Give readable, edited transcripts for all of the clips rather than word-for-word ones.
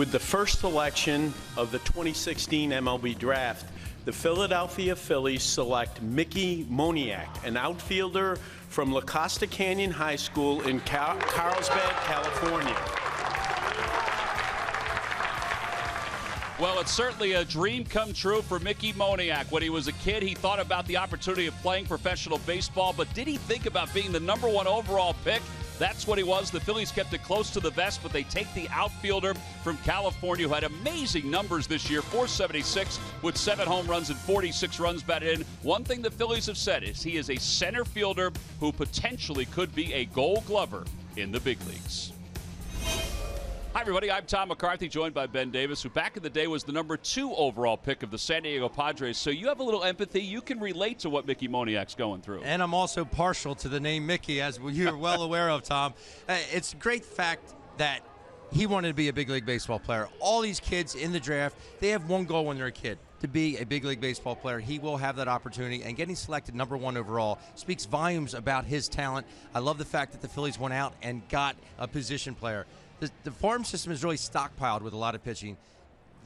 With the first selection of the 2016 MLB Draft, the Philadelphia Phillies select Mickey Moniak, an outfielder from La Costa Canyon High School in Carlsbad, California. Well, it's certainly a dream come true for Mickey Moniak. When he was a kid, he thought about the opportunity of playing professional baseball, but did he think about being the #1 overall pick? That's what he was. The Phillies kept it close to the vest, but they take the outfielder from California who had amazing numbers this year, 476 with 7 home runs and 46 runs batted in. One thing the Phillies have said is he is a center fielder who potentially could be a Gold Glover in the big leagues. Hi, everybody. I'm Tom McCarthy, joined by Ben Davis, who back in the day was the #2 overall pick of the San Diego Padres. So you have a little empathy. You can relate to what Mickey Moniak's going through. And I'm also partial to the name Mickey, as you're well aware of, Tom. It's a great fact that he wanted to be a big league baseball player. All these kids in the draft, they have one goal when they're a kid, to be a big league baseball player. He will have that opportunity, and getting selected #1 overall speaks volumes about his talent. I love the fact that the Phillies went out and got a position player. The farm system is really stockpiled with a lot of pitching.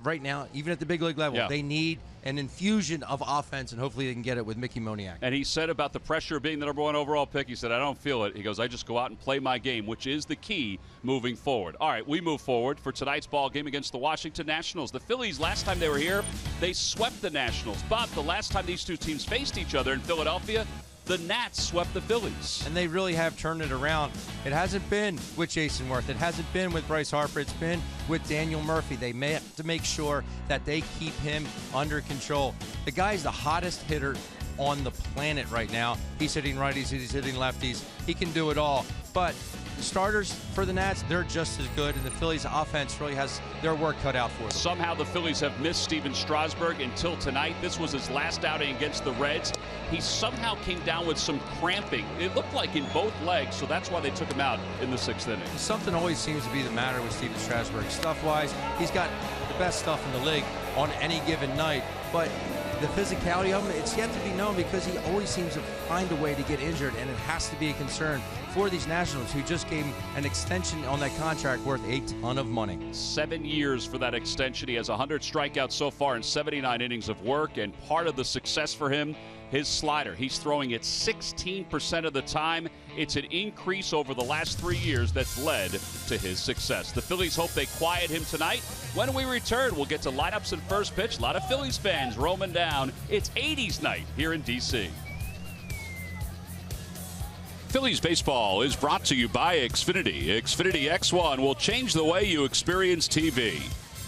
Right now, even at the big league level, they need an infusion of offense, and hopefully they can get it with Mickey Moniak. And he said about the pressure of being the #1 overall pick, he said, I don't feel it. He goes, I just go out and play my game, which is the key moving forward. All right, we move forward for tonight's ball game against the Washington Nationals. The Phillies, last time they were here, they swept the Nationals. But the last time these two teams faced each other in Philadelphia, the Nats swept the Phillies. And they really have turned it around. It hasn't been with Jason Worth. It hasn't been with Bryce Harper. It's been with Daniel Murphy. They have to make sure that they keep him under control. The guy's the hottest hitter on the planet right now. He's hitting righties, he's hitting lefties. He can do it all. But the starters for the Nats, they're just as good, and the Phillies offense really has their work cut out for them. Somehow the Phillies have missed Steven Strasburg until tonight. This was his last outing against the Reds. He somehow came down with some cramping. It looked like in both legs, so that's why they took him out in the 6th inning. Something always seems to be the matter with Steven Strasburg. Stuff-wise, he's got the best stuff in the league on any given night, but the physicality of him, it's yet to be known because he always seems to find a way to get injured, and it has to be a concern for these Nationals, who just gave him an extension on that contract worth a ton of money. 7 years for that extension. He has 100 strikeouts so far in 79 innings of work, and part of the success for him, his slider. He's throwing it 16% of the time. It's an increase over the last 3 years that's led to his success. The Phillies hope they quiet him tonight. When we return, we'll get to lineups and first pitch. A lot of Phillies fans roaming down. It's 80s night here in D.C. Phillies baseball is brought to you by Xfinity. Xfinity X1 will change the way you experience TV.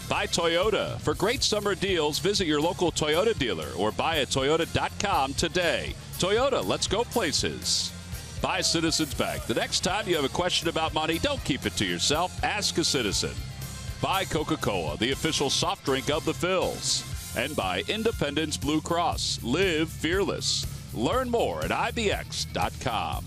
By Toyota. For great summer deals, visit your local Toyota dealer or buy at Toyota.com today. Toyota, let's go places. By Citizens Bank. The next time you have a question about money, don't keep it to yourself. Ask a citizen. By Coca-Cola, the official soft drink of the Phils. And by Independence Blue Cross. Live fearless. Learn more at IBX.com.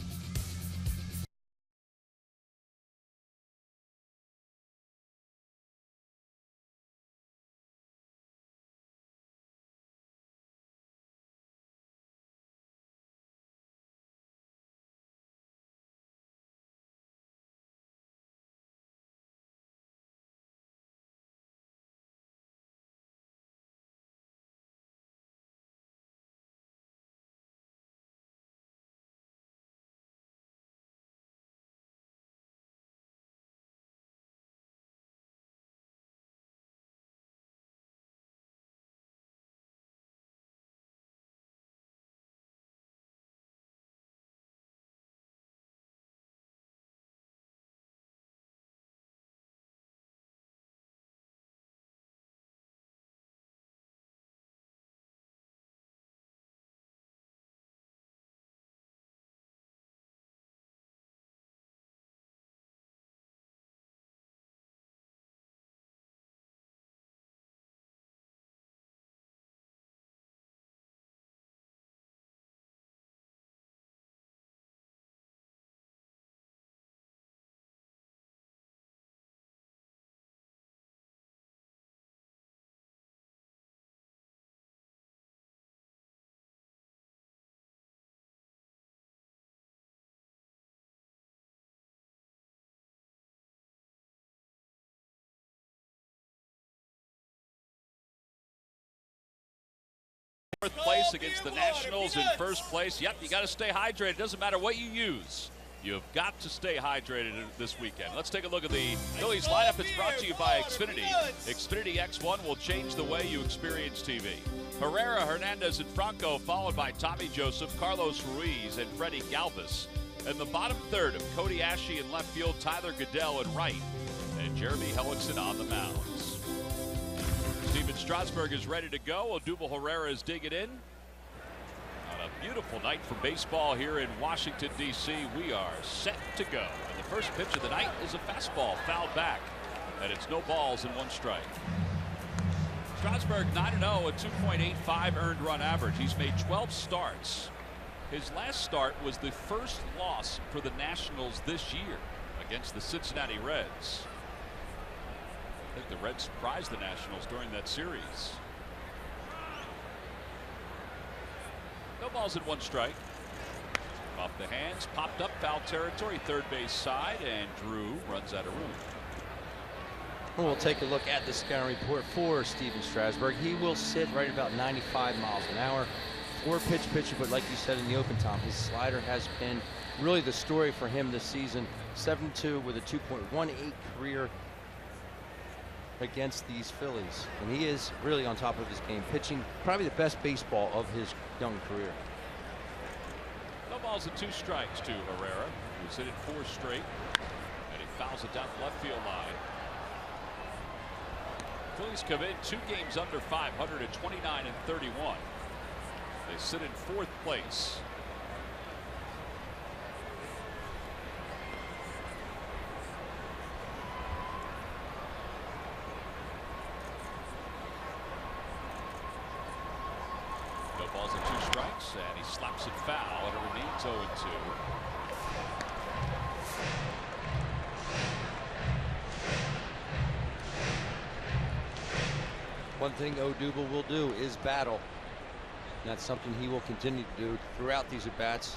Fourth place against the Nationals in first place. Yep, you got to stay hydrated. Doesn't matter what you use. You've got to stay hydrated this weekend. Let's take a look at the Phillies lineup. It's brought to you by Xfinity. Xfinity X1 will change the way you experience TV. Herrera, Hernandez, and Franco, followed by Tommy Joseph, Carlos Ruiz, and Freddie Galvis. And the bottom third of Cody Ashe in left field, Tyler Goodell in right, and Jeremy Hellickson on the mounds. Steven Strasburg is ready to go. Odubel Herrera is digging in. On a beautiful night for baseball here in Washington, D.C., we are set to go. And the first pitch of the night is a fastball fouled back. And it's no balls and 1 strike. Strasburg 9-0, a 2.85 earned run average. He's made 12 starts. His last start was the first loss for the Nationals this year against the Cincinnati Reds. I think the Reds surprised the Nationals during that series. No balls and 1 strike. Off the hands, popped up, foul territory, third base side, and Drew runs out of room. Well, we'll take a look at the scouting report for Steven Strasburg. He will sit right about 95 miles an hour. 4-pitch pitcher, but like you said in the open, Tom, his slider has been really the story for him this season. 7-2 with a 2.18 career against these Phillies, and he is really on top of his game, pitching probably the best baseball of his young career. No balls and 2 strikes to Herrera, who's hit it 4 straight, and he fouls it down the left field line. Phillies come in 2 games under 500 at 29-31. They sit in 4th place. No balls and 2 strikes, and he slaps it foul, and it remains 0-2. One thing Odubel will do is battle. And that's something he will continue to do throughout these at-bats.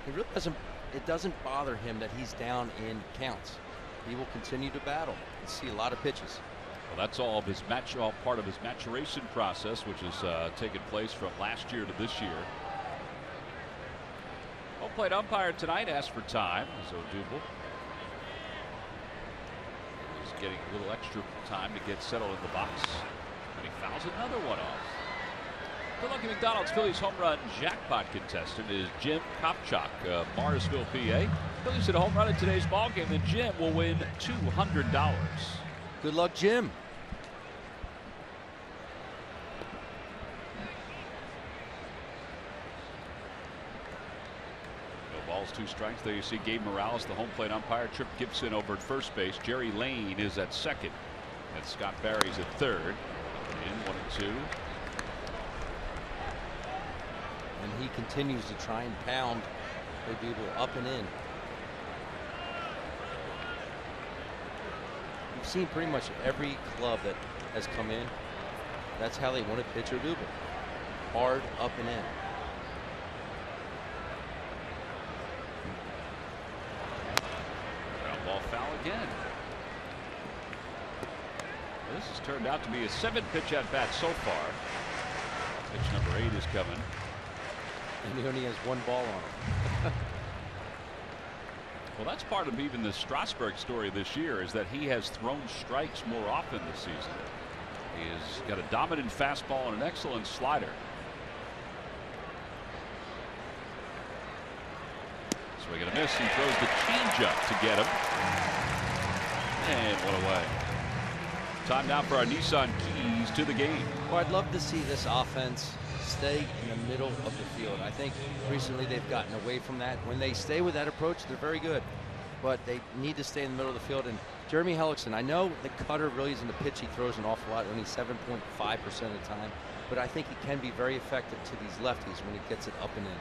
It doesn't bother him that he's down in counts. He will continue to battle and see a lot of pitches. Well, that's all part of his maturation process, which has taken place from last year to this year. Home plate umpire tonight asked for time as Odubel. He's getting a little extra time to get settled in the box. And he fouls another one off. Good luck at McDonald's. Phillies home run jackpot contestant is Jim Kopchak of Morrisville, PA. Phillies hit a home run in today's ballgame, and Jim will win $200. Good luck, Jim. No balls, 2 strikes. There you see Gabe Morales, the home plate umpire. Trip Gibson over at first base. Jerry Lane is at second. And Scott Barry's at third. In 1-2. And he continues to try and pound Odubel up and in. We've seen pretty much every club that has come in. That's how they want to pitch Odubel. Hard up and in. Ground ball foul again. This has turned out to be a 7-pitch at bat so far. Pitch number 8 is coming. And he only has 1 ball on him. Well, that's part of even the Strasburg story this year, is that he has thrown strikes more often this season. He has got a dominant fastball and an excellent slider. Swing and a miss. He throws the changeup to get him. And one away. Time now for our Nissan keys to the game. Well, I'd love to see this offense stay in the middle of the field. I think recently they've gotten away from that. When they stay with that approach, they're very good. But they need to stay in the middle of the field. And Jeremy Hellickson, I know the cutter really isn't the pitch he throws an awful lot, only 7.5% of the time. But I think he can be very effective to these lefties when he gets it up and in.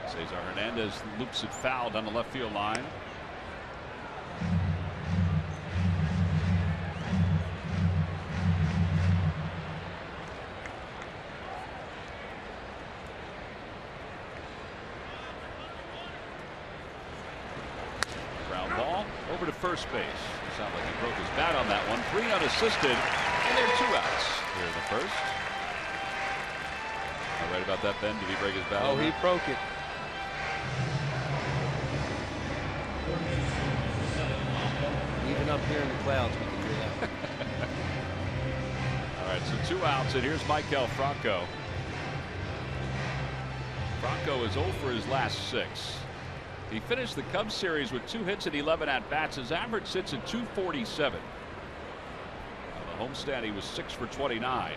Cesar Hernandez loops it foul down the left field line. Ground ball over to first base. Sounds like he broke his bat on that one. 3 unassisted, And there are 2 outs here in the first. Am I right about that, Ben? Did he break his bat? Oh, he broke it. Even up here in the clouds, we can hear that. All right, so 2 outs, and here's Michael Franco. Franco is 0 for his last 6. He finished the Cubs series with 2 hits and 11 at-bats. His average sits at 247. On the homestand, he was 6 for 29.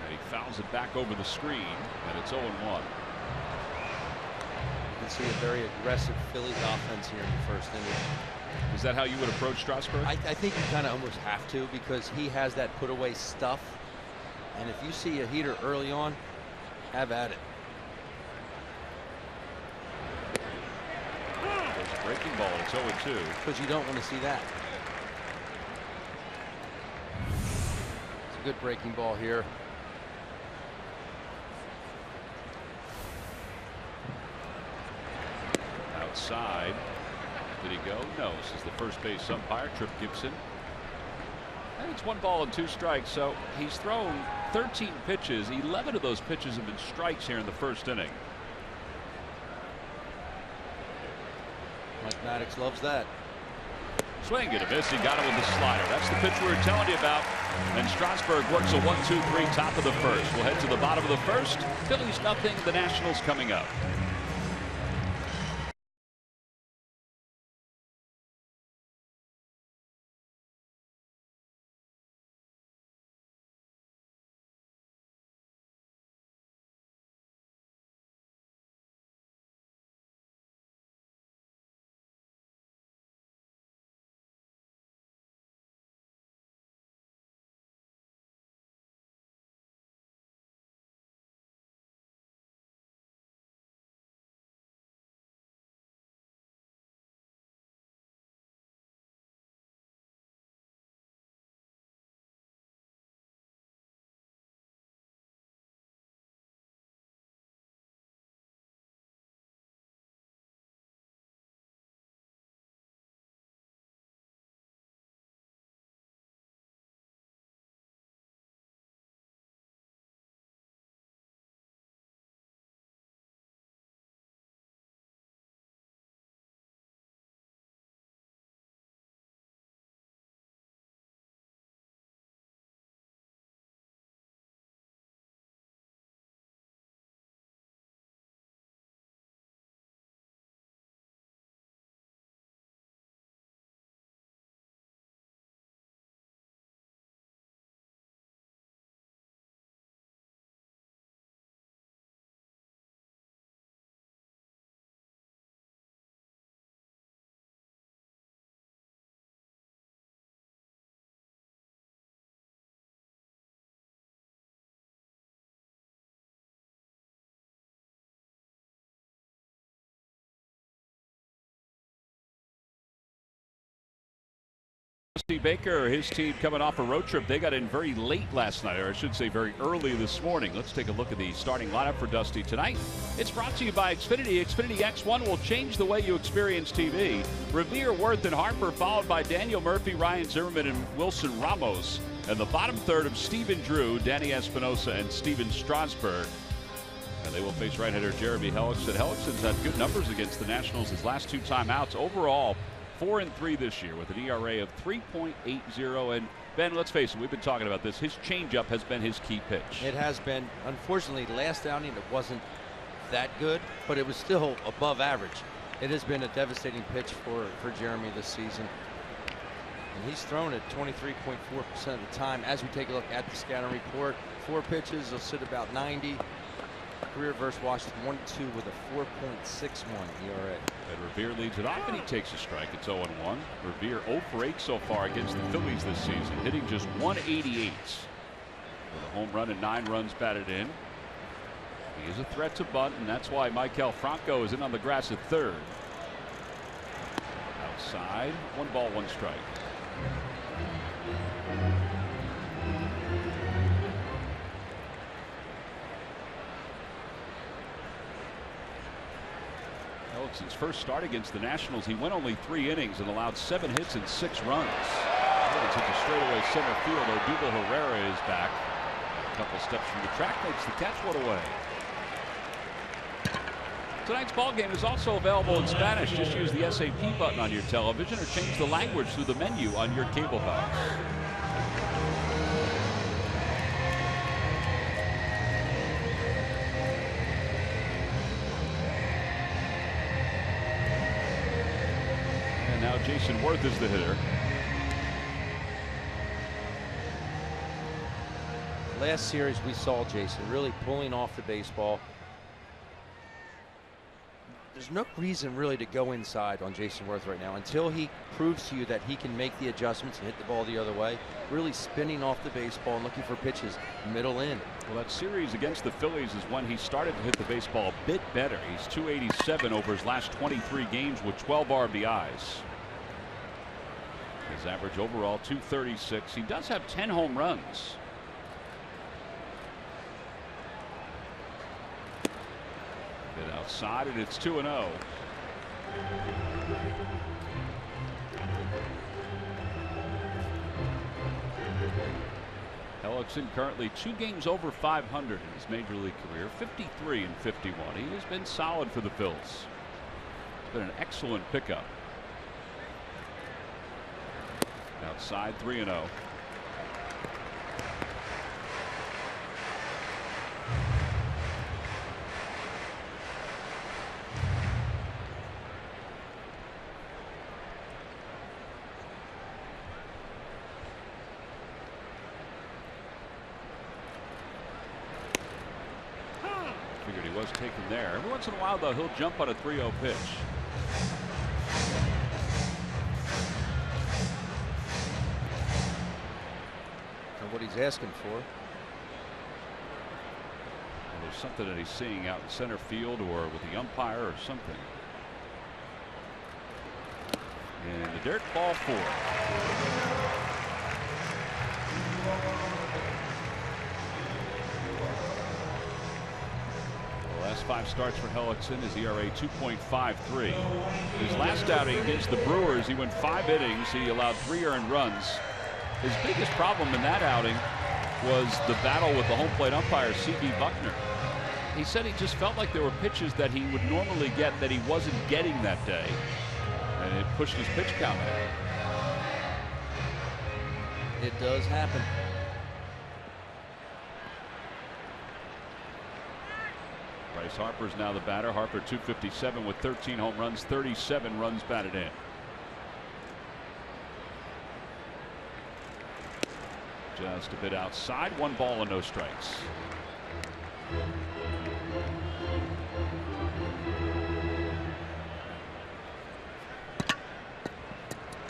And he fouls it back over the screen, and it's 0-1. You can see a very aggressive Phillies offense here in the first inning. Is that how you would approach Strasburg? I think you kind of almost have to, because he has that put away stuff. And if you see a heater early on, have at it. There's a breaking ball. It's 0-2. Because you don't want to see that. It's a good breaking ball here. Outside. Did he go? No. This is the first base umpire, Trip Gibson. And it's 1 ball and 2 strikes. So he's thrown 13 pitches. 11 of those pitches have been strikes here in the first inning. Mike Maddox loves that. Swing and a miss. He got it with the slider. That's the pitch we were telling you about. And Strasburg works a 1-2-3 top of the first. We'll head to the bottom of the first. Phillies nothing. The Nationals coming up. Steve Baker, his team coming off a road trip. They got in very late last night, or I should say very early this morning. Let's take a look at the starting lineup for Dusty tonight. It's brought to you by Xfinity. Xfinity X1 will change the way you experience TV. Revere, Worth, and Harper, followed by Daniel Murphy, Ryan Zimmerman, and Wilson Ramos. And the bottom third of Stephen Drew, Danny Espinosa, and Steven Strasburg. And they will face right-hander Jeremy Hellickson. Hellickson's had good numbers against the Nationals his last 2 timeouts. Overall, 4-3 this year with an ERA of 3.80. And Ben, let's face it, we've been talking about this. His changeup has been his key pitch. It has been. Unfortunately, last outing it wasn't that good, but it was still above average. It has been a devastating pitch for Jeremy this season. And he's thrown it 23.4% of the time. As we take a look at the scouting report, 4 pitches, he'll sit about 90. Career versus Washington 1-2 with a 4.61 ERA. And Revere leads it off, and he takes a strike. It's 0-1. Revere 0 for 8 so far against the Phillies this season, hitting just 188 with a home run and 9 runs batted in. He is a threat to bunt, and that's why Michael Franco is in on the grass at third. Outside, 1 ball, 1 strike. Ellison's first start against the Nationals, he went only 3 innings and allowed 7 hits and 6 runs. It's hit the straightaway center field. Odubel Herrera is back. A couple steps from the track, makes the catch. One away. Tonight's ball game is also available in Spanish. Just use the SAP button on your television or change the language through the menu on your cable box. And now Jason Worth is the hitter. Last series we saw Jason really pulling off the baseball. There's no reason really to go inside on Jason Worth right now until he proves to you that he can make the adjustments and hit the ball the other way. Really spinning off the baseball and looking for pitches middle in. Well, that series against the Phillies is when he started to hit the baseball a bit better. He's .287 over his last 23 games with 12 RBIs. His average overall .236. He does have 10 home runs. Outside, and it's 2-0. Ellickson currently 2 games over 500 in his major league career, 53 and 51. He has been solid for the Phils. It's been an excellent pickup. Outside, 3-0. Figured he was taken there. Every once in a while, though, he'll jump on a 3-0 pitch. And what he's asking for. Well, there's something that he's seeing out in center field or with the umpire or something. And the dirt, ball 4. Last 5 starts for Hellickson, his ERA 2.53. His last outing against the Brewers, he went 5 innings. He allowed 3 earned runs. His biggest problem in that outing was the battle with the home plate umpire, C.B. Buckner. He said he just felt like there were pitches that he would normally get that he wasn't getting that day, and it pushed his pitch count up. It does happen. Bryce Harper's now the batter. Harper .257 with 13 home runs, 37 runs batted in. Just a bit outside, 1 ball and no strikes.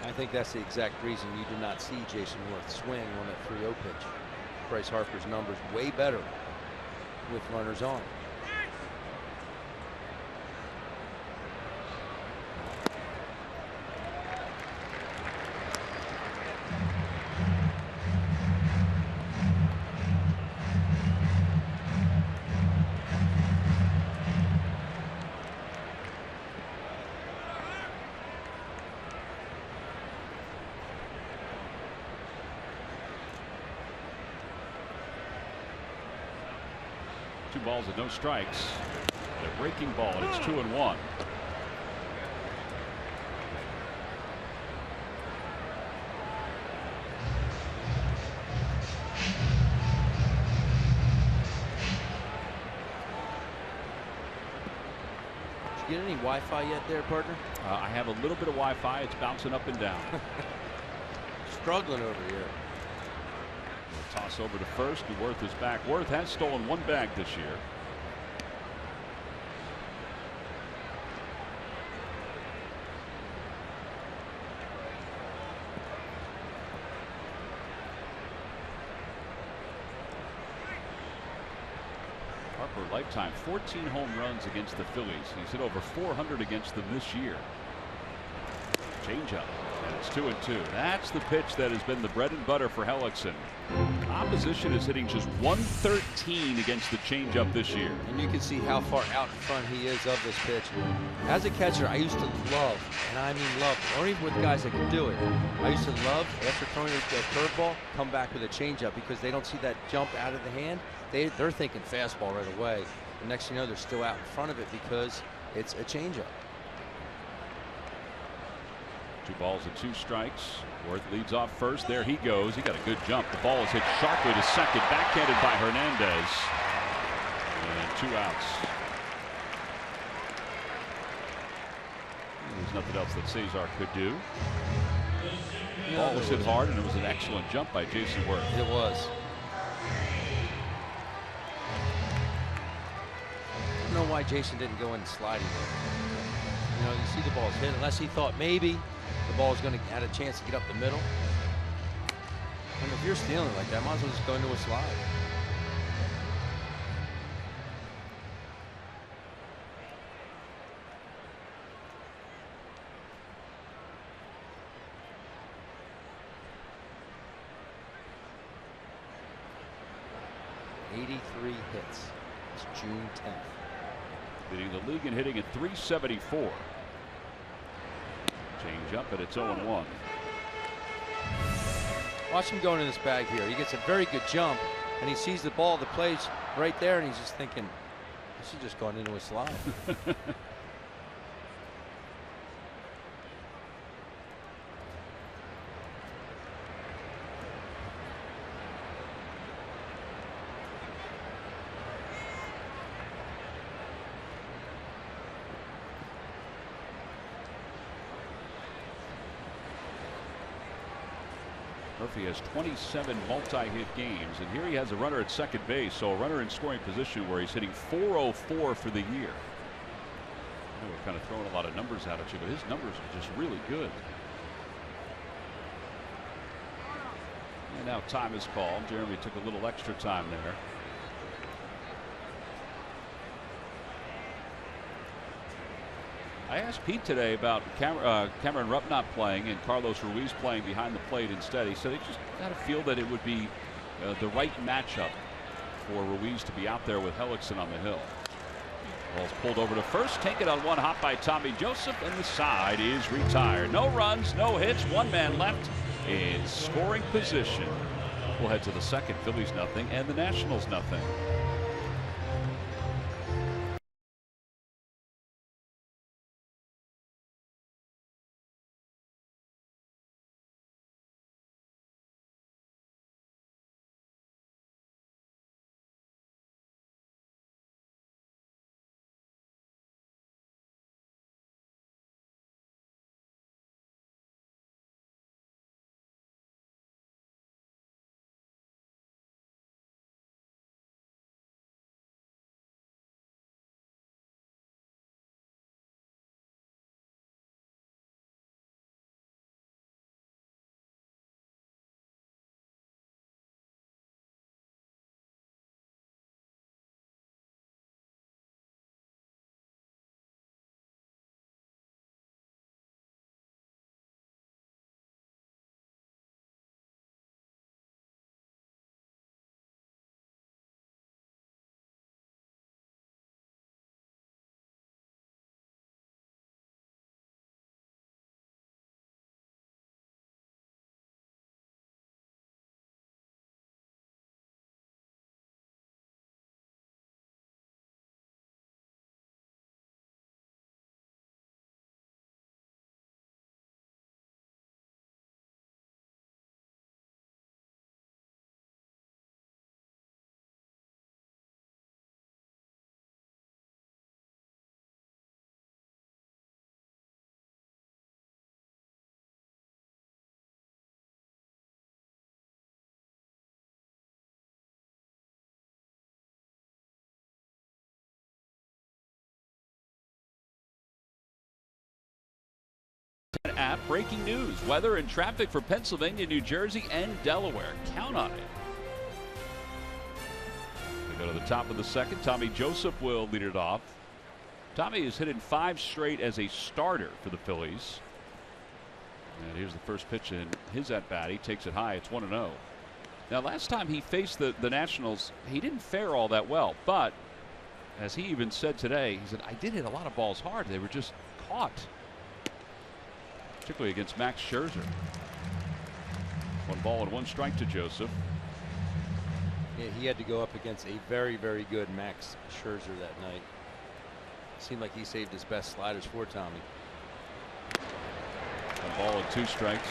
I think that's the exact reason you did not see Jason Worth swing on that 3-0 pitch. Bryce Harper's numbers way better with runners on. Two balls and no strikes. A breaking ball, and it's 2-1. Did you get any Wi-Fi yet there, partner? I have a little bit of Wi-Fi. It's bouncing up and down. Struggling over here. Toss over to first, and Worth is back. Worth has stolen 1 bag this year. Harper lifetime 14 home runs against the Phillies. He's hit over 400 against them this year. Changeup, It's 2-2. That's the pitch that has been the bread and butter for Hellickson. Opposition is hitting just 113 against the changeup this year. And you can see how far out in front he is of this pitch. As a catcher, I used to love, and I mean love, or even with guys that can do it, I used to love, after throwing a curveball, come back with a changeup because they don't see that jump out of the hand. They're thinking fastball right away. The next thing you know, they're still out in front of it because it's a changeup. 2 balls and 2 strikes. Worth leads off first. There he goes. He got a good jump. The ball is hit sharply to second. Backhanded by Hernandez. And 2 outs. There's nothing else that Cesar could do. The ball was hit hard, and it was an excellent jump by Jason Worth. It was. I don't know why Jason didn't go in sliding. You know, you see the ball's hit, unless he thought maybe the ball is going to have a chance to get up the middle. And if you're stealing like that, might as well just go into a slide. '83 hits. It's June 10th. Leading the league in hitting at 374. Change up, and it's 0-1. Watch him going in this bag here. He gets a very good jump, and he sees the ball that plays right there, and he's just thinking, this is just going into a slide. Murphy has 27 multi-hit games, and here he has a runner at second base, so a runner in scoring position where he's hitting .404 for the year. I know we're kind of throwing a lot of numbers out at you, but his numbers are just really good. And now time is called. Jeremy took a little extra time there. I asked Pete today about Cameron Rupp not playing and Carlos Ruiz playing behind the plate instead. He said he just had a feel that it would be the right matchup for Ruiz to be out there with Hellickson on the hill. Ball's pulled over to first, taken on one hop by Tommy Joseph, and the side is retired. No runs, no hits, 1 man left in scoring position. We'll head to the second. Phillies nothing and the Nationals nothing. App breaking news, weather and traffic for Pennsylvania, New Jersey, and Delaware. Count on it. We go to the top of the second. Tommy Joseph will lead it off. Tommy has hit in 5 straight as a starter for the Phillies. And here's the first pitch in his at bat. He takes it high. It's 1-0. Now, last time he faced the Nationals, he didn't fare all that well. But as he even said today, he said, I did hit a lot of balls hard. They were just caught, particularly against Max Scherzer. 1 ball and 1 strike to Joseph. Yeah, he had to go up against a very, very good Max Scherzer that night. Seemed like he saved his best sliders for Tommy. 1 ball and 2 strikes.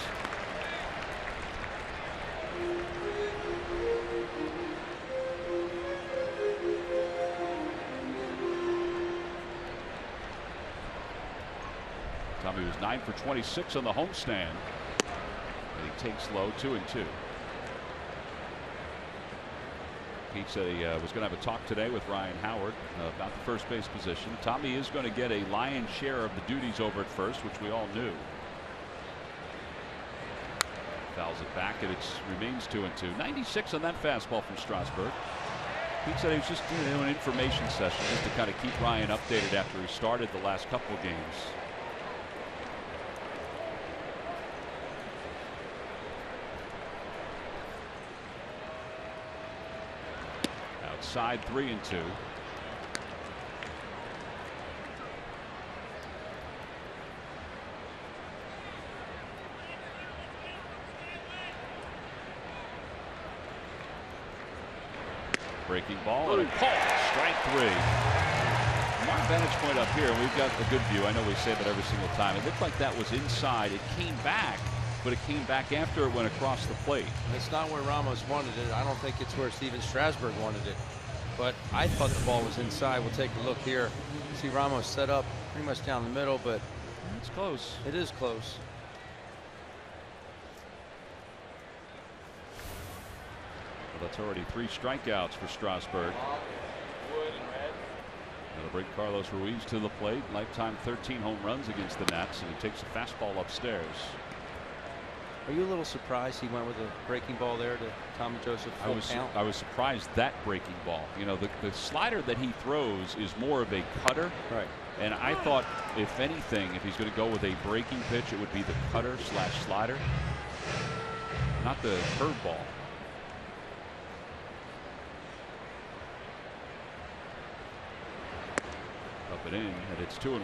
Tommy was 9 for 26 on the homestand. And he takes low, 2-2. Pete said he was going to have a talk today with Ryan Howard about the first base position. Tommy is going to get a lion's share of the duties over at first, which we all knew. Fouls it back, and it remains 2-2. 96 on that fastball from Strasburg. Pete said he was just doing an information session just to kind of keep Ryan updated after he started the last couple of games. Outside, 3-2. Breaking ball and a call. Strike 3. From our vantage point up here, we've got a good view. I know we say that every single time. It looked like that was inside. It came back, but it came back after it went across the plate. It's not where Ramos wanted it. I don't think it's where Steven Strasburg wanted it. But I thought the ball was inside. We'll take a look here. See Ramos set up pretty much down the middle, but it's close. It is close. Well, that's already 3 strikeouts for Strasburg. That'll bring Carlos Ruiz to the plate. Lifetime 13 home runs against the Nats, and he takes a fastball upstairs. Are you a little surprised he went with a breaking ball there to Tommy Joseph? I was surprised that breaking ball. You know, the slider that he throws is more of a cutter. Right. And I thought, if anything, if he's going to go with a breaking pitch, it would be the cutter / slider, not the curveball. Up and in, and it's 2-1.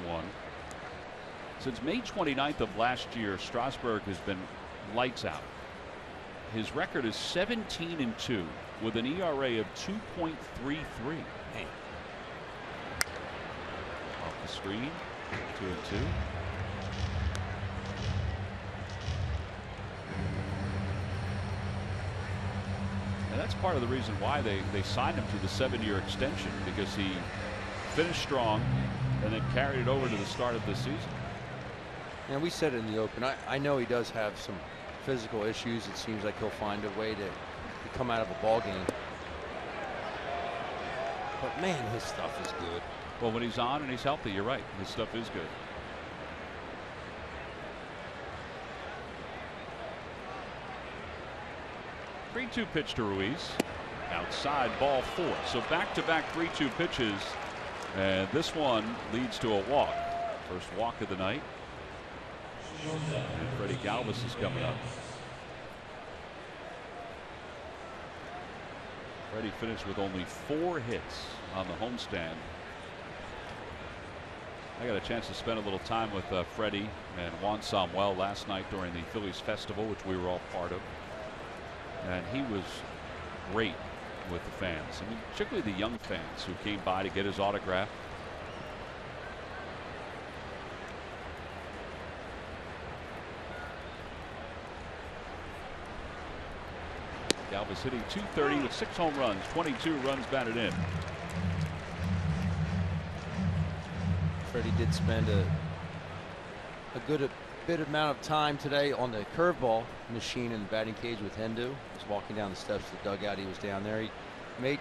Since May 29th of last year, Strasburg has been lights out. His record is 17-2 with an ERA of 2.33. Hey. Off the screen, 2-2. And that's part of the reason why they signed him to the 7-year extension, because he finished strong and then carried it over to the start of the season. And we said it in the open. I know he does have some physical issues. It seems like he'll find a way to come out of a ball game. But man, his stuff is good. Well, when he's on and he's healthy, you're right. His stuff is good. Three-2 pitch to Ruiz. Outside, ball 4. So back-to-back 3-2 pitches. And this one leads to a walk. First walk of the night. And Freddie Galvis is coming up. Freddie finished with only 4 hits on the homestand. I got a chance to spend a little time with Freddie and Juan Samuel last night during the Phillies Festival, which we were all part of. And he was great with the fans. I mean, particularly the young fans who came by to get his autograph. Galvis hitting .230 with 6 home runs, 22 runs batted in. Freddie did spend a good bit amount of time today on the curveball machine in the batting cage with Hendu. He was walking down the steps of the dugout. He was down there. He made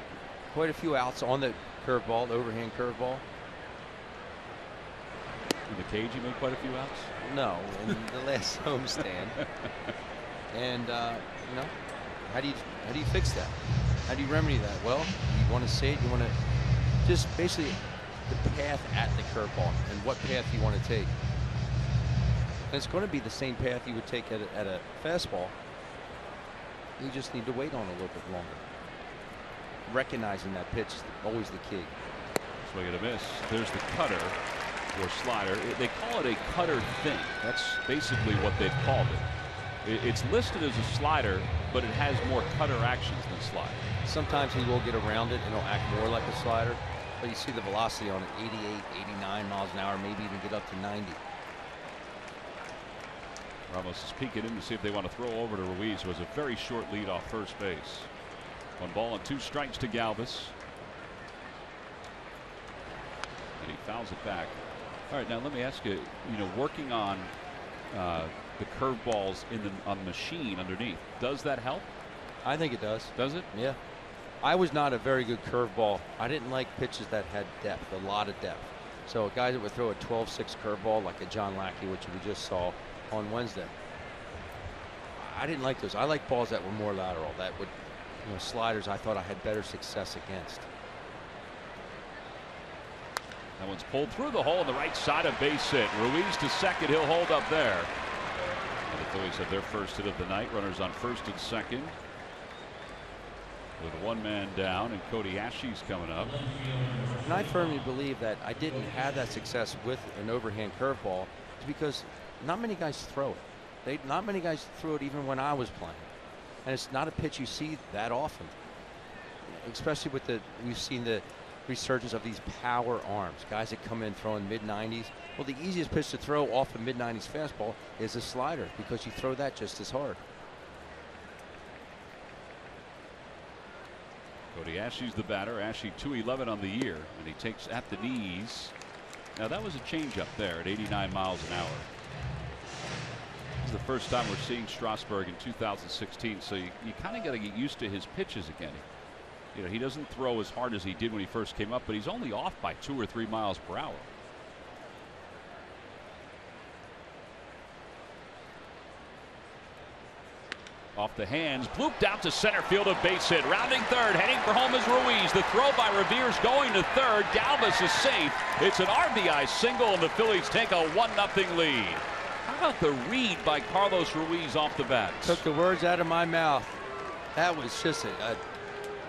quite a few outs on the curveball, the overhand curveball. In the cage, he made quite a few outs? No, in the last homestand. And you know, how do you fix that? How do you remedy that? Well, you want to say it. You want to just basically the path at the curveball and what path you want to take. And it's going to be the same path you would take at a fastball. You just need to wait on it a little bit longer. Recognizing that pitch is always the key. Swing and a miss. There's the cutter or slider. They call it a cutter thing. That's basically what they've called it. It's listed as a slider, but it has more cutter actions than slider. Sometimes he will get around it and it'll act more like a slider. But you see the velocity on it, 88, 89 miles an hour, maybe even get up to 90. Ramos is peeking in to see if they want to throw over to Ruiz, who has a very short lead off first base. 1 ball and 2 strikes to Galvis. And he fouls it back. All right, now let me ask you, working on the curveballs on the machine underneath, does that help? I think it does. Does it? Yeah. I was not a very good curveball. I didn't like pitches that had depth, a lot of depth. So a guy that would throw a 12-6 curveball like a John Lackey, which we just saw on Wednesday, I didn't like those. I like balls that were more lateral. That would, sliders I thought I had better success against. That one's pulled through the hole on the right side of base hit. Ruiz to second. He'll hold up there. And the Phillies have their first hit of the night. Runners on first and second, with 1 man down, and Cody Ashe's coming up. And I firmly believe that I didn't have that success with an overhand curveball because not many guys throw it. Not many guys threw it even when I was playing. And it's not a pitch you see that often. Especially with we've seen the resurgence of these power arms. Guys that come in throwing mid-90s. Well, the easiest pitch to throw off a mid-90s fastball is a slider because you throw that just as hard. Cody Ashe's the batter. Ashe 211 on the year, and he takes at the knees. Now that was a changeup there at 89 miles an hour. This is the first time we're seeing Strasburg in 2016, so you kind of got to get used to his pitches again. He doesn't throw as hard as he did when he first came up, but he's only off by 2 or 3 miles per hour. Off the hands, blooped out to center field, a base hit. Rounding third, heading for home is Ruiz. The throw by Revere's going to third. Galvis is safe. It's an RBI single, and the Phillies take a 1-0 lead. How about the read by Carlos Ruiz off the bat? Took the words out of my mouth. That was just a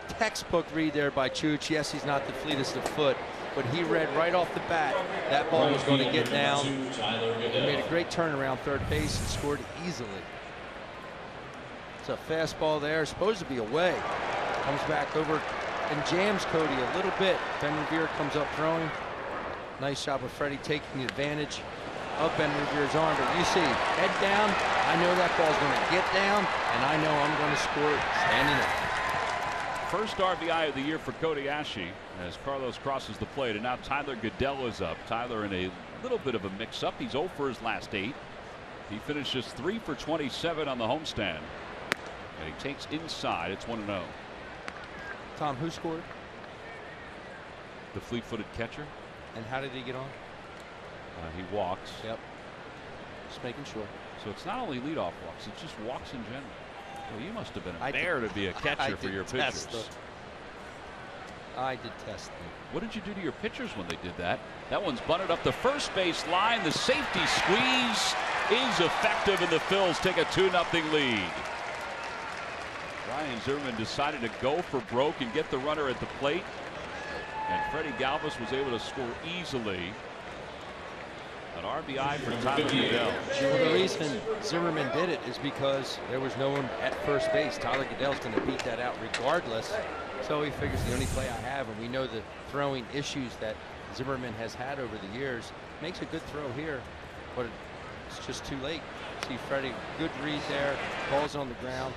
textbook read there by Chooch. Yes, he's not the fleetest of foot, but he read right off the bat that ball was going to get down. He made a great turnaround third base and scored easily. It's a fastball there, supposed to be away. Comes back over and jams Cody a little bit. Ben Revere comes up throwing. Nice job of Freddie taking advantage of Ben Revere's arm. But you see, head down. I know that ball's going to get down, and I know I'm going to score it standing up. First RBI of the year for Cody Ashe as Carlos crosses the plate, and now Tyler Goodell is up. Tyler in a little bit of a mix-up. He's 0 for his last 8. He finishes 3 for 27 on the homestand. And he takes inside. It's 1-0. Tom, who scored? The fleet-footed catcher. And how did he get on? He walks. Yep. Just making sure. So it's not only leadoff walks, it's just walks in general. Well, you must have been a bear to be a catcher for your pitchers. I detest them. What did you do to your pitchers when they did that? That one's bunted up the first base line. The safety squeeze is effective, and the Phils take a 2-0 lead. Ryan Zimmerman decided to go for broke and get the runner at the plate, and Freddie Galvis was able to score easily. An RBI for Tyler Goodell. Well, the reason Zimmerman did it is because there was no one at first base. Tyler Goodell's going to beat that out regardless. So he figures the only play I have, and we know the throwing issues that Zimmerman has had over the years. Makes a good throw here, but it's just too late. See Freddie, good read there, ball's on the ground.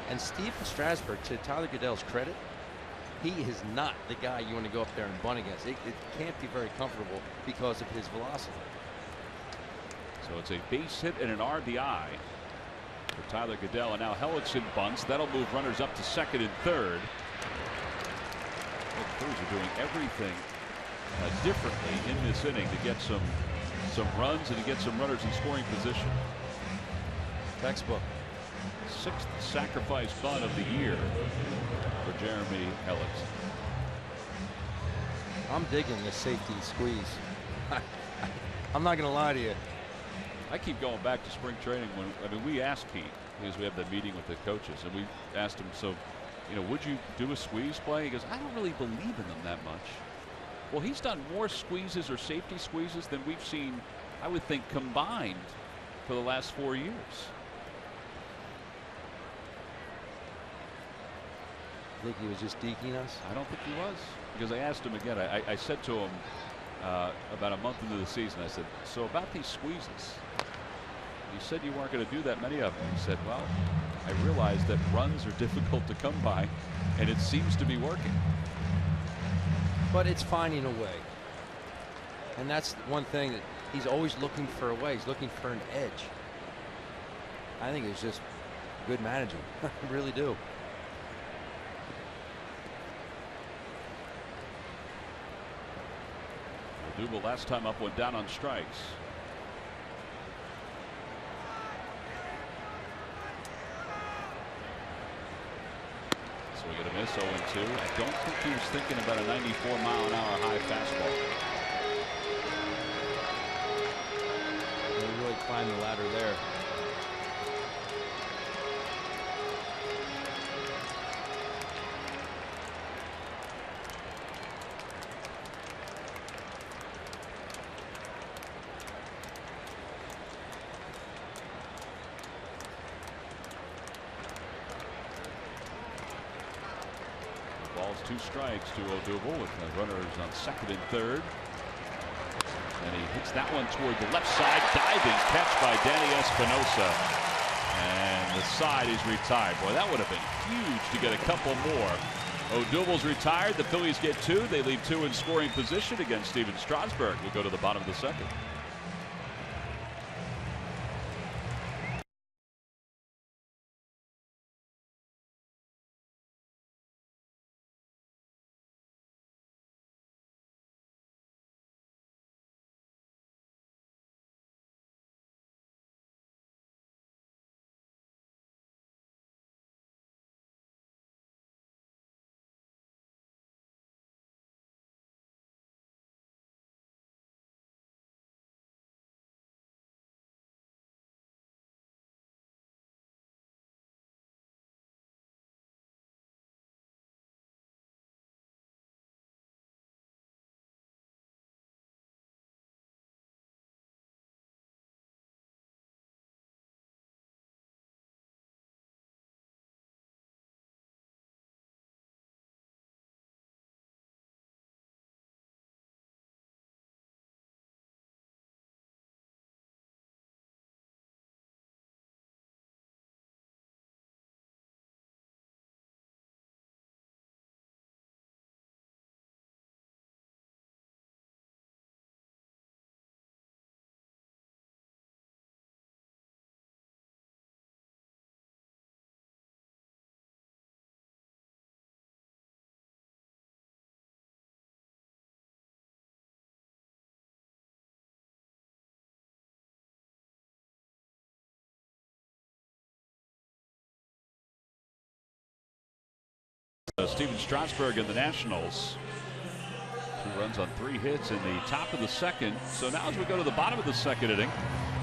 And Stephen Strasburg, to Tyler Goodell's credit, he is not the guy you want to go up there and bunt against. It can't be very comfortable because of his velocity. So it's a base hit and an RBI for Tyler Goodell, and now Hellickson bunts. That'll move runners up to second and third. The Phillies are doing everything differently in this inning to get some runs and to get some runners in scoring position. Textbook. 6th sacrifice bunt of the year for Jeremy Hellickson. I'm digging this safety squeeze. I'm not going to lie to you. I keep going back to spring training when we asked Keith, because we have the meeting with the coaches, and we asked him, so, would you do a squeeze play? He goes, I don't really believe in them that much. Well, he's done more squeezes or safety squeezes than we've seen, I would think, combined for the last 4 years. I think he was just deking us? I don't think he was, because I asked him again. I said to him about a month into the season, I said, so about these squeezes, you said you weren't going to do that many of them. He said, well, I realized that runs are difficult to come by, and it seems to be working. But it's finding a way. And that's one thing, that he's always looking for a way. He's looking for an edge. I think it's just good managing. I really do. Odubel last time up went down on strikes. So we get a miss, 0-2. I don't think he was thinking about a 94-mile-an-hour high fastball. He really climbed the ladder there. Two strikes to Odubel with runners on second and third. And he hits that one toward the left side. Diving catch by Danny Espinosa. And the side is retired. Boy, that would have been huge to get a couple more. Odubel's retired. The Phillies get two. They leave two in scoring position against Steven Strasburg. We'll go to the bottom of the second. Steven Strasburg and the Nationals. 2 runs on 3 hits in the top of the second. So now as we go to the bottom of the second inning,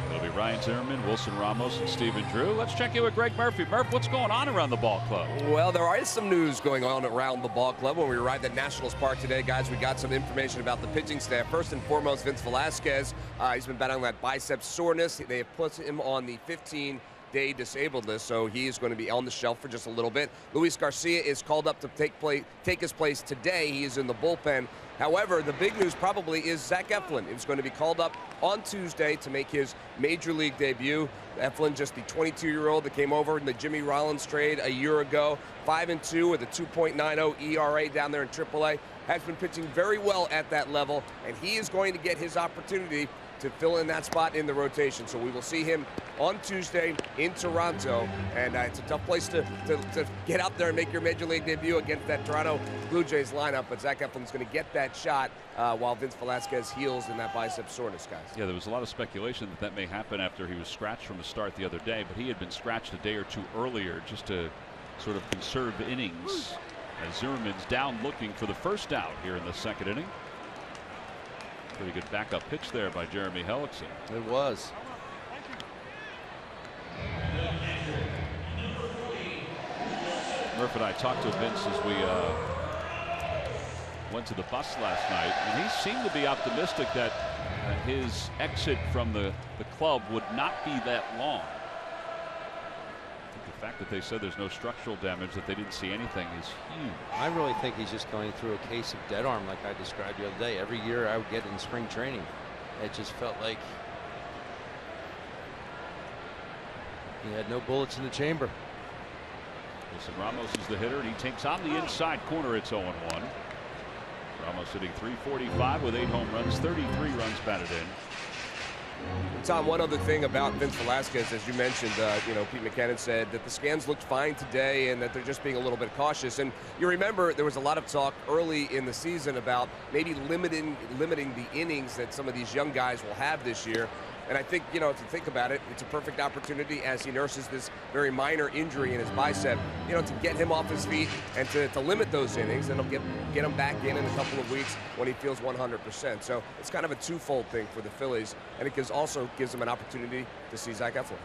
it'll be Ryan Zimmerman, Wilson Ramos, and Stephen Drew. Let's check in with Greg Murphy. Murph, what's going on around the ball club? Well, there is some news going on around the ball club. When we arrived at Nationals Park today, guys, we got some information about the pitching staff. First and foremost, Vince Velasquez. He's been battling that bicep soreness. They have put him on the 15-day disabled list, so he is going to be on the shelf for just a little bit. Luis Garcia is called up to take his place today. He is in the bullpen. However, the big news probably is Zach Eflin is going to be called up on Tuesday to make his major league debut. Eflin, just the 22-year-old that came over in the Jimmy Rollins trade a year ago, 5-2 with a 2.90 ERA down there in AAA, has been pitching very well at that level, and he is going to get his opportunity to fill in that spot in the rotation. So we will see him on Tuesday in Toronto, and it's a tough place to get out there and make your major league debut against that Toronto Blue Jays lineup, but Zach Eflin's going to get that shot while Vince Velasquez heals in that bicep soreness, guys. Yeah, there was a lot of speculation that may happen after he was scratched from the start the other day, but he had been scratched a day or two earlier just to sort of conserve innings. As Zimmerman's down looking for the first out here in the second inning. Pretty good backup pitch there by Jeremy Hellickson. It was. Murph and I talked to Vince as we went to the bus last night, and he seemed to be optimistic that his exit from the club would not be that long. The fact that they said there's no structural damage, that they didn't see anything, is huge. I really think he's just going through a case of dead arm, like I described the other day. Every year I would get in spring training, it just felt like he had no bullets in the chamber. Listen, Ramos is the hitter, and he takes on the inside corner. It's 0-1. Ramos hitting .345 with 8 home runs, 33 runs batted in. Tom, one other thing about Vince Velasquez, as you mentioned, Pete McKinnon said that the scans looked fine today and that they're just being a little bit cautious. And you remember there was a lot of talk early in the season about maybe limiting the innings that some of these young guys will have this year. And I think, if you think about it, it's a perfect opportunity as he nurses this very minor injury in his bicep, to get him off his feet and to limit those innings, and he'll get him back in a couple of weeks when he feels 100%. So it's kind of a twofold thing for the Phillies, and it also gives him an opportunity to see Zach Eflin. 1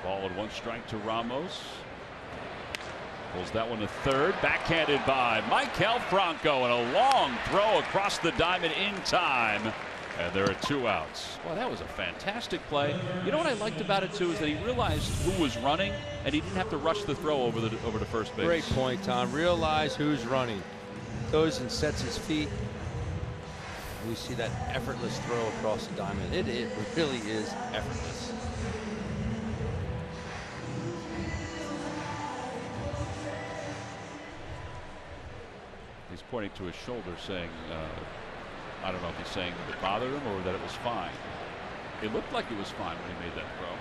ball and 1 strike to Ramos. Pulls that one to third. Backhanded by Maikel Franco, and a long throw across the diamond in time. And there are 2 outs. Well, that was a fantastic play. You know what I liked about it, too, is that he realized who was running, and he didn't have to rush the throw over to first base. Great point, Tom. Realize who's running. Goes and sets his feet. We see that effortless throw across the diamond. It really is effortless. He's pointing to his shoulder, saying, I don't know if he's saying that it bothered him or that it was fine. It looked like it was fine when he made that throw.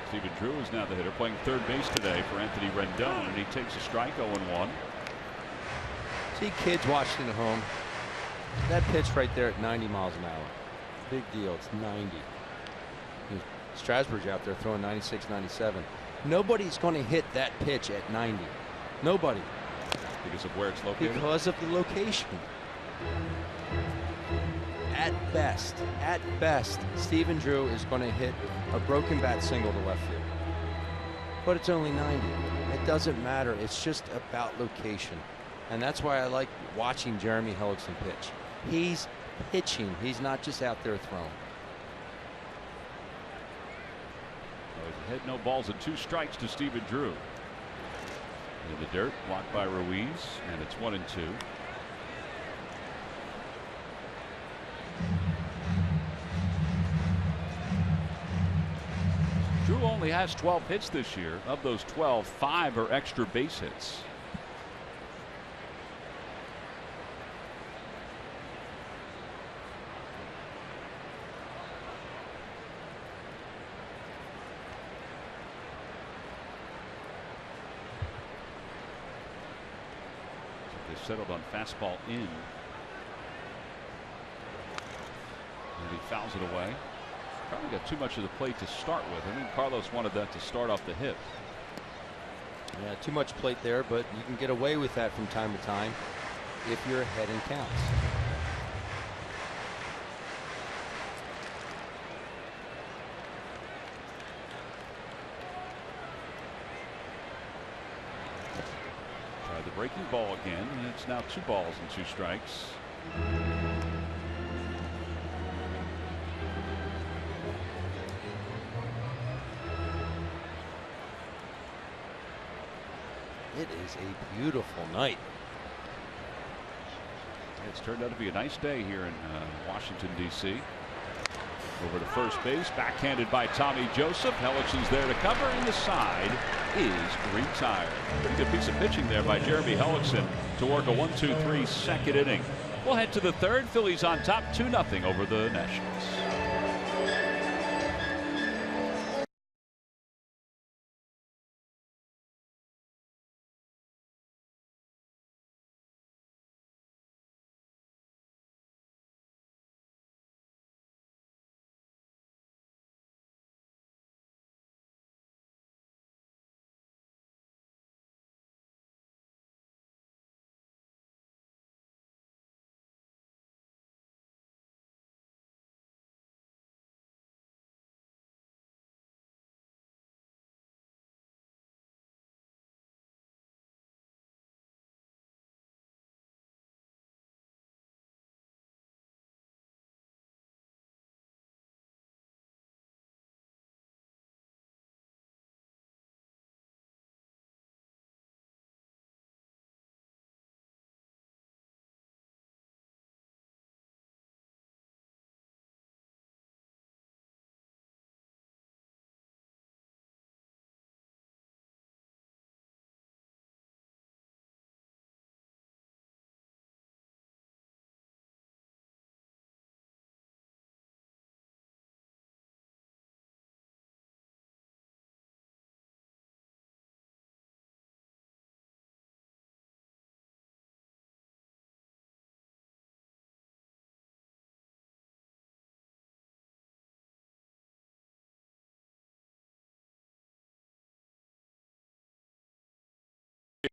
Stephen Drew is now the hitter, playing third base today for Anthony Rendon, and he takes a strike, 0-1. See kids watching at home. That pitch right there at 90 miles an hour. Big deal. It's 90. Strasburg's out there throwing 96, 97. Nobody's going to hit that pitch at 90. Nobody. Because of where it's located? Because of the location. At best, Stephen Drew is going to hit a broken bat single to left field. But it's only 90. It doesn't matter. It's just about location. And that's why I like watching Jeremy Hellickson pitch. He's pitching. He's not just out there throwing. Head, no balls and 2 strikes to Stephen Drew. In the dirt, blocked by Ruiz, and it's 1-2. Drew only has 12 hits this year. Of those 12, 5 are extra base hits. So they settled on fastball in. And he fouls it away. Probably got too much of the plate to start with. I think Carlos wanted that to start off the hip. Yeah, too much plate there, but you can get away with that from time to time if you're ahead in counts. Try the breaking ball again, and it's now 2 balls and 2 strikes. It is a beautiful night. It's turned out to be a nice day here in Washington, D.C. Over to first base, backhanded by Tommy Joseph. Hellickson's there to cover, and the side is retired. Pretty good piece of pitching there by Jeremy Hellickson to work a 1-2-3 second inning. We'll head to the third. Phillies on top 2-0 over the Nationals.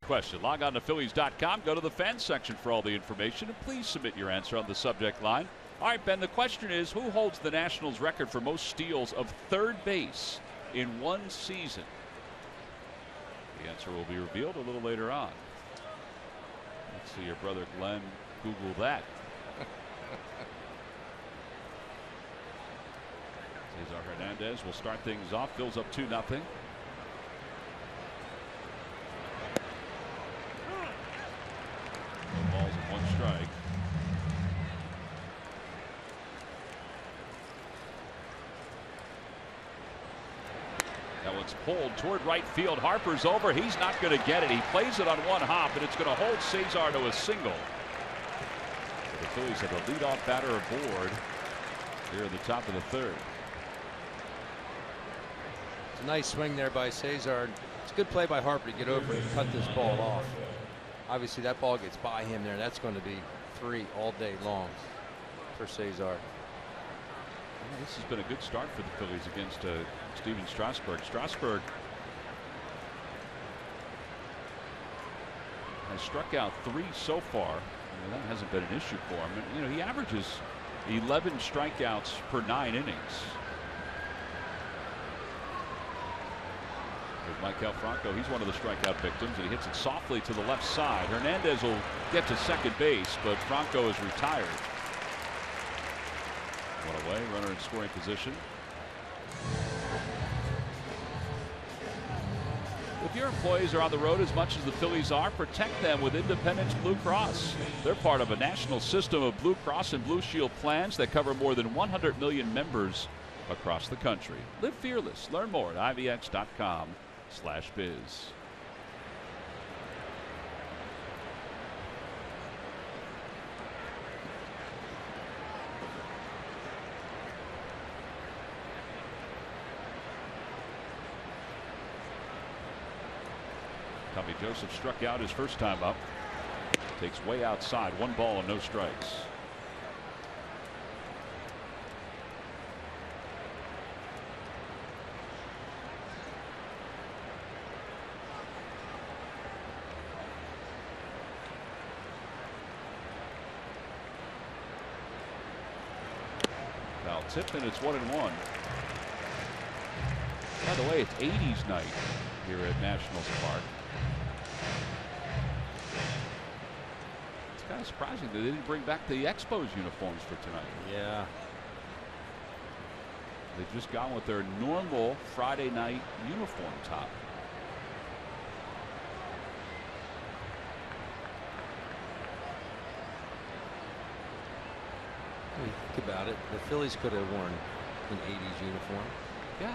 Question. Log on to Phillies.com. Go to the fans section for all the information, and please submit your answer on the subject line. All right, Ben, the question is, who holds the Nationals record for most steals of third base in one season? The answer will be revealed a little later on. Let's see your brother Glenn Google that. Cesar Hernandez will start things off. Phil's up 2-0. Balls and 1 strike. That one's pulled toward right field. Harper's over. He's not going to get it. He plays it on 1 hop, and it's going to hold Cesar to a single. So the Phillies have a leadoff batter aboard here in the top of the 3rd. It's a nice swing there by Cesar. It's a good play by Harper to get over and cut this ball off. Obviously, that ball gets by him there. That's going to be 3 all day long for Cesar. Well, this has been a good start for the Phillies against Steven Strasburg. Strasburg has struck out 3 so far. That hasn't been an issue for him. And, you know, he averages 11 strikeouts per 9 innings. With Michael Franco, he's one of the strikeout victims, and he hits it softly to the left side. Hernandez will get to second base, but Franco is retired. One away, runner in scoring position. If your employees are on the road as much as the Phillies are, protect them with Independence Blue Cross. They're part of a national system of Blue Cross and Blue Shield plans that cover more than 100 million members across the country. Live fearless. Learn more at ivx.com/biz. Tommy Joseph struck out his first time up. Takes way outside. 1 ball and no strikes. Foul tip, and it's 1-1. By the way, it's 80s night here at Nationals Park. It's kind of surprising that they didn't bring back the Expos uniforms for tonight. Yeah. They've just gone with their normal Friday night uniform top. When you think about it, the Phillies could have worn an 80s uniform. Yeah.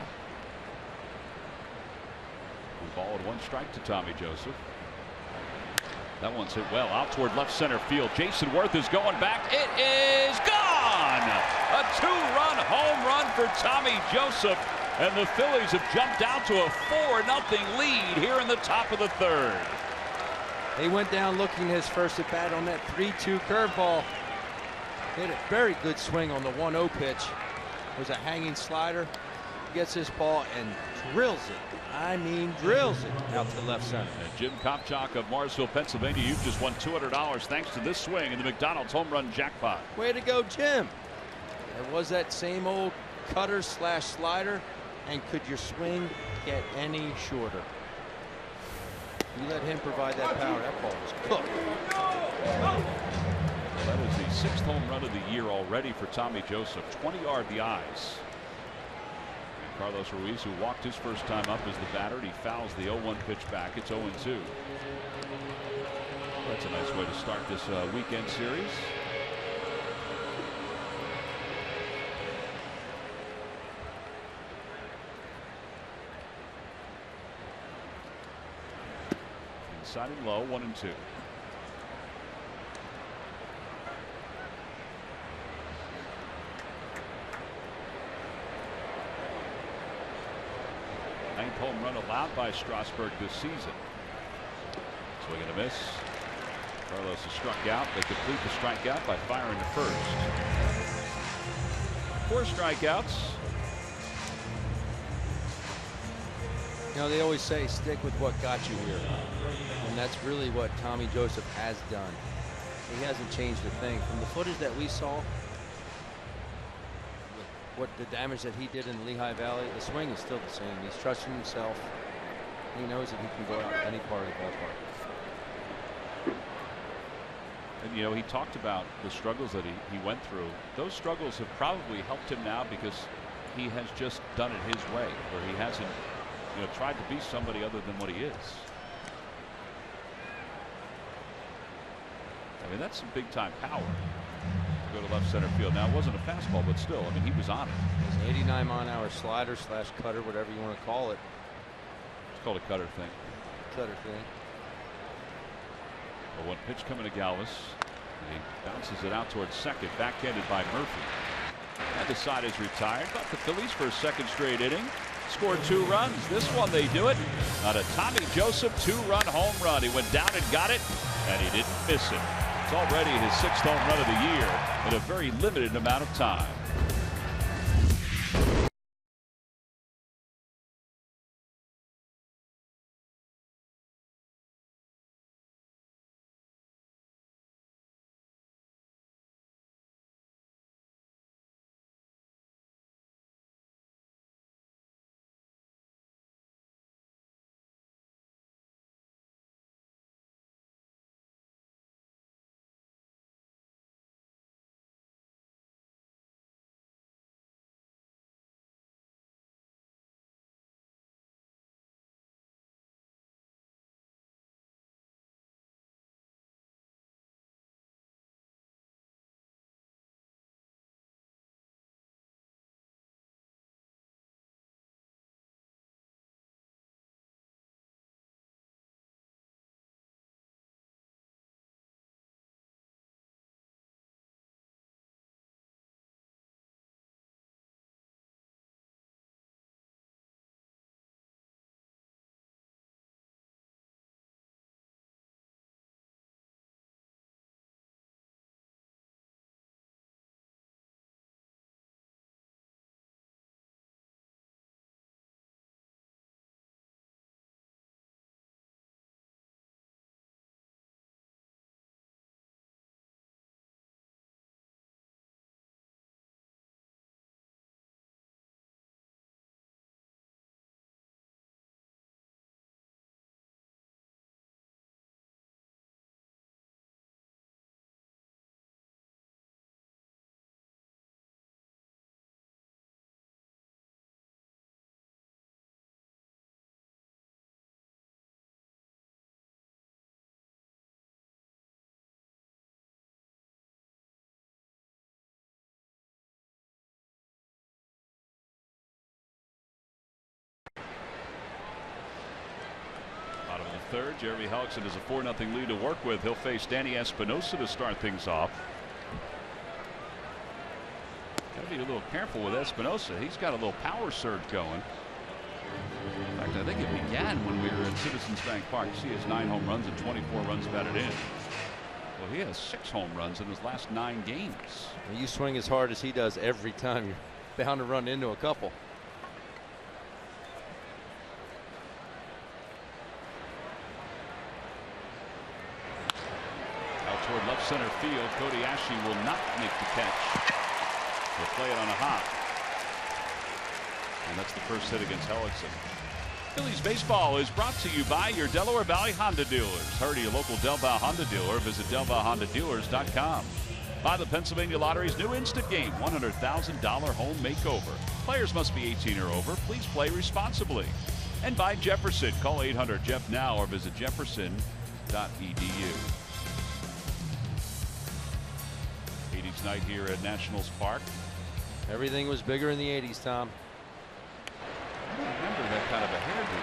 Ball and 1 strike to Tommy Joseph. That one's hit well out toward left center field. Jason Worth is going back. It is gone. A 2-run home run for Tommy Joseph, and the Phillies have jumped out to a 4-0 lead here in the top of the 3rd. He went down looking his first at bat on that 3-2 curveball. Hit a very good swing on the 1-0 pitch. It was a hanging slider. Gets this ball and drills it. I mean, drills it out to left center. And Jim Kopchak of Morrisville, Pennsylvania, you've just won $200 thanks to this swing in the McDonald's home run jackpot. Way to go, Jim. There was that same old cutter / slider, and could your swing get any shorter? You let him provide that power. That ball was cooked. That was the 6th home run of the year already for Tommy Joseph. 20 RBIs. Carlos Ruiz, who walked his first time up as the batter, and he fouls the 0-1 pitch back. It's 0-2. That's a nice way to start this weekend series. Inside and low, 1-2. Ninth home run allowed by Strasburg this season. Swing and a miss. Carlos is struck out. They complete the strikeout by firing to first. 4 strikeouts. You know, they always say stick with what got you here. And that's really what Tommy Joseph has done. He hasn't changed a thing. From the footage that we saw, what the damage that he did in the Lehigh Valley, the swing is still the same. He's trusting himself. He knows that he can go out any part of the ballpark. And, you know, he talked about the struggles that he went through. Those struggles have probably helped him now because he has just done it his way, where he hasn't, you know, tried to be somebody other than what he is. I mean, that's some big time power to go to left center field. Now, it wasn't a fastball, but still, I mean, he was on it. It's an 89 mile-an-hour slider slash cutter, whatever you want to call it. It's called a cutter thing. Cutter thing. Well, one pitch coming to Galvis. He bounces it out towards second, backhanded by Murphy. And the side is retired. But the Phillies for a second straight inning scored 2 runs. This one they do it on a Tommy Joseph 2-run home run. He went down and got it, and he didn't miss it. It's already his 6th home run of the year in a very limited amount of time. Third, Jeremy Hellickson has a 4-0 lead to work with. He'll face Danny Espinosa to start things off. Got to be a little careful with Espinosa. He's got a little power surge going. In fact, I think it began when we were at Citizens Bank Park. You see, he has 9 home runs and 24 runs batted in. Well, he has 6 home runs in his last 9 games. When you swing as hard as he does every time, you're bound to run into a couple. Toward left center field, Cody Ashley will not make the catch. He'll play it on a hop. And that's the first hit against Hellickson. Phillies baseball is brought to you by your Delaware Valley Honda dealers. Hurry to your local Del Val Honda dealer. Visit DelValHondaDealers.com. By the Pennsylvania Lottery's new instant game, $100,000 home makeover. Players must be 18 or over. Please play responsibly. And by Jefferson. Call 800-JEF now or visit jefferson.edu. 80s night here at Nationals Park. Everything was bigger in the 80s, Tom. I don't remember that kind of a hairdo.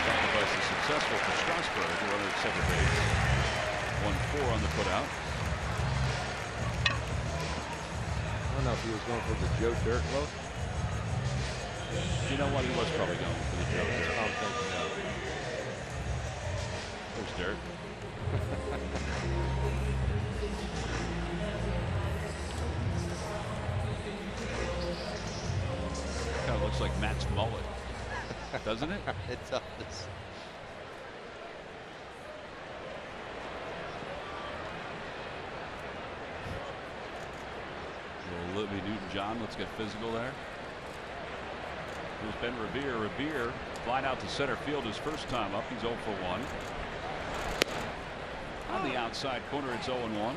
Sacrifice is successful for Strasburg, the runner at second base. 1-4 on the putout. I don't know if he was going for the Joe Dirt look. You know what? He was probably going for the Joe Dirt. I'm thinking of. There's Dirt. Kind of looks like Matt's mullet. doesn't it? It does. Little Libby Newton-John, let's get physical there. Here's Ben Revere. Revere flying out to center field his first time up. He's 0 for 1. On the outside corner, it's 0-1.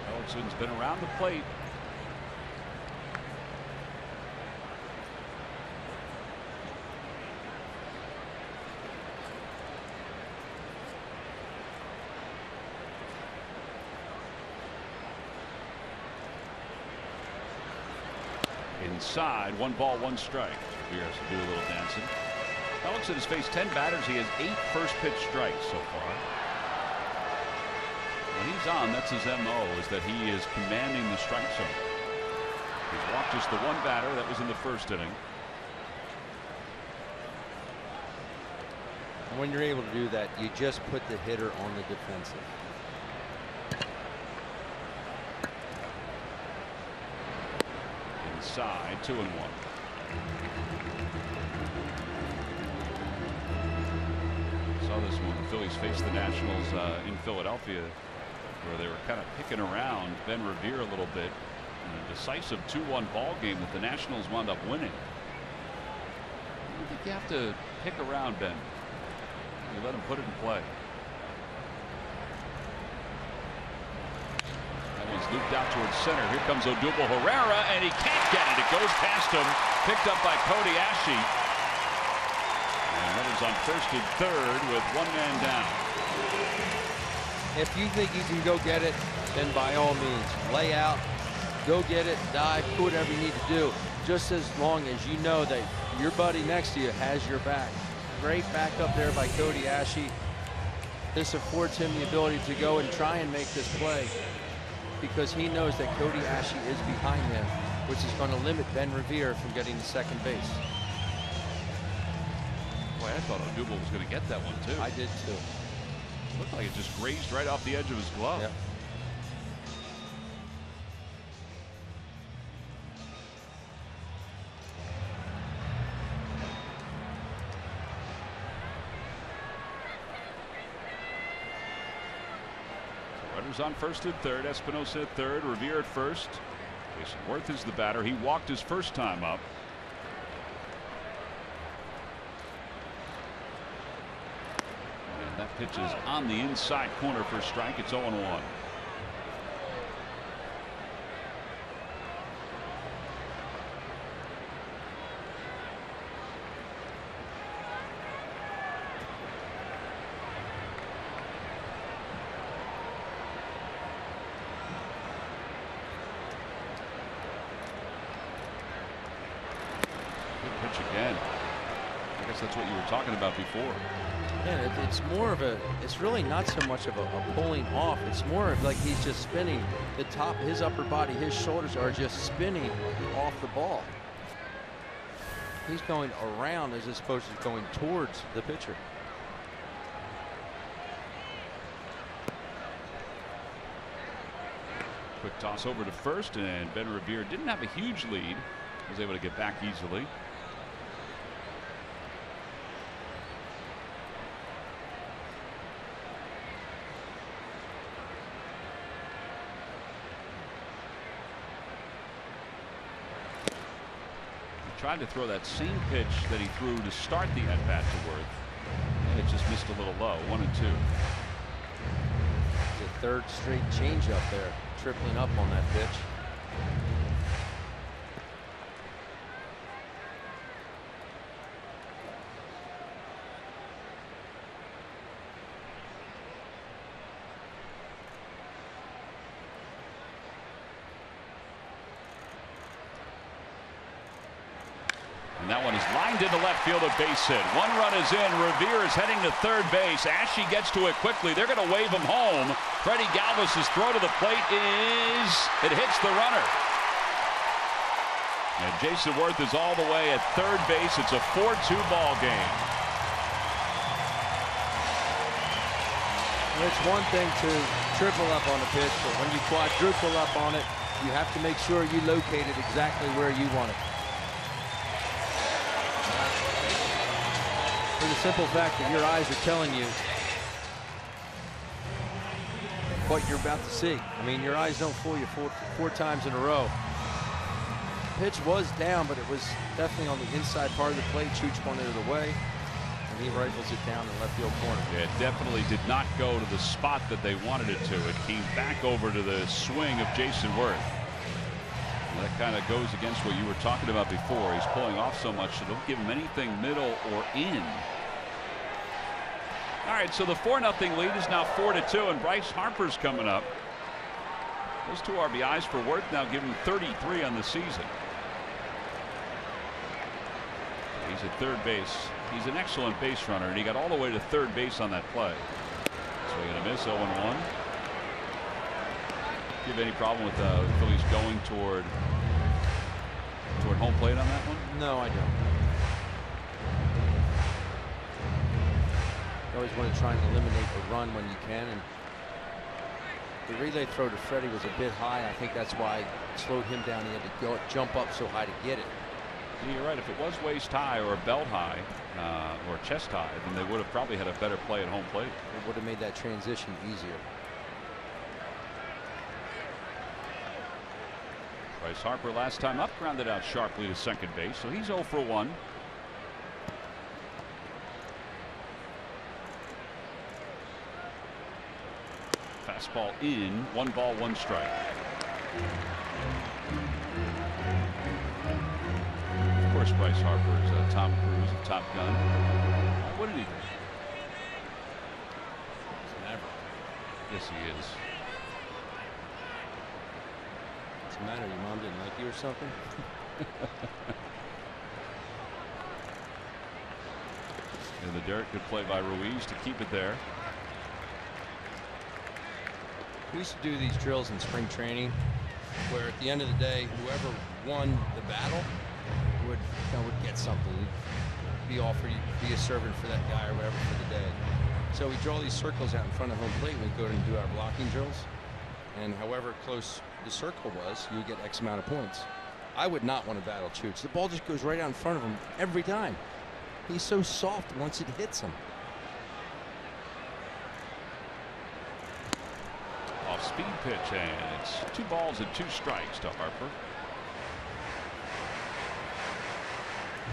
Ellison's been around the plate. Inside, 1 ball, 1 strike. Revere has to do a little dancing. Ellickson has faced 10 batters. He has 8 first pitch strikes so far. When he's on, that's his MO, is that he is commanding the strike zone. He's walked just the 1 batter. That was in the first inning. And when you're able to do that, you just put the hitter on the defensive. Inside, 2-1. Saw this one. The Phillies faced the Nationals in Philadelphia, where they were kind of picking around Ben Revere a little bit in a decisive 2-1 ball game that the Nationals wound up winning. I don't think you have to pick around Ben. You let him put it in play. That one's looped out towards center. Here comes Odubel Herrera, and he can't get it. It goes past him. Picked up by Cody Ashe. And runners on first and third with 1 man down. If you think you can go get it, then by all means, lay out, go get it, dive, do whatever you need to do, just as long as you know that your buddy next to you has your back. Great backup there by Cody Ashe. This affords him the ability to go and try and make this play, because he knows that Cody Ashe is behind him, which is going to limit Ben Revere from getting to second base. Boy, I thought Odubel was going to get that one too. I did too. Looked like it just grazed right off the edge of his glove. Yep. Runners on first and third. Espinosa at third. Revere at first. Jason Worth is the batter. He walked his first time up. And that pitch is on the inside corner for a strike. It's 0-1. Pitch again. I guess that's what you were talking about before. Yeah, it's more of a, it's really not so much of a pulling off. It's more of like he's just spinning. The top, his upper body, his shoulders are just spinning off the ball. He's going around as opposed to going towards the pitcher. Quick toss over to first, and Ben Revere didn't have a huge lead. Was able to get back easily. Tried to throw that same pitch that he threw to start the at-bat to Worth, and it just missed a little low. 1-2. The third straight changeup there, tripling up on that pitch. And that one is lined into left field, a base hit. One run is in. Revere is heading to third base. Ashe gets to it quickly. They're going to wave him home. Freddie Galvis's throw to the plate it hits the runner. And Jason Worth is all the way at third base. It's a 4-2 ball game. It's one thing to triple up on a pitch, but when you quadruple up on it, you have to make sure you locate it exactly where you want it. For the simple fact that your eyes are telling you what you're about to see. I mean, your eyes don't fool you four times in a row. Pitch was down, but it was definitely on the inside part of the plate. Chooch wanted it away. He rifles it down in the left field corner. Yeah, it definitely did not go to the spot that they wanted it to. It came back over to the swing of Jason Worth. And that kind of goes against what you were talking about before. He's pulling off so much, so don't give him anything middle or in. All right, so the 4-0 lead is now 4-2, and Bryce Harper's coming up. Those 2 RBIs for Worth now give him 33 on the season. He's at third base. He's an excellent base runner, and he got all the way to third base on that play. Swing and a miss, 0-1. Do you have any problem with the Phillies going toward home plate on that one? No, I don't. You always want to try and eliminate the run when you can, and the relay throw to Freddie was a bit high. I think that's why it slowed him down. He had to jump up so high to get it. Yeah, you're right. If it was waist high or belt high or chest high, then they would have probably had a better play at home plate. It would have made that transition easier. Bryce Harper last time up grounded out sharply to second base, so he's 0 for 1. Fastball in, 1 ball, 1 strike. Of course, Bryce Harper is Tom Cruise, a Top Gun. What did he do? Never. Yes, he is. What's the matter? Your mom didn't like you or something? And the Derek good play by Ruiz to keep it there. We used to do these drills in spring training, where at the end of the day, whoever won the battle would get something. Be offered, be a servant for that guy or whatever for the day. So we draw these circles out in front of home plate, and we go and do our blocking drills. And however close the circle was, you would get X amount of points. I would not want to battle Chooch. The ball just goes right out in front of him every time. He's so soft once it hits him. Off-speed pitch, and it's 2 balls and 2 strikes to Harper.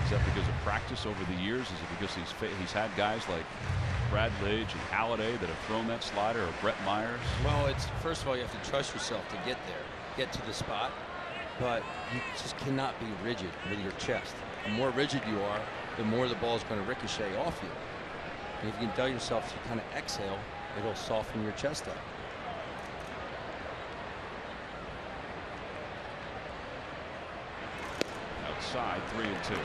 Is that because of practice over the years? Is it because he's had guys like Brad Lidge and Halladay that have thrown that slider, or Brett Myers? Well, it's first of all, you have to trust yourself to get there, get to the spot, but you just cannot be rigid with your chest. The more rigid you are, the more the ball is going to ricochet off you. And if you can tell yourself to kind of exhale, it'll soften your chest up. Outside, 3-2.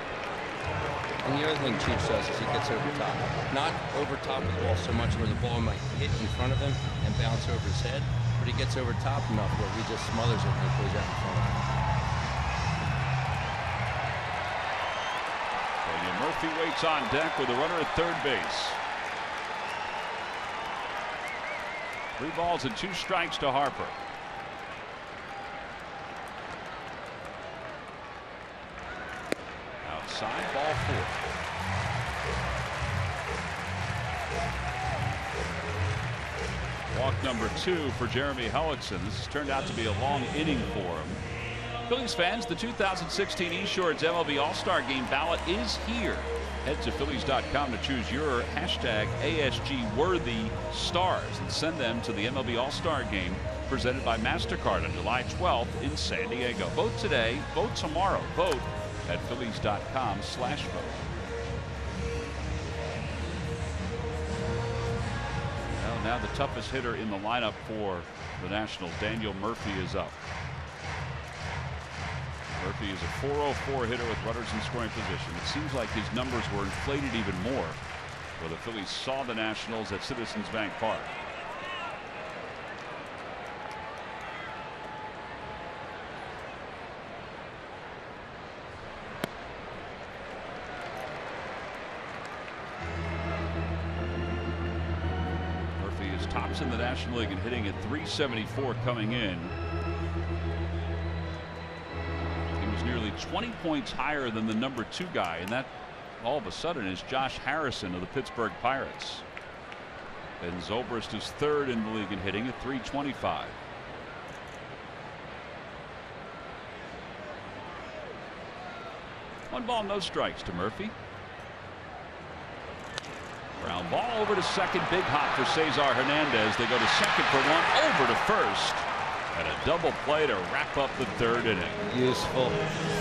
And the other thing Chooch does is he gets over top. Not over top of the ball so much where the ball might hit in front of him and bounce over his head, but he gets over top enough where he just smothers it and it goes out in front of him. Daniel Murphy waits on deck with a runner at third base. 3 balls and 2 strikes to Harper. Outside, ball 4. Walk number 2 for Jeremy Hellickson. This has turned out to be a long inning for him. Phillies fans, the 2016 Esurance MLB All-Star Game ballot is here. Head to Phillies.com to choose your hashtag ASG-worthy stars and send them to the MLB All-Star Game presented by MasterCard on July 12th in San Diego. Vote today, vote tomorrow. Vote at Phillies.com/vote. Well, now the toughest hitter in the lineup for the Nationals, Daniel Murphy, is up. Murphy Murphy is a .404 hitter with runners in scoring position. It seems like his numbers were inflated even more where the Phillies saw the Nationals at Citizens Bank Park. Murphy is tops in the National League and hitting at .374 coming in. He was nearly 20 points higher than the number 2 guy, and that all of a sudden is Josh Harrison of the Pittsburgh Pirates. And Zobrist is 3rd in the league in hitting at .325. One ball, no strikes to Murphy. Ground ball over to second. Big hop for Cesar Hernandez. They go to second for one, over to first. And a double play to wrap up the 3rd inning. Useful.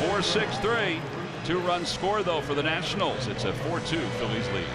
4-6-3. 2-run score, though, for the Nationals. It's a 4-2 Phillies lead.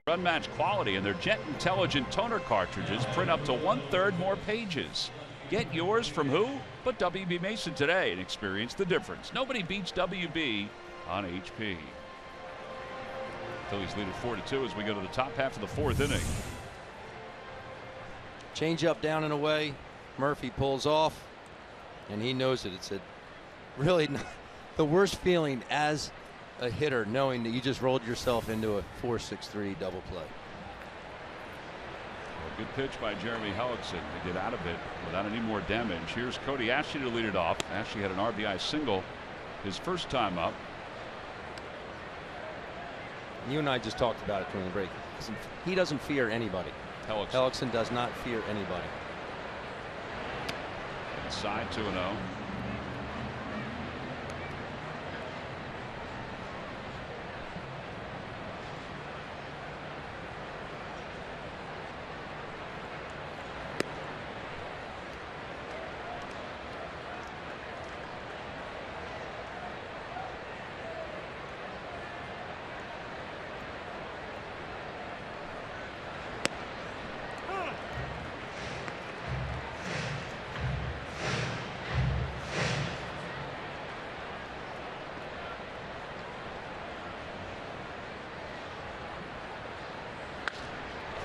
Run match quality, and their Jet Intelligent toner cartridges print up to 1/3 more pages. Get yours from who but WB Mason today and experience the difference. Nobody beats WB on HP. Phillies lead at 4-2 as we go to the top half of the 4th inning. Change up down and away. Murphy pulls off, and he knows it. It's really the worst feeling as a hitter, knowing that you just rolled yourself into a 4-6-3 double play. A good pitch by Jeremy Hellickson to get out of it without any more damage. Here's Cody Ashley to lead it off. Ashley had an RBI single his first time up. You and I just talked about it during the break. He doesn't fear anybody. Hellickson does not fear anybody. Inside 2-0.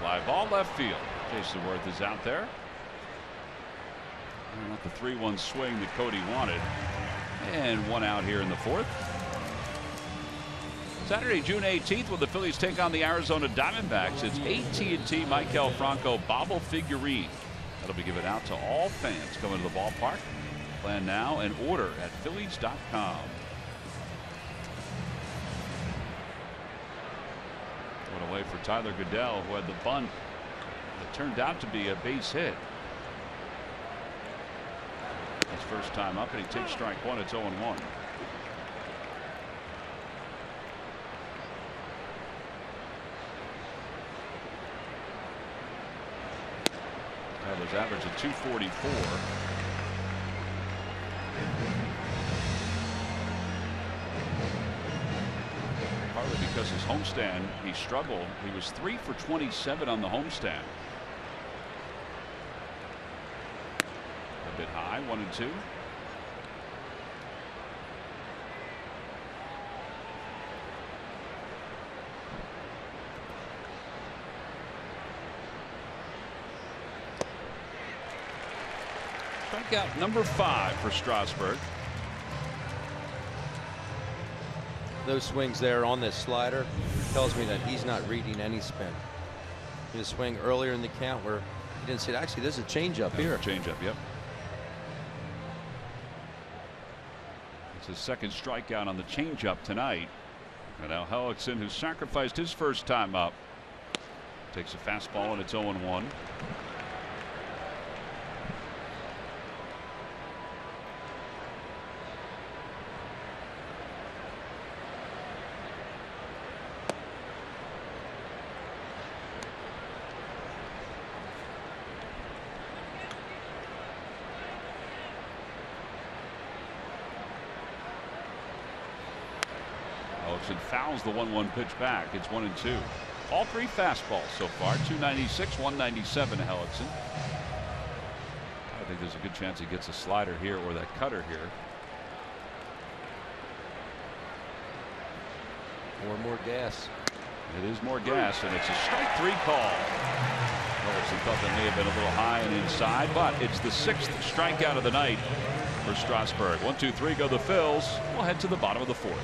Fly ball left field. Jason Worth is out there. Not the 3-1 swing that Cody wanted. And one out here in the 4th. Saturday, June 18th, when the Phillies take on the Arizona Diamondbacks, it's AT&T Michael Franco Bobble Figurine. That'll be given out to all fans coming to the ballpark. Plan now and order at Phillies.com. Went away for Tyler Goodell, who had the bunt that turned out to be a base hit. His first time up, and he takes strike one. It's 0-1. was averaging 244. Partly because his homestand, he struggled. He was 3 for 27 on the homestand. A bit high, 1-2. Strikeout number 5 for Strasburg. Those swings there on this slider tells me that he's not reading any spin. His swing earlier in the count where he didn't see it. Actually, there's a changeup here. Changeup, yep. It's his second strikeout on the changeup tonight. And now Hellickson, who sacrificed his first time up, takes a fastball and it's 0-1. And fouls the 1-1 pitch back. It's 1-2. All 3 fastballs so far. 296, 197 to Hellickson. I think there's a good chance he gets a slider here or that cutter here. More gas. It is more gas, and it's a strike 3 call. Hellickson thought that may have been a little high and inside, but it's the 6th strikeout of the night for Strasburg. 1-2-3 go the Phils. We'll head to the bottom of the 4th.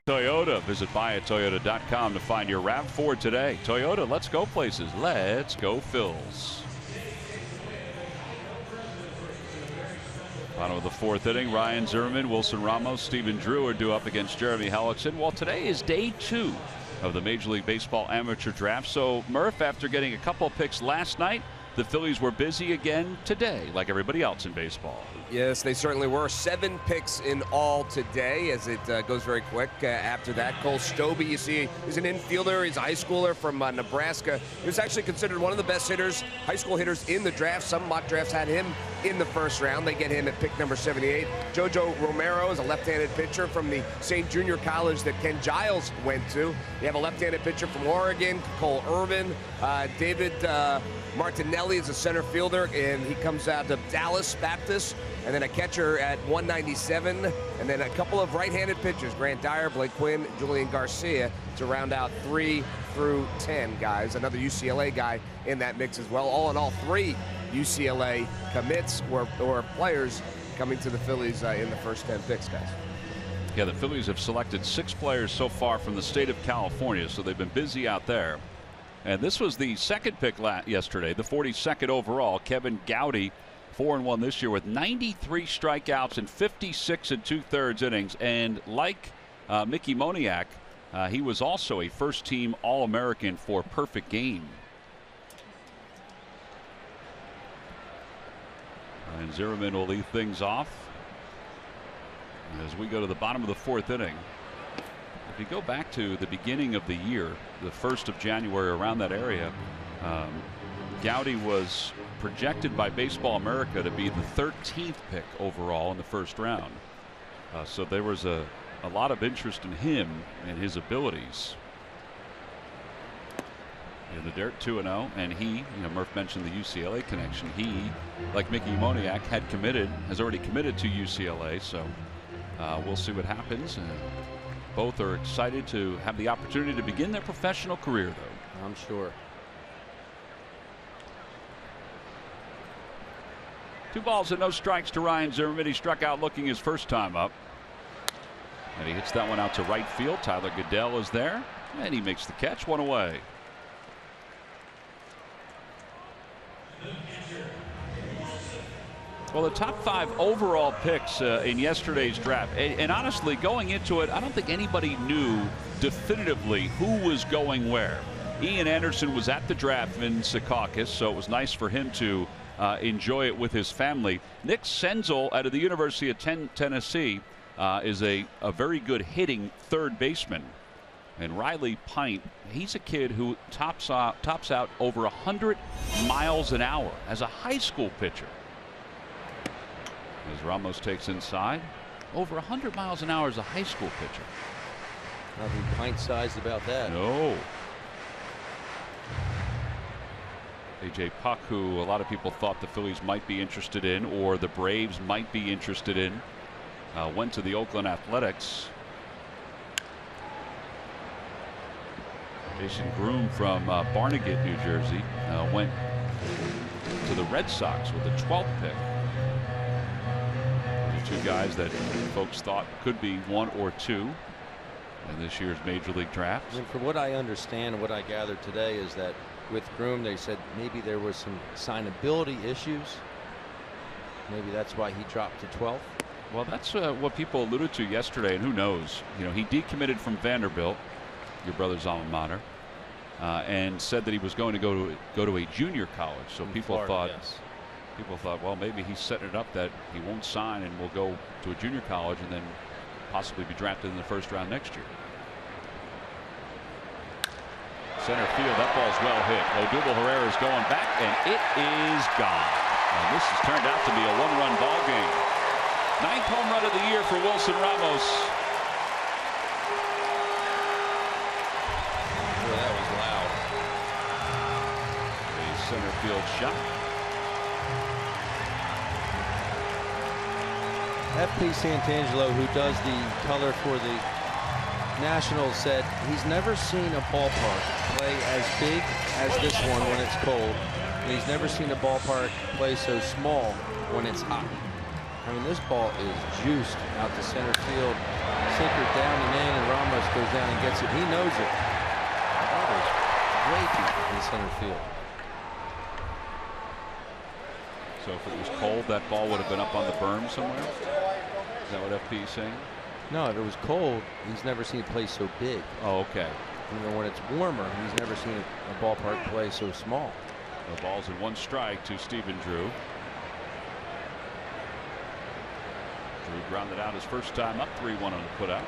Toyota. Visit buyatoyota.com to find your RAV4 today. Toyota, let's go places. Let's go Phils. Bottom of the 4th inning. Ryan Zimmerman, Wilson Ramos, Stephen Drew are due up against Jeremy Hellickson. Well, today is day 2 of the Major League Baseball amateur draft. So, Murph, after getting a couple picks last night, the Phillies were busy again today, like everybody else in baseball. Yes, they certainly were. 7 picks in all today, as it goes very quick. After that, Cole Stobbe, you see, he's an infielder. He's a high schooler from Nebraska. He was actually considered one of the best hitters, high school hitters in the draft. Some mock drafts had him in the first round. They get him at pick number 78. Jojo Romero is a left-handed pitcher from the St. Junior College that Ken Giles went to. You have a left-handed pitcher from Oregon, Cole Irvin. David Martinelli is a center fielder, and he comes out of Dallas Baptist. And then a catcher at 197, and then a couple of right-handed pitchers, Grant Dyer, Blake Quinn, Julian Garcia, to round out 3 through 10 guys. Another UCLA guy in that mix as well. All in all, 3 UCLA commits or players coming to the Phillies in the first 10 picks, guys. Yeah, the Phillies have selected 6 players so far from the state of California, so they've been busy out there. And this was the second pick yesterday, the 42nd overall, Kevin Gowdy 4-1 this year with 93 strikeouts and 56 2/3 innings. And like Mickey Moniak, he was also a first-team All-American for perfect game. And Zimmerman will lead things off as we go to the bottom of the 4th inning. If you go back to the beginning of the year, the 1st of January, around that area, Gowdy was projected by Baseball America to be the 13th pick overall in the 1st round. So there was a lot of interest in him and his abilities. In the dirt, 2-0, and he, Murph mentioned the UCLA connection. He, like Mickey Moniak, has already committed to UCLA. So we'll see what happens. Both are excited to have the opportunity to begin their professional career, though. I'm sure. 2 balls and no strikes to Ryan Zimmerman. He struck out looking his first time up. And he hits that one out to right field. Tyler Goodell is there, and he makes the catch. 1 away. Well, the top 5 overall picks in yesterday's draft, and honestly, going into it, I don't think anybody knew definitively who was going where. Ian Anderson was at the draft in Secaucus, so it was nice for him to enjoy it with his family. Nick Senzel out of the University of Tennessee is a very good hitting third baseman. And Riley Pint, he's a kid who tops out over 100 miles an hour as a high school pitcher. As Ramos takes inside, over 100 miles an hour as a high school pitcher. Nothing pint-sized about that. No. A.J. Puck, who a lot of people thought the Phillies might be interested in, or the Braves might be interested in, went to the Oakland Athletics. Jason Groom from Barnegat, New Jersey, went to the Red Sox with the 12th pick. Those are 2 guys that folks thought could be 1 or 2 in this year's Major League Draft. And from what I understand and what I gathered today is that with Groom, they said maybe there was some signability issues. Maybe that's why he dropped to 12th. Well, that's what people alluded to yesterday, and who knows? He decommitted from Vanderbilt, your brother's alma mater, and said that he was going to go to a junior college. So people thought, well, maybe he's setting it up that he won't sign and will go to a junior college and then possibly be drafted in the 1st round next year. Center field, that ball's well hit. Odubel Herrera is going back, and it is gone. And this has turned out to be a 1-run ball game. 9th home run of the year for Wilson Ramos. Boy, that was loud. A center field shot. F.P. Santangelo, who does the color for the Nationals, said he's never seen a ballpark play as big as this one when it's cold, and he's never seen a ballpark play so small when it's hot. I mean, this ball is juiced out to center field, sinker down and in, and Ramos goes down and gets it. He knows it. That is way deep in center field. So if it was cold, that ball would have been up on the berm somewhere? Is that what FP is saying? No, if it was cold, he's never seen a play so big. Oh, okay. When it's warmer, he's never seen a ballpark play so small. The ball's in 1 strike to Stephen Drew. Drew grounded out his first time up, 3-1 on the putout.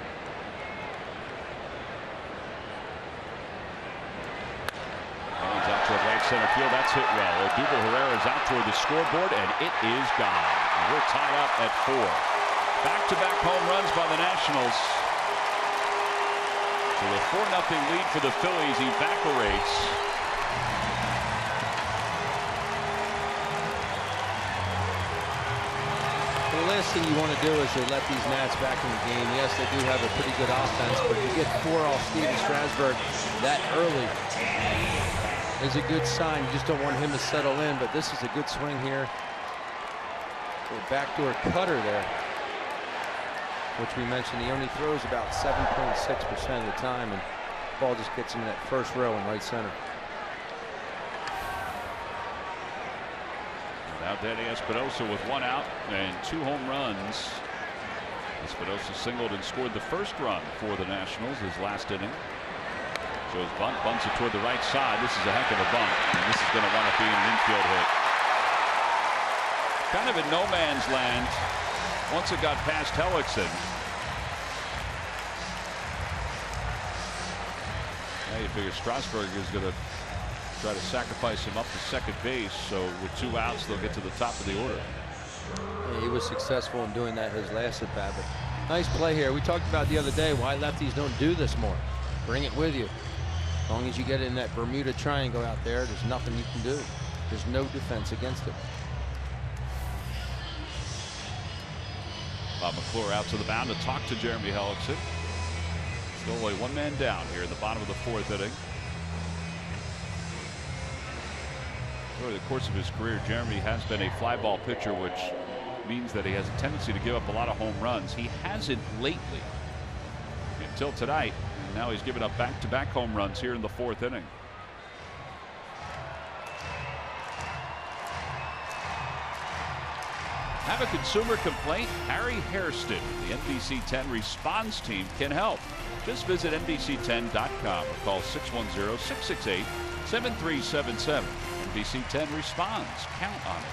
He's out toward right center field. That's hit well. Odubel Herrera is out toward the scoreboard, and it is gone. And we're tied up at 4. Back-to-back home runs by the Nationals. So the 4-0 lead for the Phillies evaporates. The last thing you want to do is to let these Nats back in the game. Yes, they do have a pretty good offense, but you get 4 off Steven Strasburg that early is a good sign. You just don't want him to settle in, but this is a good swing here. A backdoor cutter there, which we mentioned he only throws about 7.6% of the time, and the ball just gets him in that first row in right center. Now Danny Espinosa with 1 out and 2 home runs. Espinosa singled and scored the first run for the Nationals his last inning. Joe's bunt, bunts it toward the right side. This is a heck of a bunt, and this is going to wind up being an infield hit. Kind of in no man's land once it got past Hellickson. Now you figure Strasburg is going to try to sacrifice him up to second base, so with 2 outs they'll get to the top of the order. Yeah, he was successful in doing that his last at bat, but nice play here. We talked about the other day why lefties don't do this more. Bring it with you. As long as you get in that Bermuda Triangle out there, there's nothing you can do. There's no defense against it. Bob McClure out to the mound to talk to Jeremy Hellickson. Still only 1 man down here in the bottom of the 4th inning. Over the course of his career, Jeremy has been a fly ball pitcher, which means that he has a tendency to give up a lot of home runs. He hasn't lately until tonight. And now he's given up back-to-back home runs here in the 4th inning. Have a consumer complaint? Harry Hairston, the NBC 10 response team, can help. Just visit NBC10.com or call 610-668-7377. NBC 10 responds. Count on it.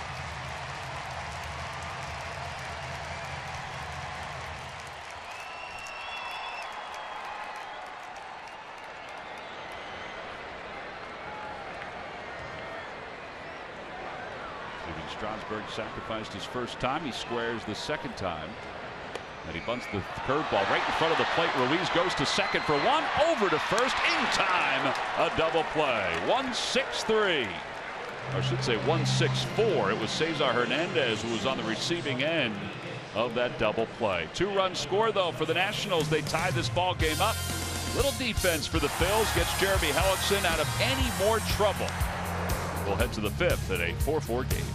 Strasburg sacrificed his first time. He squares the second time. And he bunts the curveball right in front of the plate. Ruiz goes to second for 1. Over to first in time. A double play. 1-6-3. Or I should say 1-6-4. It was Cesar Hernandez who was on the receiving end of that double play. 2-run score, though, for the Nationals. They tie this ball game up. Little defense for the Phils gets Jeremy Hellickson out of any more trouble. We'll head to the 5th at a 4-4 game.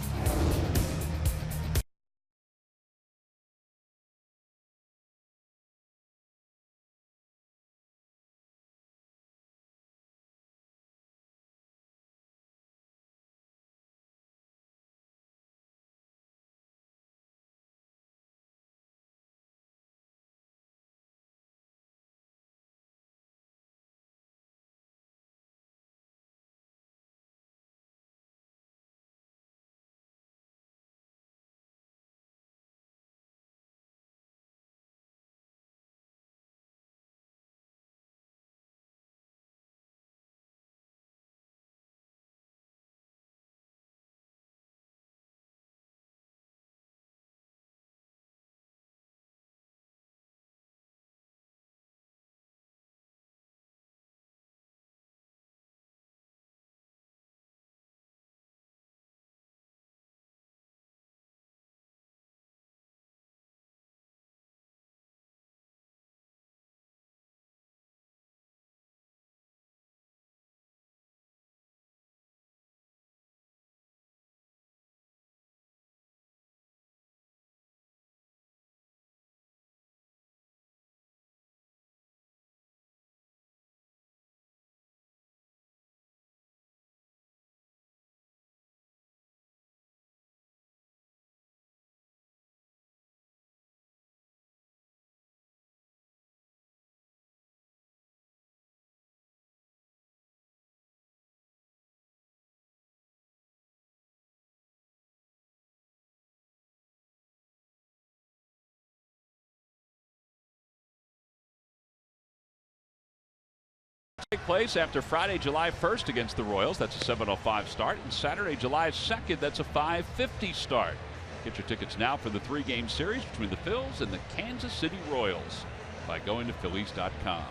Take place after Friday, July 1st against the Royals. That's a 7:05 start. And Saturday, July 2nd, that's a 5:50 start. Get your tickets now for the 3-game series between the Phils and the Kansas City Royals by going to Phillies.com.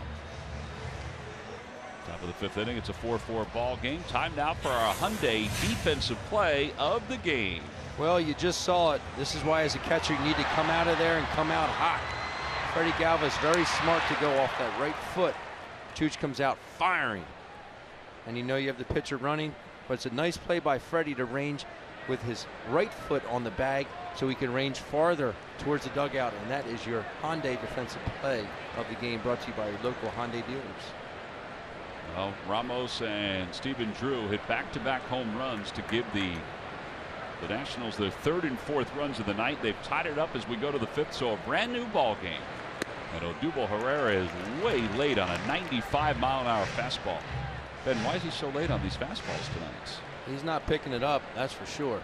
Top of the 5th inning. It's a 4-4 ball game. Time now for our Hyundai defensive play of the game. Well, you just saw it. This is why, as a catcher, you need to come out of there and come out hot. Freddie Galvis very smart to go off that right foot. Chooch comes out firing, and you know you have the pitcher running, but it's a nice play by Freddie to range with his right foot on the bag so he can range farther towards the dugout, and that is your Hyundai defensive play of the game, brought to you by your local Hyundai dealers. Well, Ramos and Stephen Drew hit back-to-back home runs to give the The Nationals, their 3rd and 4th runs of the night. They've tied it up as we go to the 5th, so a brand new ball game. And Odubel Herrera is way late on a 95-mile-an-hour fastball. Ben, why is he so late on these fastballs tonight? He's not picking it up, that's for sure.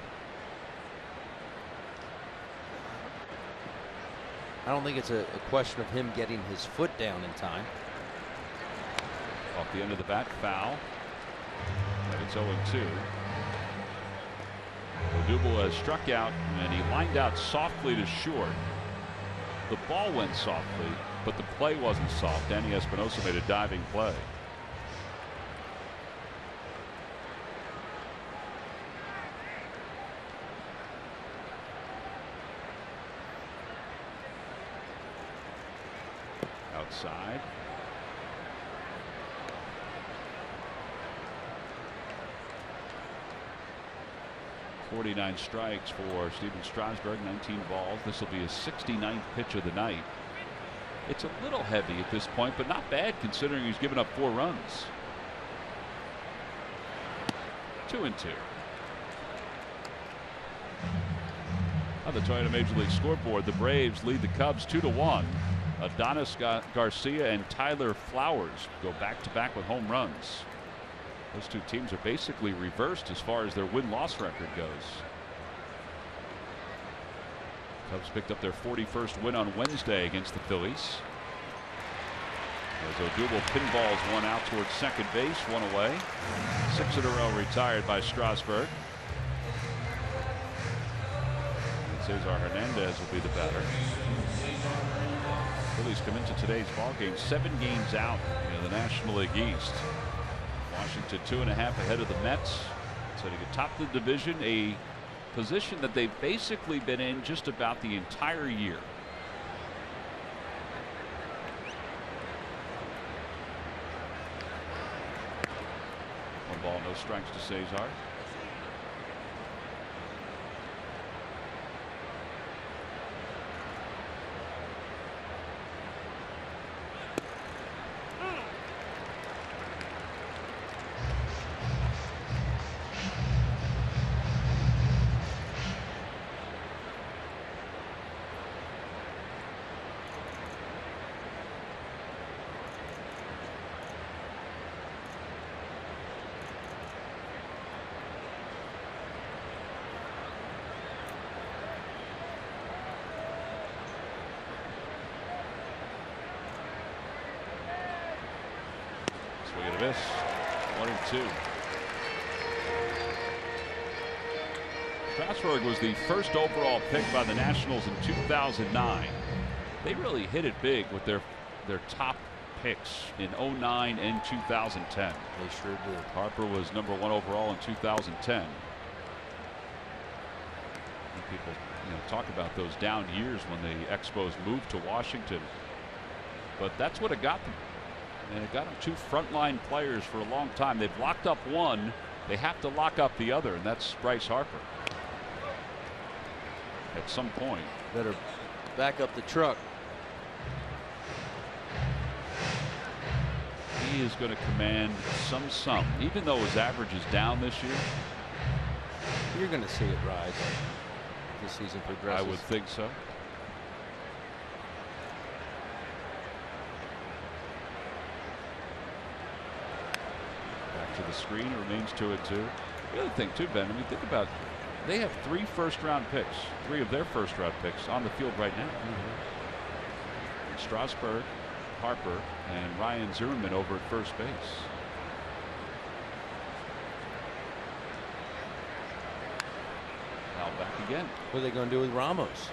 I don't think it's a question of him getting his foot down in time. Off the end of the bat, foul. And it's 0-2. Odubel has struck out, and he lined out softly to short. The ball went softly, but the play wasn't soft. Danny Espinosa made a diving play. Outside. .49 strikes for Steven Strasburg, 19 balls. This will be his 69th pitch of the night. It's a little heavy at this point, but not bad considering he's given up 4 runs. 2-2. On the Toyota Major League scoreboard, the Braves lead the Cubs 2-1. Adonis Garcia and Tyler Flowers go back-to-back with home runs. Those two teams are basically reversed as far as their win-loss record goes. Cubs picked up their 41st win on Wednesday against the Phillies. As Odubel pinballs one out towards second base, one away. 6 in a row retired by Strasburg. And Cesar Hernandez will be the batter. Phillies come into today's ballgame 7 games out in the National League East. Washington 2.5 ahead of the Mets, so to get top of the division, a position that they've basically been in just about the entire year. One ball, no strikes to Cesar. Swing and a miss. 1-2. Strasburg was the first overall pick by the Nationals in 2009. They really hit it big with their top picks in 2009 and 2010. They sure did. Harper was #1 overall in 2010. People, talk about those down years when the Expos moved to Washington, but that's what it got them. And it got them 2 frontline players for a long time. They've locked up one. They have to lock up the other, and that's Bryce Harper. At some point. Better back up the truck. He is going to command some sum, even though his average is down this year. You're going to see it rise as the season progresses. I would think so. Back to the screen. It remains 2-2. The other thing too, Ben, I mean, think about it. They have 3 first-round picks, 3 of their first-round picks on the field right now. Strasburg, Harper, and Ryan Zimmerman over at first base. Now back again. What are they going to do with Ramos?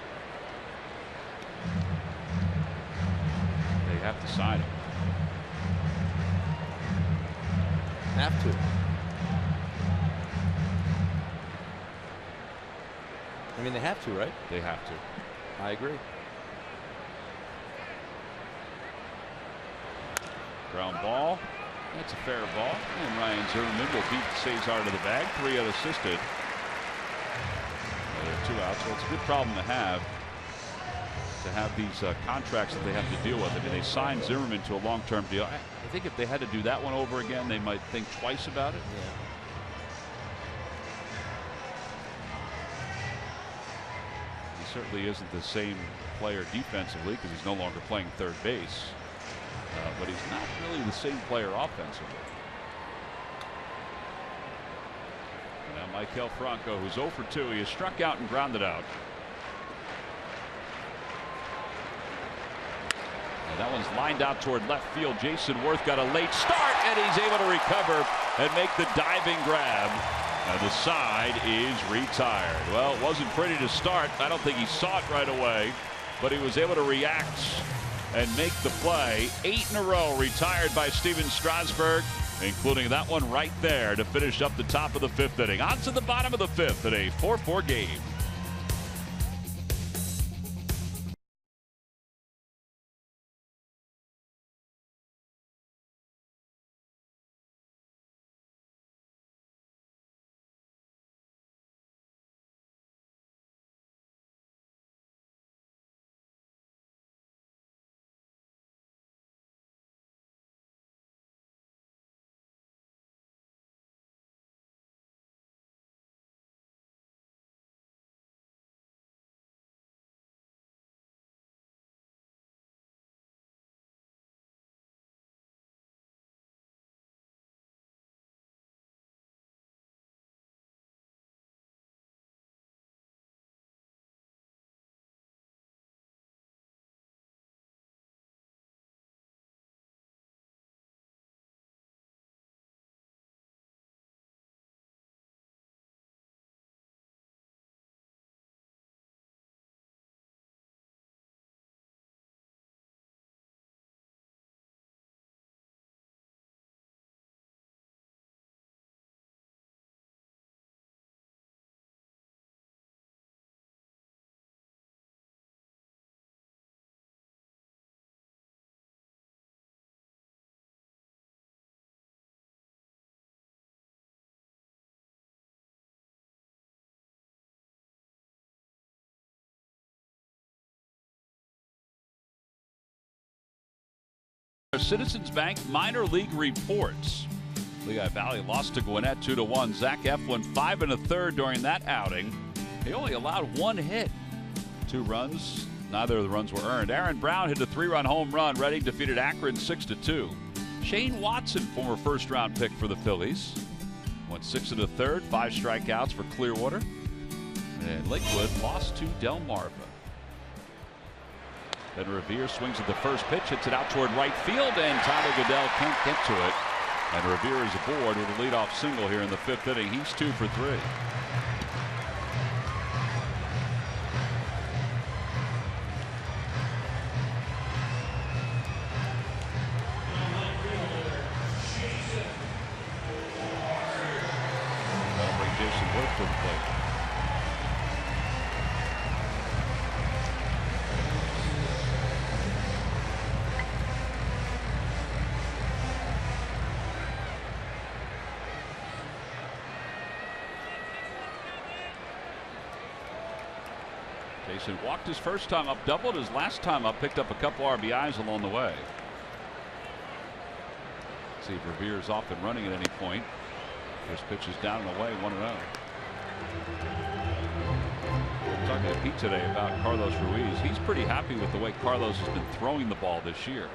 They have to sign him. Have to. I mean, they have to, right? They have to. I agree. Ground ball. That's a fair ball. And Ryan Zimmerman will beat Cesar to the bag. 3 unassisted. There are 2 outs. So it's a good problem to have these contracts that they have to deal with. I mean, they signed Zimmerman to a long-term deal. I think if they had to do that one over again, they might think twice about it. Yeah. certainly isn't the same player defensively because he's no longer playing third base. But he's not really the same player offensively. And now Maikel Franco, who's 0 for 2. He has struck out and grounded out. And that one's lined out toward left field. Jason Worth got a late start, and he's able to recover and make the diving grab. And the side is retired. Well, it wasn't pretty to start. I don't think he saw it right away, but he was able to react and make the play. 8 in a row retired by Steven Strasburg, including that one right there to finish up the top of the 5th inning. On to the bottom of the 5th in a 4-4 game. Citizens Bank minor league reports. Lehigh Valley lost to Gwinnett 2-1. Zach Eflin 5 1/3 during that outing. He only allowed 1 hit. 2 runs. Neither of the runs were earned. Aaron Brown hit a 3-run home run. Reading defeated Akron 6-2. Shane Watson, former first-round pick for the Phillies, went 6 1/3, 5 strikeouts for Clearwater. And Lakewood lost to Delmarva. Then Revere swings at the first pitch, hits it out toward right field, and Tyler Goodell can't get to it. And Revere is aboard with a leadoff single here in the 5th inning. He's 2 for 3. That'll bring Jason Worth to the plate. Jason walked his first time up, doubled his last time up, picked up a couple RBIs along the way. Let's see if Revere's off and running at any point. First pitch is down and away, 1-0. Talking to Pete today about Carlos Ruiz. He's pretty happy with the way Carlos has been throwing the ball this year.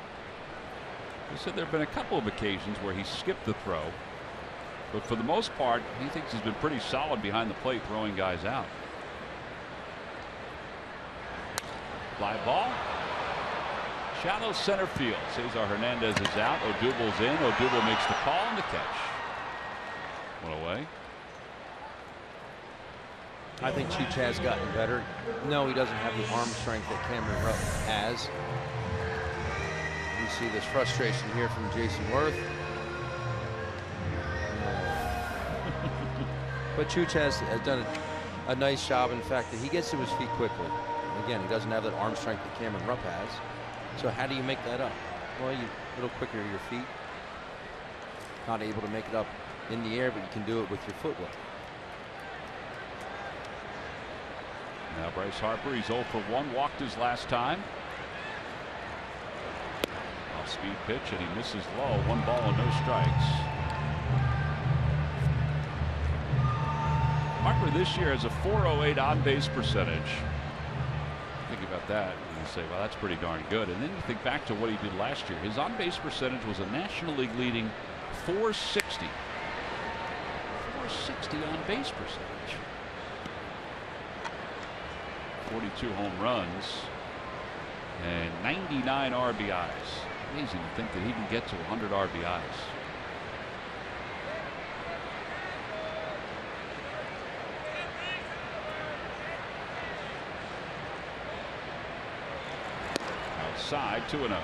He said there have been a couple of occasions where he skipped the throw, but for the most part, he thinks he's been pretty solid behind the plate throwing guys out. Fly ball. Shallow center field. Cesar Hernandez is out. Odubel's in. Odubel makes the call and the catch. One away. I think Cheech has gotten better. No, he doesn't have the arm strength that Cameron Rupp has. You see this frustration here from Jason Worth. But Cheech has done a nice job. In fact, that he gets to his feet quickly. Again, he doesn't have that arm strength that Cameron Rupp has. So how do you make that up? Well, you a little quicker to your feet. Not able to make it up in the air, but you can do it with your footwork. Now Bryce Harper, he's 0 for 1, walked his last time. Off speed pitch, and he misses low. 1 ball and no strikes. Harper this year has a .408 on base percentage. that and you say, well, that's pretty darn good. And then you think back to what he did last year. His on-base percentage was a National League leading 460. 460 on-base percentage. 42 home runs and 99 RBIs. Amazing to think that he can get to 100 RBIs. Outside, 2-0.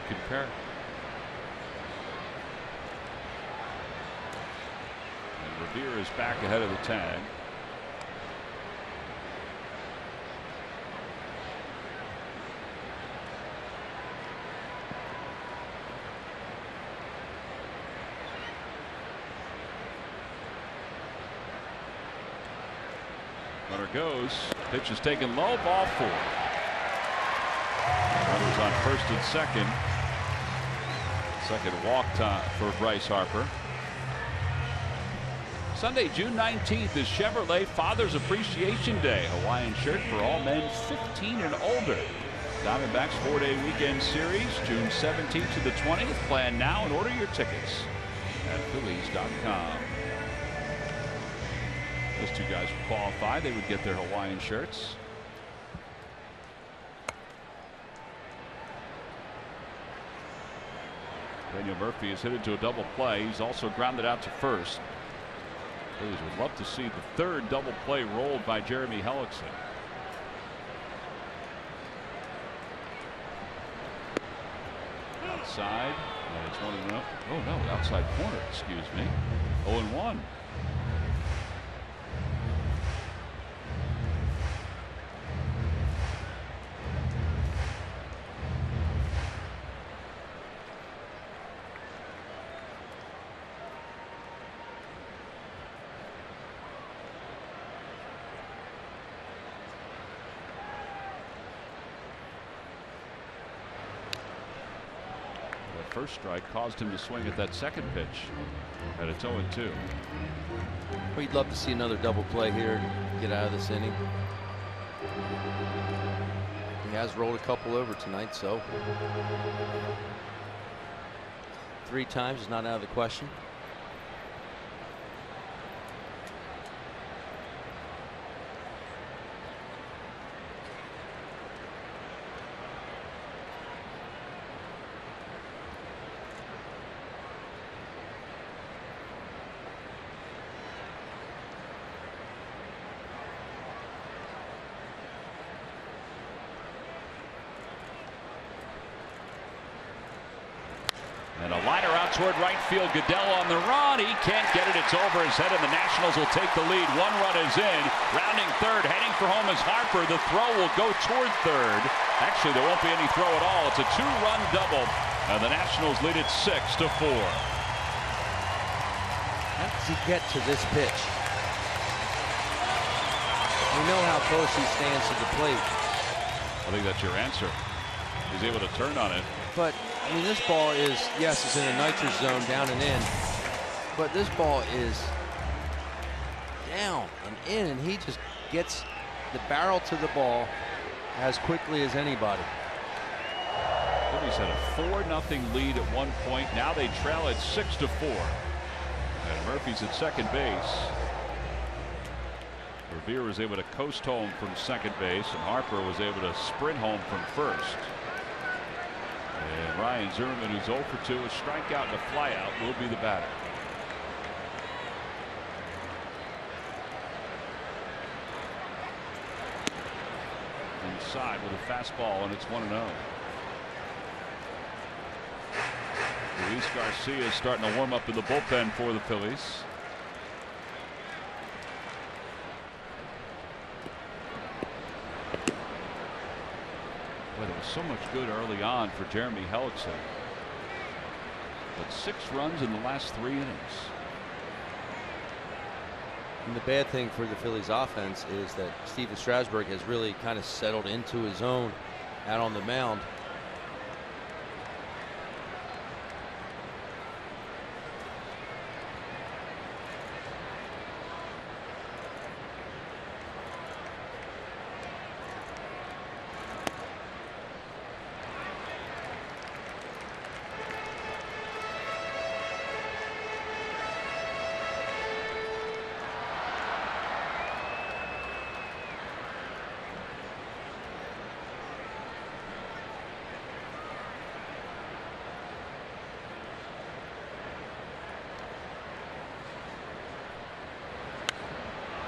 Concur. And Revere is back ahead of the tag. Runner goes. Pitch is taken low. Ball 4. Runners on first and second. Second walk time for Bryce Harper. Sunday, June 19th is Chevrolet Father's Appreciation Day. Hawaiian shirt for all men 15 and older. Diamondbacks 4-day weekend series, June 17th to the 20th. Plan now and order your tickets at Phillies.com. Those two guys would qualify. They would get their Hawaiian shirts. Daniel Murphy is hit into a double play. He's also grounded out to first. Phillies would love to see the third double play rolled by Jeremy Hellickson. Outside, and it's 1-0. Oh no, outside corner, excuse me. 0-1. First strike caused him to swing at that second pitch, and it's 0-2. We'd love to see another double play here, get out of this inning. He has rolled a couple over tonight, so 3 times is not out of the question. And a liner out toward right field. Goodell on the run. He can't get it. It's over his head, and the Nationals will take the lead. 1 run is in. Rounding third. Heading for home is Harper. The throw will go toward third. Actually, there won't be any throw at all. It's a 2-run double. And the Nationals lead it 6-4. How does he get to this pitch? We know how close he stands to the plate. I think that's your answer. He's able to turn on it. But I mean, this ball is, yes, it's in a nitrous zone, down and in, but this ball is down and in, and he just gets the barrel to the ball as quickly as anybody. Phillies had a 4-0 lead at one point. Now they trail at 6-4. And Murphy's at second base. Revere was able to coast home from second base, and Harper was able to sprint home from first. And Ryan Zimmerman, who's 0 for 2, a strikeout and a flyout, will be the batter. Inside with a fastball, and it's 1-0. Luis Garcia is starting to warm up in the bullpen for the Phillies. Boy, there was so much good early on for Jeremy Hellickson. But 6 runs in the last 3 innings. And the bad thing for the Phillies offense is that Steven Strasburg has really kind of settled into his own out on the mound.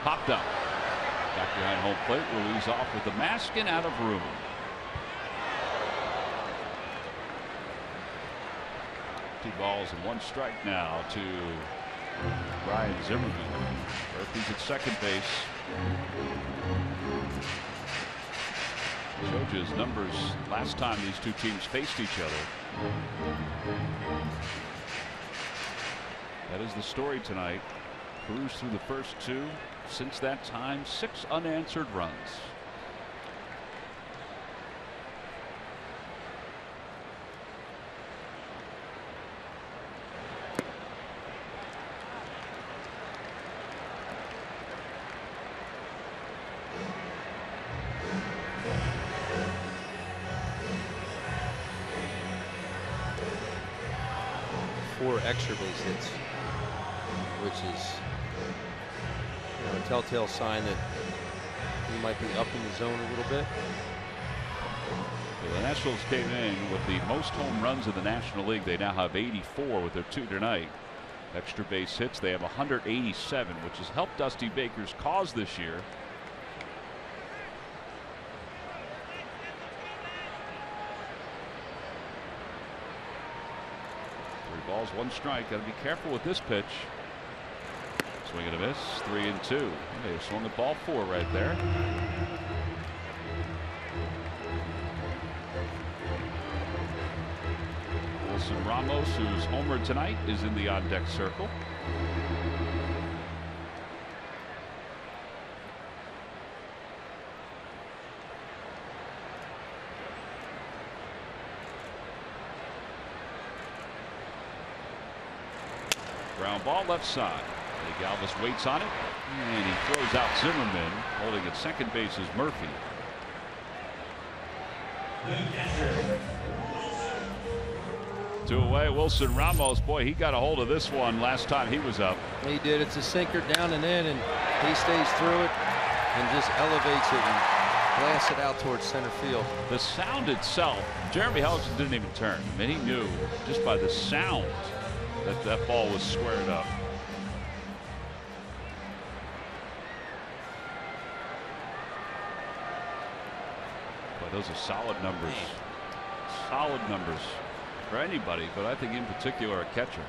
Popped up. Back behind home plate. Ruiz off with the mask and out of room. Two balls and 1 strike now to Ryan Zimmerman. Murphy's at second base. Showed you his numbers last time these two teams faced each other. That is the story tonight. Cruised through the first 2. Since that time, 6 unanswered runs. Four extra base hits, which is a telltale sign that he might be up in the zone a little bit. Well, the Nationals came in with the most home runs in the National League. They now have 84 with their 2 tonight. Extra base hits, they have 187, which has helped Dusty Baker's cause this year. Three balls, 1 strike. Got to be careful with this pitch. Swing and a miss. 3-2. They swung at ball 4 right there. Wilson Ramos, who's homered tonight, is in the on-deck circle. Ground ball left side. Galvis waits on it, and he throws out Zimmerman. Holding at second base is Murphy. Two away. Wilson Ramos, boy, he got a hold of this one last time he was up. He did. It's a sinker down and in, and he stays through it and just elevates it and blasts it out towards center field. The sound itself, Jeremy Hellickson didn't even turn. I mean, he knew just by the sound that that ball was squared up. Those are solid numbers. Solid numbers for anybody, but I think in particular a catcher.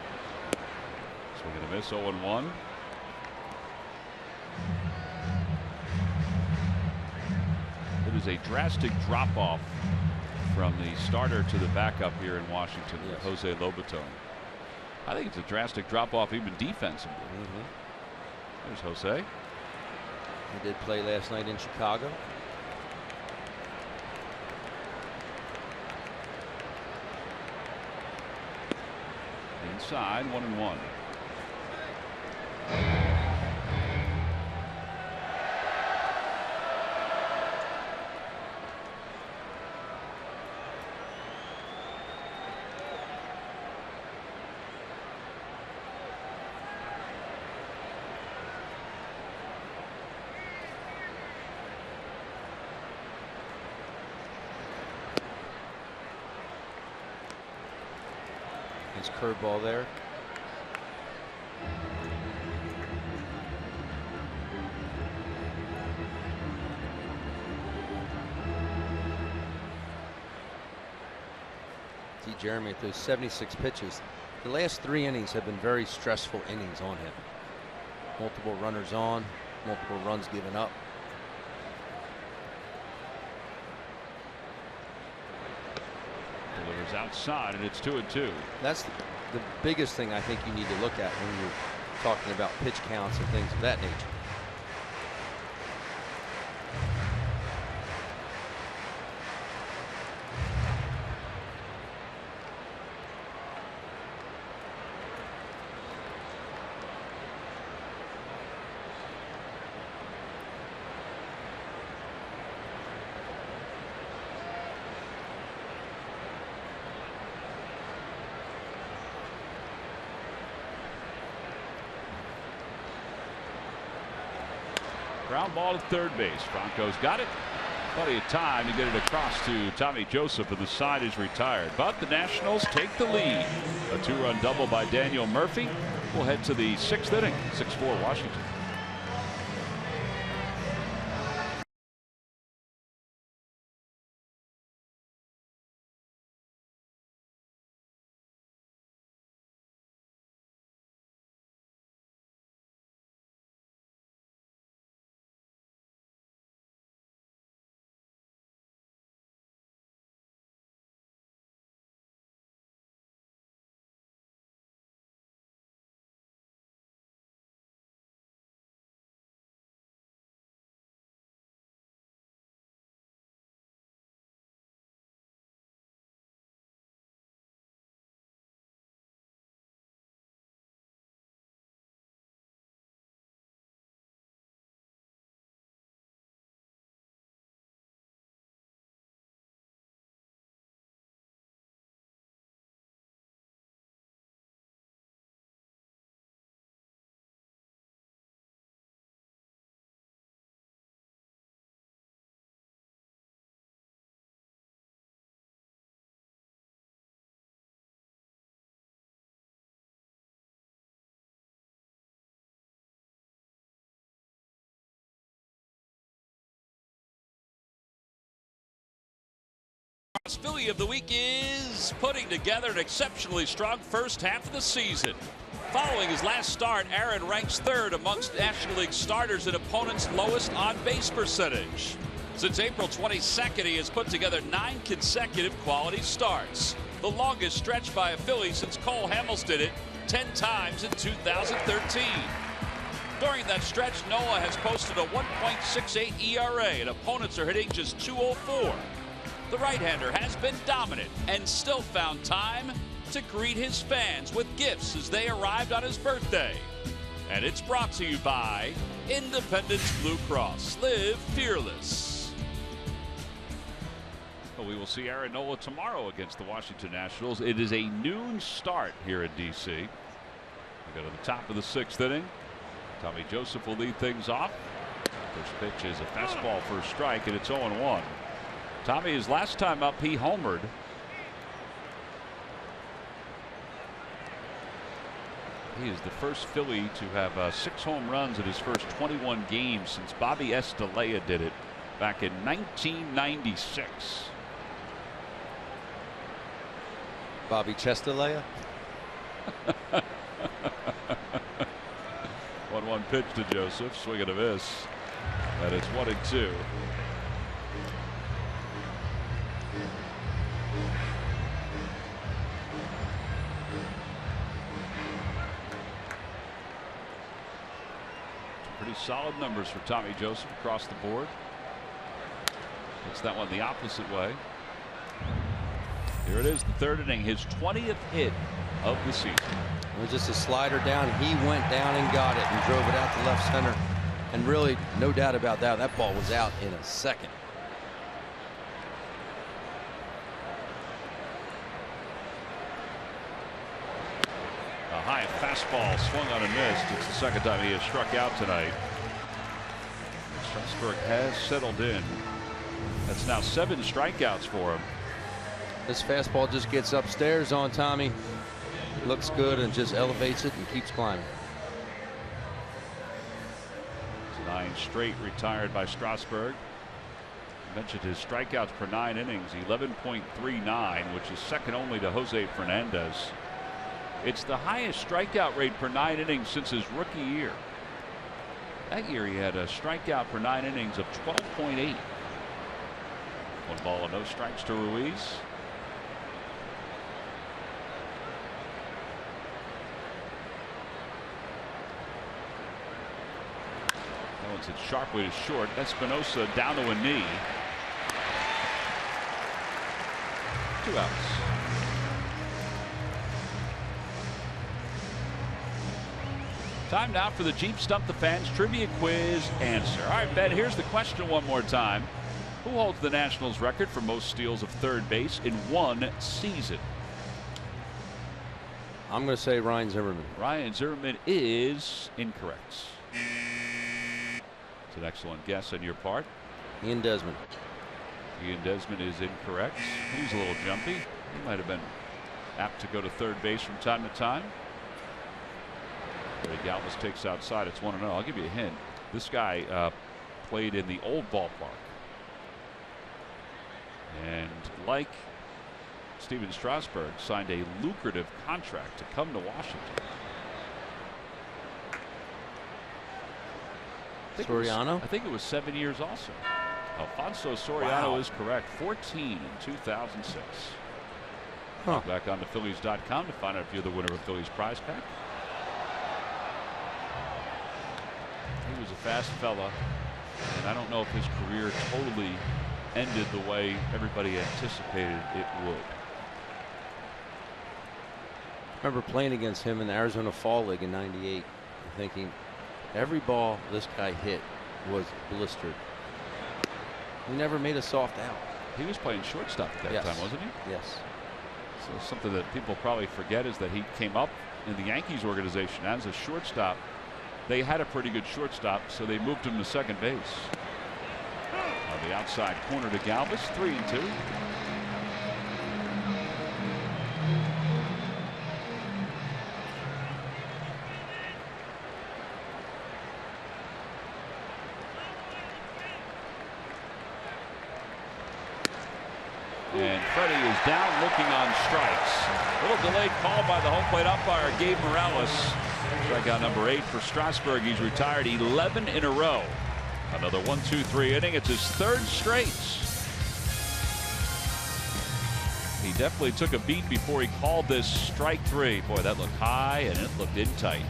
Swing and a miss. 0-1. It is a drastic drop off from the starter to the backup here in Washington with Jose Lobaton. I think it's a drastic drop off even defensively. There's Jose. He did play last night in Chicago. Inside, 1-1. His curveball there. Jeremy, at those 76 pitches, the last 3 innings have been very stressful innings on him. Multiple runners on, multiple runs given up. Delivers outside, and it's 2-2. That's the biggest thing I think you need to look at when you're talking about pitch counts and things of that nature. Ground ball to third base. Franco's got it. Plenty of time to get it across to Tommy Joseph, and the side is retired. But the Nationals take the lead. A 2-run double by Daniel Murphy. We'll head to the 6th inning. 6-4 Washington. Philly of the week is putting together an exceptionally strong first half of the season. Following his last start, Aaron ranks 3rd amongst National League starters in opponents' lowest on-base percentage. Since April 22nd, he has put together 9 consecutive quality starts, the longest stretch by a Philly since Cole Hamels did it 10 times in 2013. During that stretch, Noah has posted a 1.68 ERA, and opponents are hitting just .204. The right-hander has been dominant and still found time to greet his fans with gifts as they arrived on his birthday. And it's brought to you by Independence Blue Cross. Live fearless. Well, we will see Aaron Nola tomorrow against the Washington Nationals. It is a noon start here in D.C. We go to the top of the 6th inning. Tommy Joseph will lead things off. First pitch is a fastball for a strike, and it's 0-1. Tommy, his last time up, he homered. He is the first Philly to have 6 home runs in his first 21 games since Bobby Estalella did it back in 1996. Bobby Chestalella. 1-1 pitch to Joseph. Swing and a miss. And it's 1-2. Pretty solid numbers for Tommy Joseph across the board. Hits that one the opposite way. Here it is, the 3rd inning, his 20th hit of the season. It was just a slider down. He went down and got it and drove it out to left center. And really, no doubt about that, that ball was out in a second. A high fastball swung on and missed. It's the 2nd time he has struck out tonight. Strasburg has settled in. That's now 7 strikeouts for him. This fastball just gets upstairs on Tommy. Looks good and just elevates it and keeps climbing. 9 straight retired by Strasburg. Mentioned his strikeouts per 9 innings, 11.39, which is second only to Jose Fernandez. It's the highest strikeout rate per 9 innings since his rookie year. That year he had a strikeout per 9 innings of 12.8. 1 ball and no strikes to Ruiz. That one's hit sharply to short. Espinosa down to a knee. 2 outs. Time now for the Jeep Stump the Fans Trivia Quiz answer. All right, Ben, here's the question one more time. Who holds the Nationals record for most steals of third base in one season? I'm going to say Ryan Zimmerman. Ryan Zimmerman is incorrect. It's an excellent guess on your part. Ian Desmond. Ian Desmond is incorrect. He's a little jumpy. He might have been apt to go to third base from time to time. Galvis takes outside. It's 1-0. I'll give you a hint. This guy played in the old ballpark. And like Steven Strasburg, signed a lucrative contract to come to Washington. Soriano? I think it was 7 years also. Alfonso Soriano is correct. 14 in 2006. Huh. Back on to Phillies.com to find out if you're the winner of Phillies prize pack. He was a fast fella, and I don't know if his career totally ended the way everybody anticipated it would. I remember playing against him in the Arizona Fall League in '98, thinking every ball this guy hit was blistered. He never made a soft out. He was playing shortstop at that time, wasn't he? Yes. So something that people probably forget is that he came up in the Yankees organization as a shortstop. They had a pretty good shortstop, so they moved him to second base. On the outside corner to Galvis, 3-2. And Freddie is down looking on strikes. A little delayed call by the home plate umpire, Gabe Morales. Strikeout number 8 for Strasburg. He's retired 11 in a row. Another 1-2-3 inning. It's his third straight. He definitely took a beat before he called this strike 3. Boy, that looked high and it looked in tight.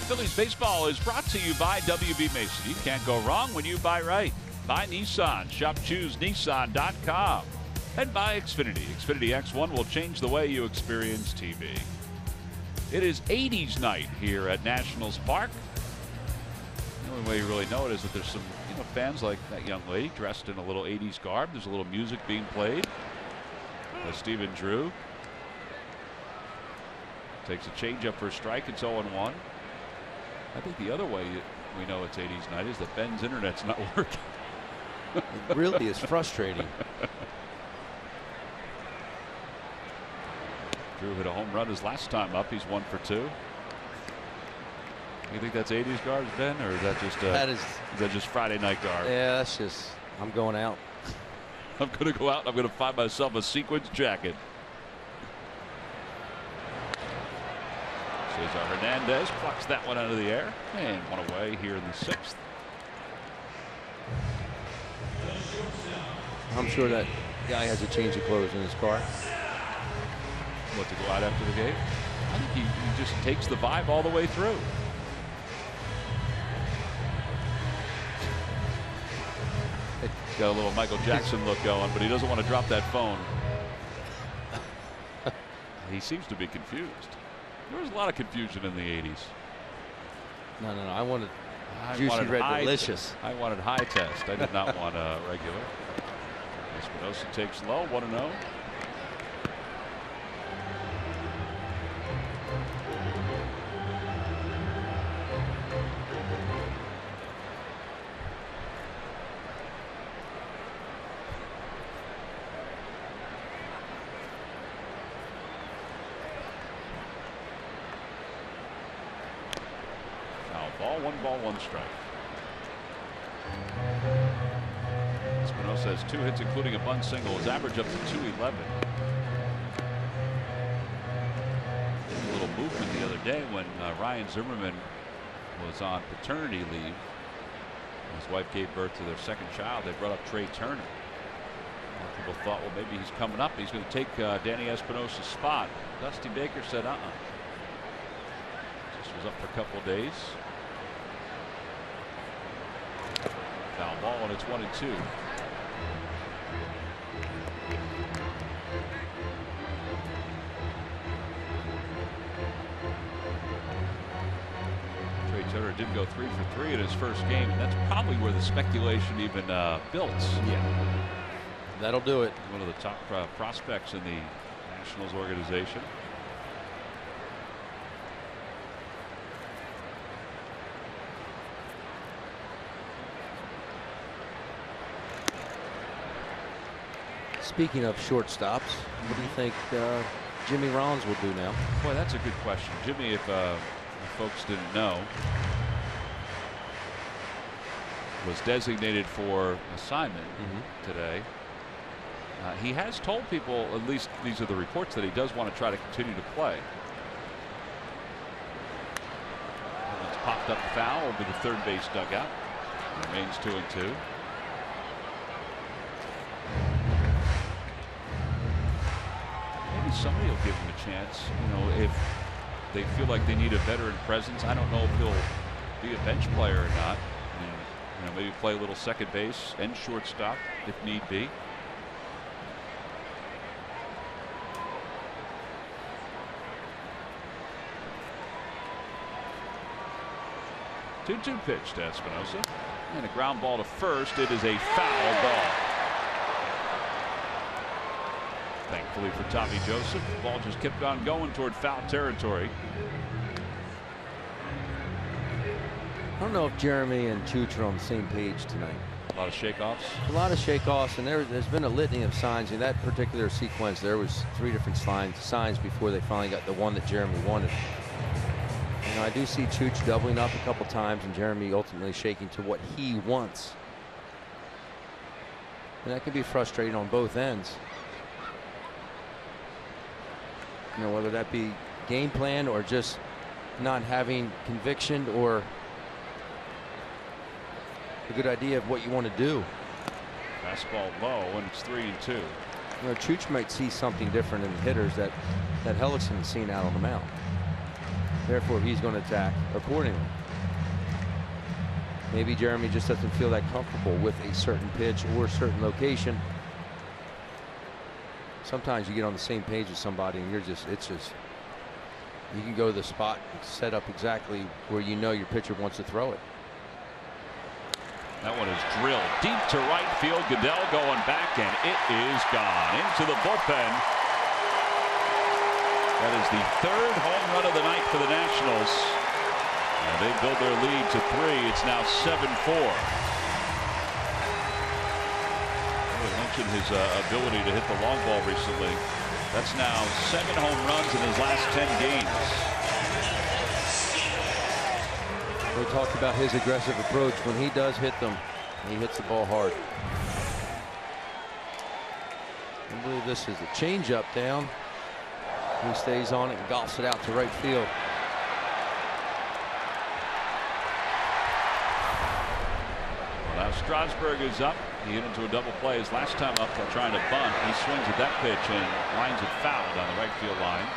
Phillies baseball is brought to you by WB Mason. You can't go wrong when you buy right. Buy Nissan. Shop ChooseNissan.com. And by Xfinity. Xfinity X1 will change the way you experience TV. It is 80s night here at Nationals Park. The only way you really know it is that there's some fans like that young lady dressed in a little 80s garb. There's a little music being played. Stephen Drew takes a changeup for a strike. It's 0-1. I think the other way we know it's 80s night is that Ben's internet's not working. It really is frustrating. Drew hit a home run his last time up. He's 1 for 2. You think that's 80s guards, Ben, or is that just is that just Friday night guard? Yeah, that's just, I'm going out. I'm going to go out. I'm going to find myself a sequins jacket. Cesar Hernandez plucks that one out of the air and one away here in the 6th. I'm sure that guy has a change of clothes in his car. What, to go out after the game? I think he just takes the vibe all the way through. He's got a little Michael Jackson look going, but he doesn't want to drop that phone. He seems to be confused. There was a lot of confusion in the 80s. No. I wanted Juicy Red Delicious. I wanted high test. I did not want a regular. Espinosa takes low, 1-0. Ball, 1 ball, 1 strike. Espinosa has 2 hits, including a bunt single. His average up to 211. A little movement the other day when Ryan Zimmerman was on paternity leave. His wife gave birth to their 2nd child. They brought up Trey Turner. A lot of people thought, well, maybe he's coming up. He's going to take Danny Espinosa's spot. Dusty Baker said, Just was up for a couple of days. Foul ball, and it's 1-2. Trey Turner did go 3 for 3 in his first game, and that's probably where the speculation even built. Yeah, that'll do it. One of the top prospects in the Nationals organization. Speaking of shortstops, what do you think Jimmy Rollins will do now? Boy, that's a good question. Jimmy, if folks didn't know, was designated for assignment today. He has told people, at least these are the reports, that he does want to try to continue to play. And it's popped up foul over the third base dugout. It remains 2-2. Somebody will give him a chance, if they feel like they need a veteran presence. I don't know if he'll be a bench player or not. And, maybe play a little second base and shortstop if need be. Two-two pitch to Espinosa, and a ground ball to first. It is a foul ball. Thankfully for Tommy Joseph, the ball just kept on going toward foul territory. I don't know if Jeremy and Chooch are on the same page tonight. A lot of shakeoffs. A lot of shakeoffs, and there's been a litany of signs in that particular sequence. There was 3 different signs before they finally got the one that Jeremy wanted. I do see Chooch doubling up a couple times, and Jeremy ultimately shaking to what he wants. And that can be frustrating on both ends. Whether that be game plan or just not having conviction or a good idea of what you want to do. Fastball low, and it's 3-2. Chooch might see something different in the hitters that Hellickson's seen out on the mound. Therefore, he's going to attack accordingly. Maybe Jeremy just doesn't feel that comfortable with a certain pitch or a certain location. Sometimes you get on the same page with somebody and you can go to the spot and set up exactly where your pitcher wants to throw it. That one is drilled deep to right field. Goodell going back, and it is gone into the bullpen. That is the 3rd home run of the night for the Nationals. And they build their lead to 3. It's now 7-4. I mentioned his ability to hit the long ball recently. That's now 7 home runs in his last 10 games. We talked about his aggressive approach. When he does hit them, he hits the ball hard. I believe this is a changeup down. He stays on it and golfs it out to right field. Well, now Strasburg is up. He hit into a double play his last time up trying to bunt. He swings at that pitch and lines it foul down the right field line.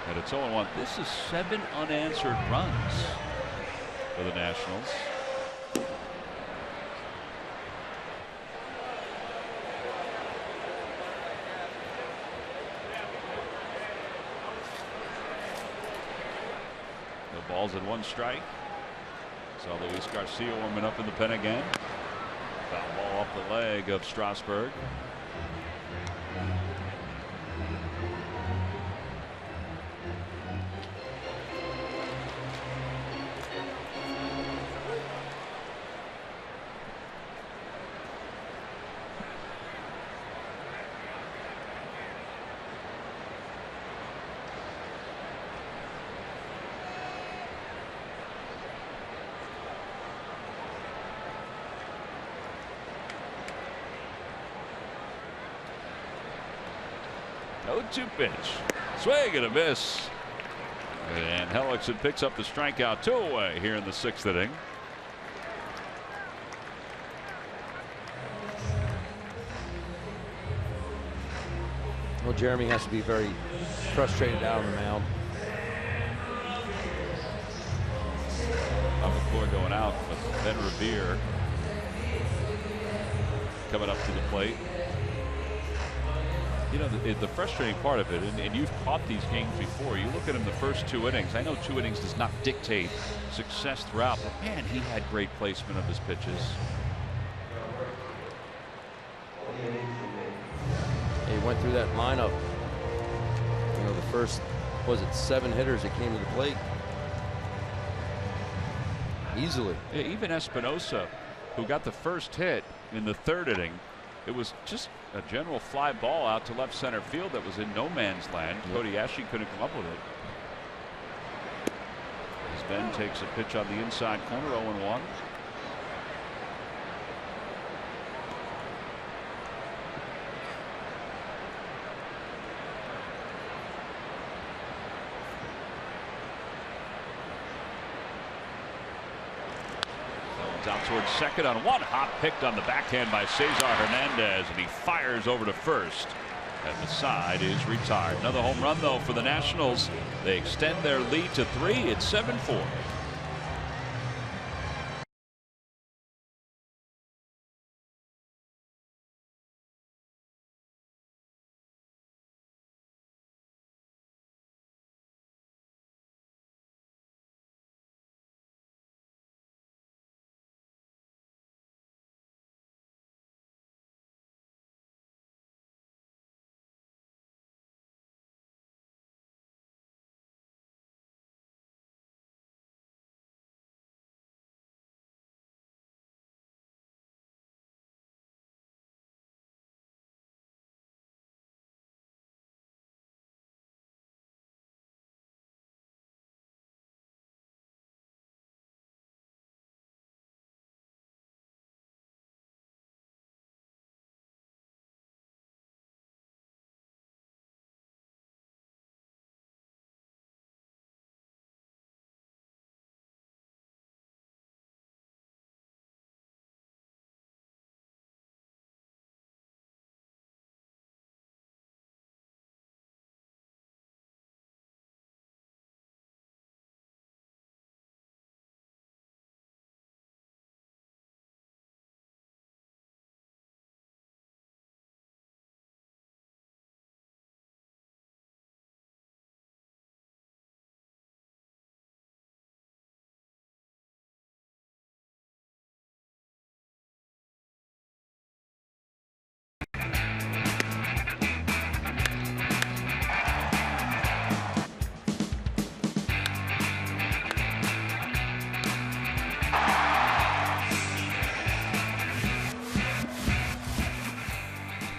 And it's 0-1. This is 7 unanswered runs for the Nationals. The ball's at 1 strike. Saw Luis Garcia warming up in the pen again. Foul ball off the leg of Strasburg. No-2 pitch. Swing and a miss. And Hellickson picks up the strikeout, 2 away here in the 6th inning. Well, Jeremy has to be very frustrated out on the mound. McClure going out, but Ben Revere coming up to the plate. You know, the frustrating part of it, and you've caught these games before, you look at him the first 2 innings. I know 2 innings does not dictate success throughout, but man, he had great placement of his pitches. He went through that lineup. You know, the first, was it 7 hitters that came to the plate? Easily. Yeah, even Espinosa, who got the first hit in the 3rd inning, it was just a general fly ball out to left center field that was in no man's land. Yep. Cody Ashley couldn't come up with it. As Ben takes a pitch on the inside corner, 0-1. Out towards second on 1 hop, picked on the backhand by Cesar Hernandez, and he fires over to first, and the side is retired. Another home run though for the Nationals. They extend their lead to 3. It's 7-4.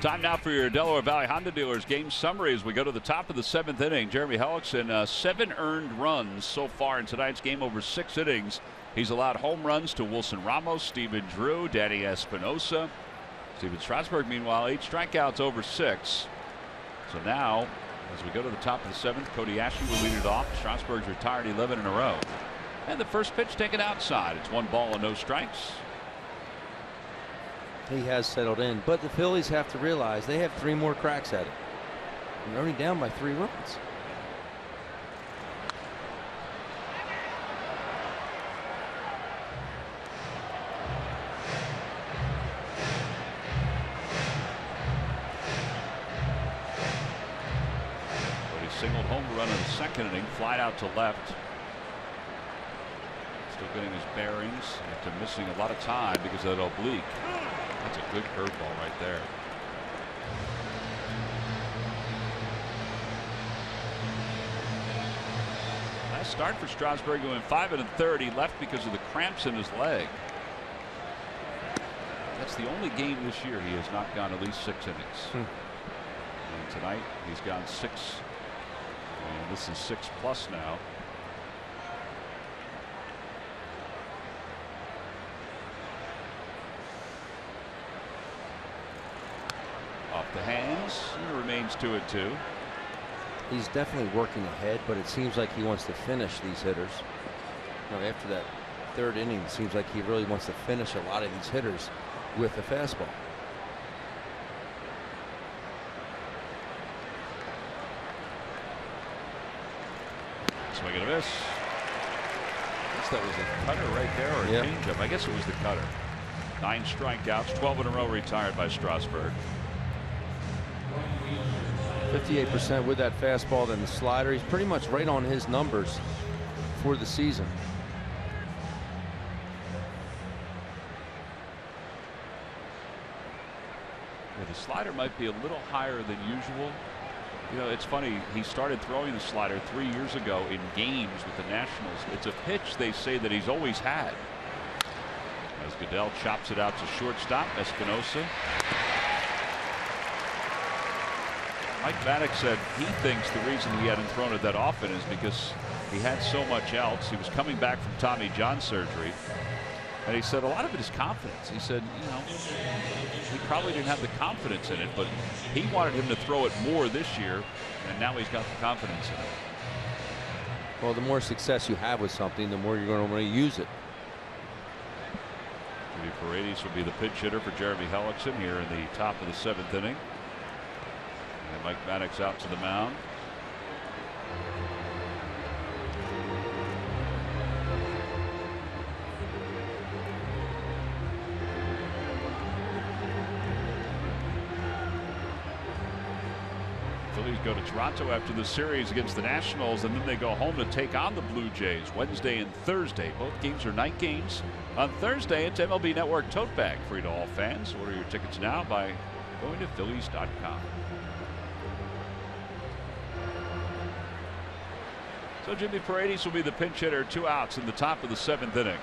Time now for your Delaware Valley Honda Dealers game summary as we go to the top of the 7th inning. Jeremy Hellickson, 7 earned runs so far in tonight's game over 6 innings. He's allowed home runs to Wilson Ramos, Stephen Drew, Danny Espinosa. Steven Strasburg, meanwhile, 8 strikeouts over 6. So now, as we go to the top of the 7th, Cody Ashley will lead it off. Strasburg's retired 11 in a row. And the first pitch taken outside. It's 1 ball and no strikes. He has settled in, but the Phillies have to realize they have 3 more cracks at it. They're only down by 3 runs. But he singled home run in the 2nd inning, flied out to left. Still getting his bearings after missing a lot of time because of that oblique. That's a good curveball right there. Last start for Strasburg, going 5 1/3. He left because of the cramps in his leg. That's the only game this year he has not gone at least 6 innings. And tonight he's gone 6. And this is 6+ now. Off the hands, and it remains 2-2. He's definitely working ahead, but it seems like he wants to finish these hitters. You know, after that 3rd inning, it seems like he really wants to finish a lot of these hitters with the fastball. Swing and a miss. I guess that was a cutter right there, or a changeup. I guess it was the cutter. 9 strikeouts, 12 in a row retired by Strasburg. 58% with that fastball, then the slider. He's pretty much right on his numbers for the season. Yeah, the slider might be a little higher than usual. You know, it's funny, he started throwing the slider 3 years ago in games with the Nationals. It's a pitch they say that he's always had. As Goodell chops it out to shortstop, Espinosa. Mike Maddox said he thinks the reason he hadn't thrown it that often is because he had so much else. He was coming back from Tommy John surgery. And he said a lot of it is confidence. He said, you know, he probably didn't have the confidence in it, but he wanted him to throw it more this year, and now he's got the confidence in it. Well, the more success you have with something, the more you're going to want to use it. Jimmy Paredes will be the pinch hitter for Jeremy Hellickson here in the top of the 7th inning. And Mike Maddox out to the mound. Phillies go to Toronto after the series against the Nationals, and then they go home to take on the Blue Jays Wednesday and Thursday. Both games are night games. On Thursday, it's MLB Network Tote Bag, free to all fans. Order your tickets now by going to Phillies.com. So Jimmy Paredes will be the pinch hitter, 2 outs in the top of the 7th inning.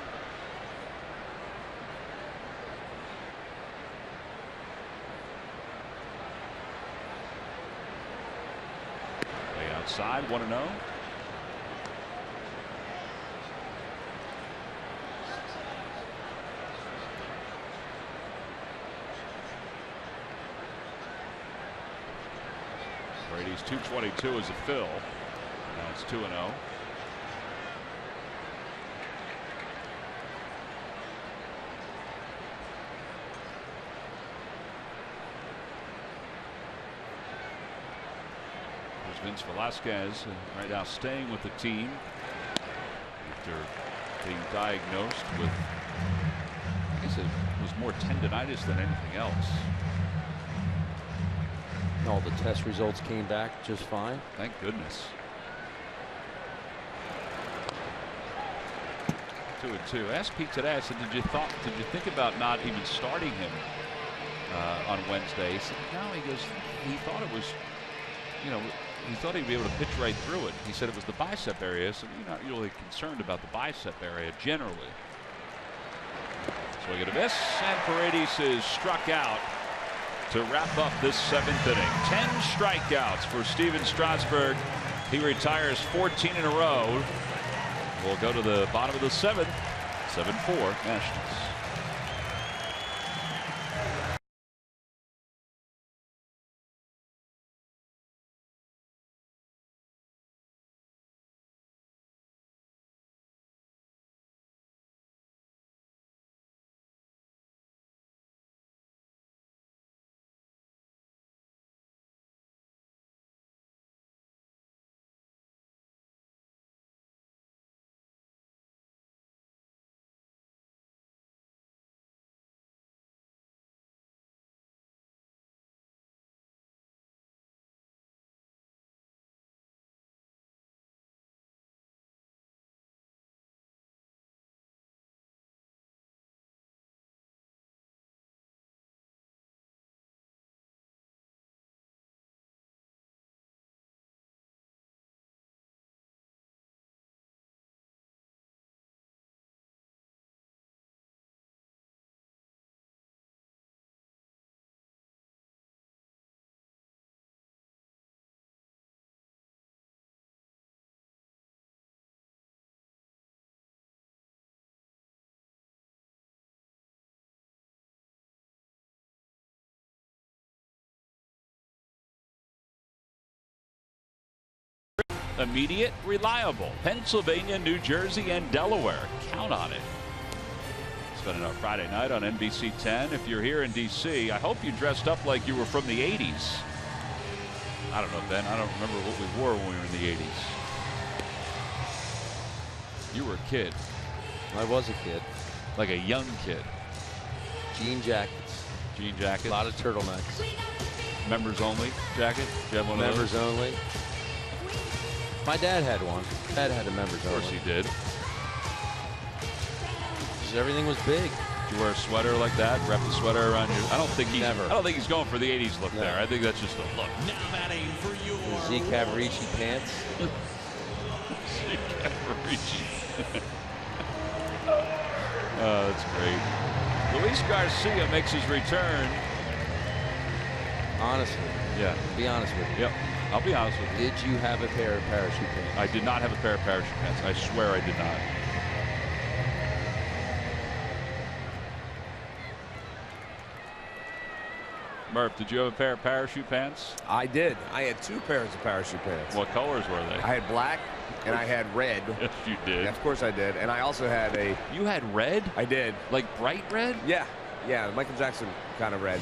Way outside, 1-0. Paredes 222 is a fill. Now it's 2-0. There's Vince Velasquez right now staying with the team after being diagnosed with, I guess it was more tendonitis than anything else. All the test results came back just fine. Thank goodness. 2-2. I asked Pete today, I said, did you think about not even starting him on Wednesday? He said, no. He goes, he thought it was, you know, he thought he'd be able to pitch right through it. He said it was the bicep area, so you're not really concerned about the bicep area generally. Swing and a miss, and Paredes is struck out. to wrap up this 7th inning. 10 strikeouts for Steven Strasburg. He retires 14 in a row. We'll go to the bottom of the 7th. 7-4 Nationals. Immediate, reliable. Pennsylvania, New Jersey, and Delaware. Count on it. Spending our Friday night on NBC 10. If you're here in D.C., I hope you dressed up like you were from the 80s. I don't know, Ben. I don't remember what we wore when we were in the 80s. You were a kid. I was a kid. Like a young kid. Jean jackets. Jean jackets. A lot of turtlenecks. Members only jacket? Do you have one Members of those? only. My dad had one. Dad had a members only. Of course he did. Everything was big. Did you wear a sweater like that? Wrap the sweater around you? I don't think he's. Never. I don't think he's going for the '80s look there. I think that's just a look. Now batting for your Z Cavaricci pants. Z Cavaricci. Oh, that's great. Luis Garcia makes his return. Honestly. Yeah. Be honest with you. Yep. I'll be honest with you. Did you have a pair of parachute pants? I did not have a pair of parachute pants. I swear I did not. Murph, did you have a pair of parachute pants? I did. I had 2 pairs of parachute pants. What colors were they? I had black and I had red. Yes, you did. Yeah, of course I did. And I also had a. You had red? I did. Like bright red? Yeah. Yeah, Michael Jackson kind of red.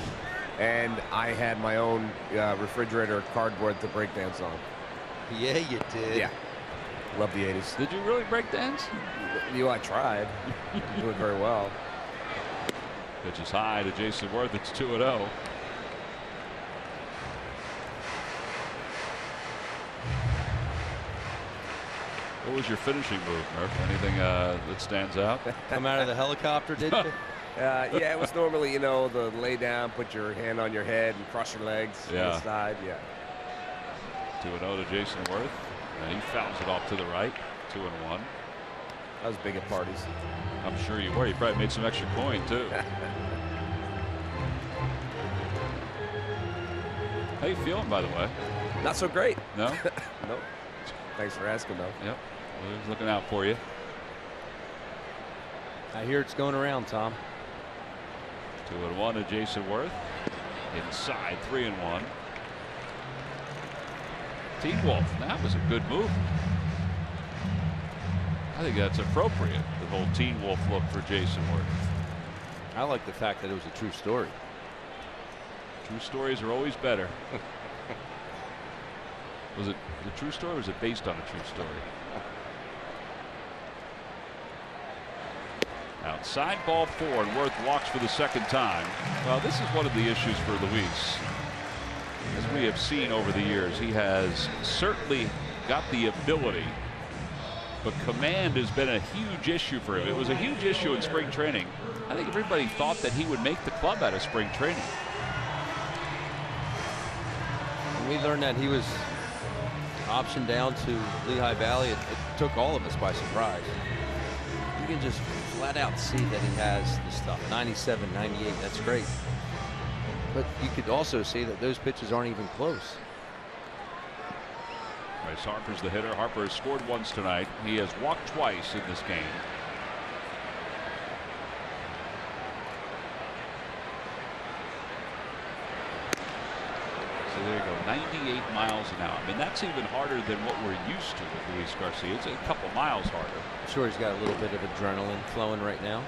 And I had my own refrigerator cardboard to break dance on. Yeah, you did. Yeah. Love the 80s. Did you really break dance? I tried. Doing very well. Pitch is high to Jason Worth. It's 2-0. What was your finishing move, Murph? Anything that stands out? Come out of the helicopter, did you? Yeah, it was normally, the lay down, put your hand on your head and cross your legs to the side. Yeah. 2-0 to Jason Worth. And he fouls it off to the right. 2-1. I was big at parties. I'm sure you were. You probably made some extra coin, too. How you feeling, by the way? Not so great. No? Nope. Thanks for asking, though. Yep. Well, he was looking out for you. I hear it's going around, Tom. 2-1 to Jason Worth. Inside, 3-1. Team Wolf. That was a good move. I think that's appropriate. The whole Teen Wolf look for Jason Worth. I like the fact that it was a true story. True stories are always better. Was it the true story or was it based on a true story? Outside ball 4 and Worth walks for the second time. Well, this is one of the issues for Luis. As we have seen over the years, he has certainly got the ability, but command has been a huge issue for him. It was a huge issue in spring training. I think everybody thought that he would make the club out of spring training. When we learned that he was optioned down to Lehigh Valley, it took all of us by surprise. You can just flat out see that he has the stuff. 97, 98, that's great. But you could also see that those pitches aren't even close. Bryce Harper's the hitter. Harper has scored once tonight. He has walked twice in this game. So there you go, 98 miles an hour. I mean, that's even harder than what we're used to with Luis Garcia. It's a couple miles harder. I'm sure he's got a little bit of adrenaline flowing right now.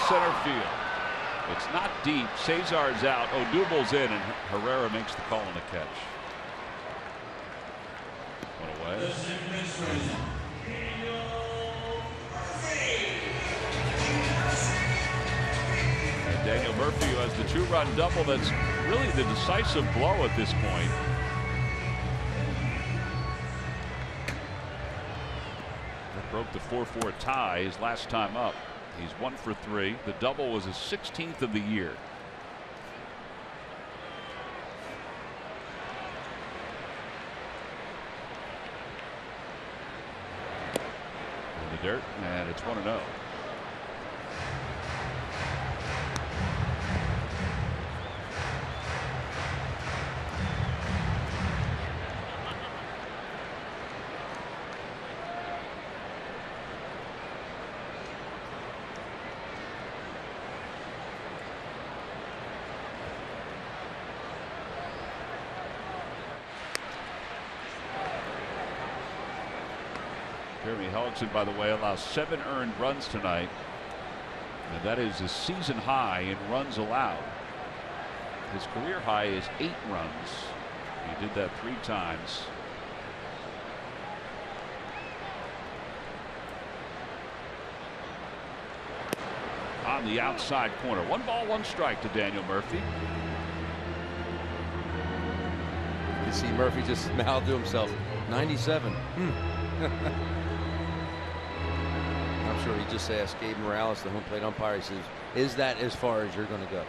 Center field. It's not deep. Cesar's out. Odubel's in, and Herrera makes the call on the catch. One away. And Daniel Murphy, who has the 2-run double, that's really the decisive blow at this point. That broke the 4-4 tie his last time up. He's 1 for 3. The double was his 16th of the year. In the dirt, and it's 1-0. Jeremy Hellickson, by the way, allows 7 earned runs tonight, and that is a season high in runs allowed. His career high is 8 runs. He did that 3 times. On the outside corner. 1 ball, 1 strike to Daniel Murphy. You see Murphy just smiled to himself. 97. I'm sure he just asked Gabe Morales, the home plate umpire. He says, "Is that as far as you're going to go?"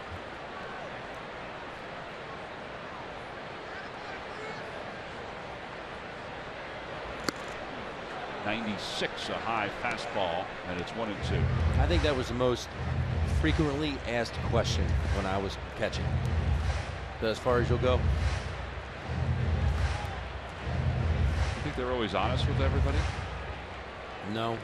96, a high fastball, and it's 1-2. I think that was the most frequently asked question when I was catching. So as far as you'll go? You think they're always honest with everybody? No.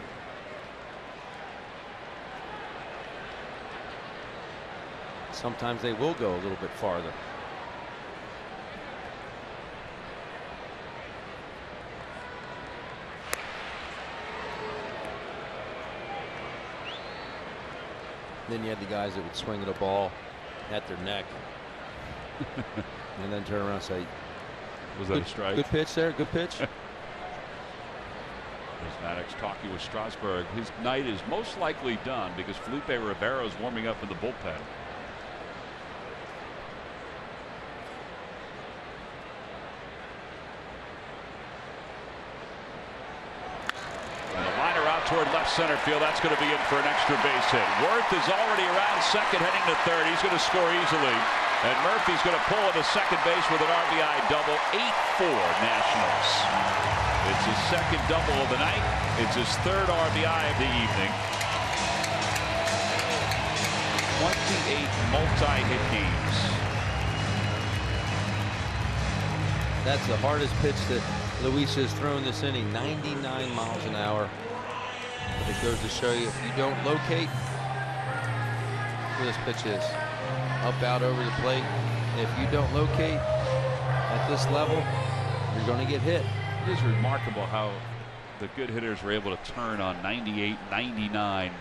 Sometimes they will go a little bit farther. Then you had the guys that would swing at a ball at their neck and then turn around and say, was that a strike? Good pitch there, good pitch. There's Maddox talking with Strasburg. His night is most likely done because Felipe Rivero is warming up in the bullpen. Toward left center field. That's going to be in for an extra base hit. Worth is already around second, heading to third. He's going to score easily. And Murphy's going to pull into second base with an RBI double. 8-4 Nationals. It's his second double of the night. It's his third RBI of the evening. 28 multi-hit games. That's the hardest pitch that Luis has thrown this inning. 99 miles an hour. But it goes to show you, if you don't locate where this pitch is, up, out, over the plate, if you don't locate at this level, you're going to get hit. It is remarkable how the good hitters were able to turn on 98, 99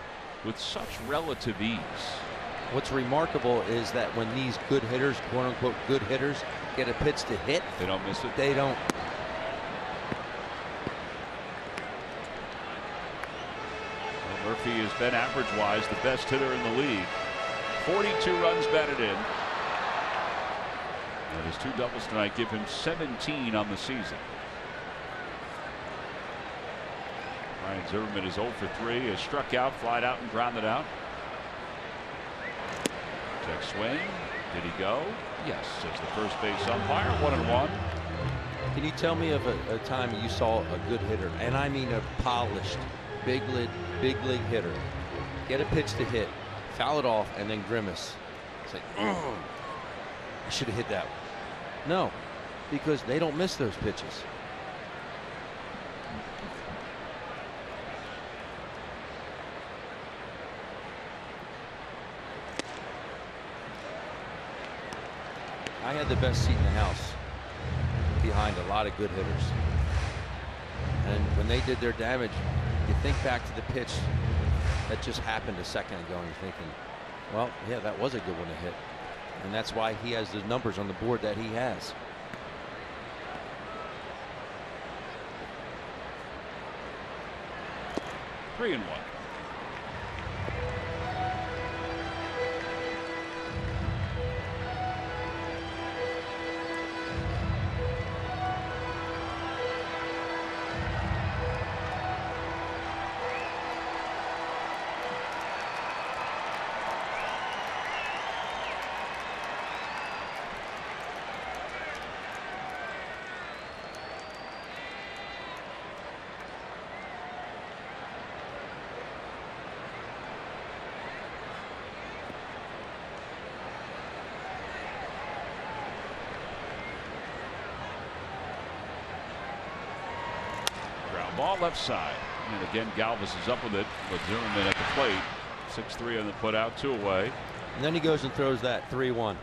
with such relative ease. What's remarkable is that when these good hitters, quote unquote good hitters, get a pitch to hit, they don't miss it. They don't. Murphy has been average-wise the best hitter in the league. 42 runs batted in. And his 2 doubles tonight give him 17 on the season. Ryan Zimmerman is 0 for 3. Has struck out, flied out, and grounded out. To Check swing. Did he go? Yes, says the first base umpire. 1-1. Can you tell me of a time you saw a good hitter, and I mean a polished, big league hitter, get a pitch to hit, foul it off, and then grimace? It's like, I should have hit that one. No, because they don't miss those pitches. I had the best seat in the house behind a lot of good hitters. And when they did their damage, you think back to the pitch that just happened a second ago and you're thinking, well, yeah, that was a good one to hit. And that's why he has the numbers on the board that he has. Three and 1. Ball left side. And again, Galvis is up with it, with Zimmerman at the plate. 6-3 on the put out, 2 away. And then he goes and throws that 3-1.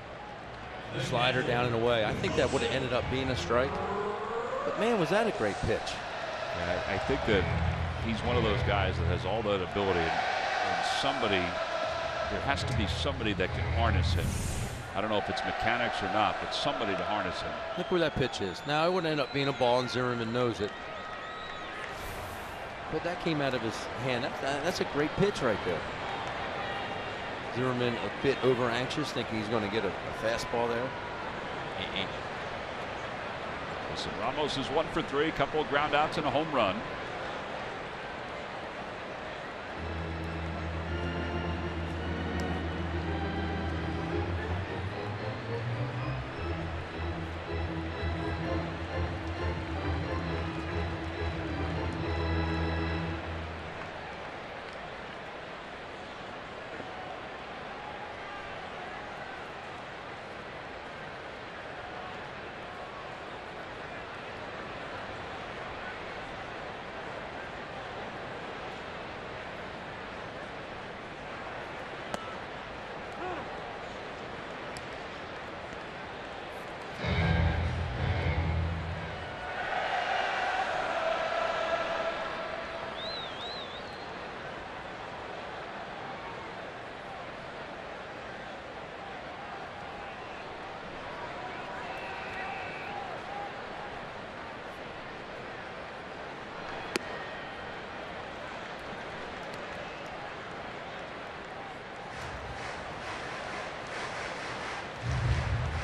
Slider down and away. I think that would have ended up being a strike. But man, was that a great pitch. Yeah, I think that he's one of those guys that has all that ability. And somebody, there has to be somebody that can harness him. I don't know if it's mechanics or not, but somebody to harness him. Look where that pitch is. Now, it would end up being a ball, and Zimmerman knows it. But that came out of his hand. That's a great pitch right there. Zimmerman a bit over anxious, thinking he's going to get a fastball there. Listen, Ramos is 1 for 3, couple of ground outs and a home run.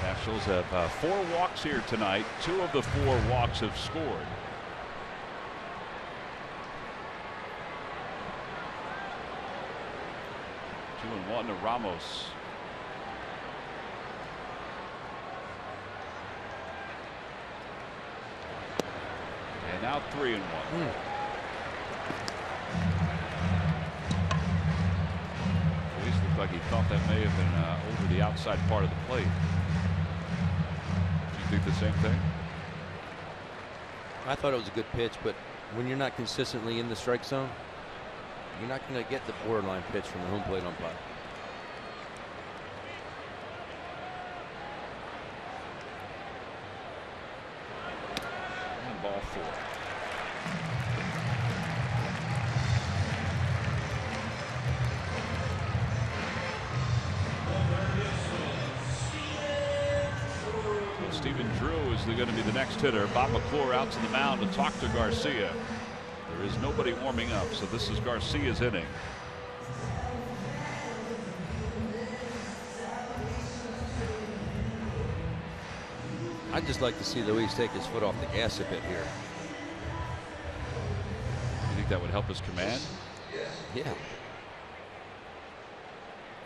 Nationals have 4 walks here tonight. 2 of the 4 walks have scored. Two and 1 to Ramos. And now 3 and 1. At least looked like he thought that may have been over the outside part of the plate. Think the same thing? I thought it was a good pitch, but when you're not consistently in the strike zone, you're not going to get the borderline pitch from the home plate umpire. And ball 4. Stephen Drew is going to be the next hitter. Bob McClure out to the mound to talk to Garcia. There is nobody warming up, so this is Garcia's inning. I'd just like to see Luis take his foot off the gas a bit here. You think that would help his command? Yeah.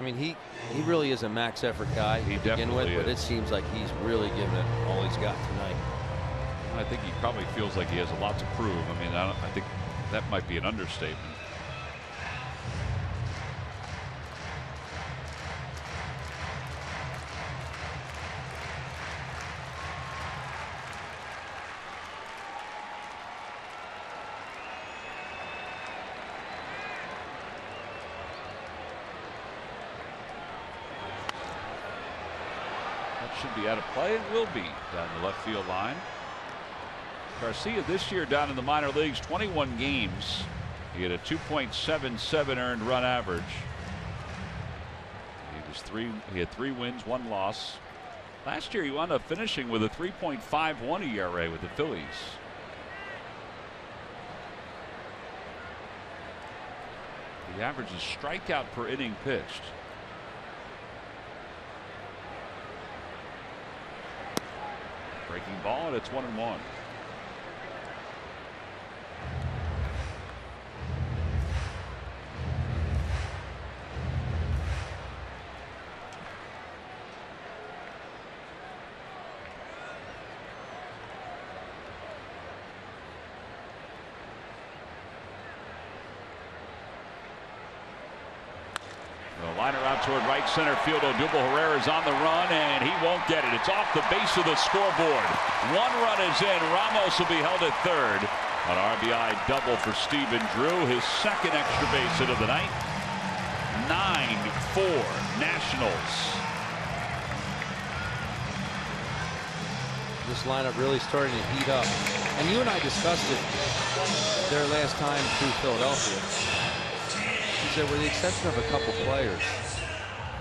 I mean, he really is a max effort guy to begin with, but it seems like he's really giving it all he's got tonight. I think he probably feels like he has a lot to prove. I mean, I think that might be an understatement. Should be out of play. It will be down the left field line. Garcia this year down in the minor leagues, 21 games. He had a 2.77 earned run average. He had 3 wins, 1 loss. Last year he wound up finishing with a 3.51 ERA with the Phillies. The average is strikeout per inning pitched. Breaking ball, and it's 1-1. Liner out toward right center field. Odubel Herrera is on the run, and he won't get it. It's off the base of the scoreboard. 1 run is in. Ramos will be held at third. An RBI double for Stephen Drew, his 2nd extra base hit of the night. 9-4 Nationals. This lineup really starting to heat up. And you and I discussed it their last time through Philadelphia. He said, with the exception of a couple players,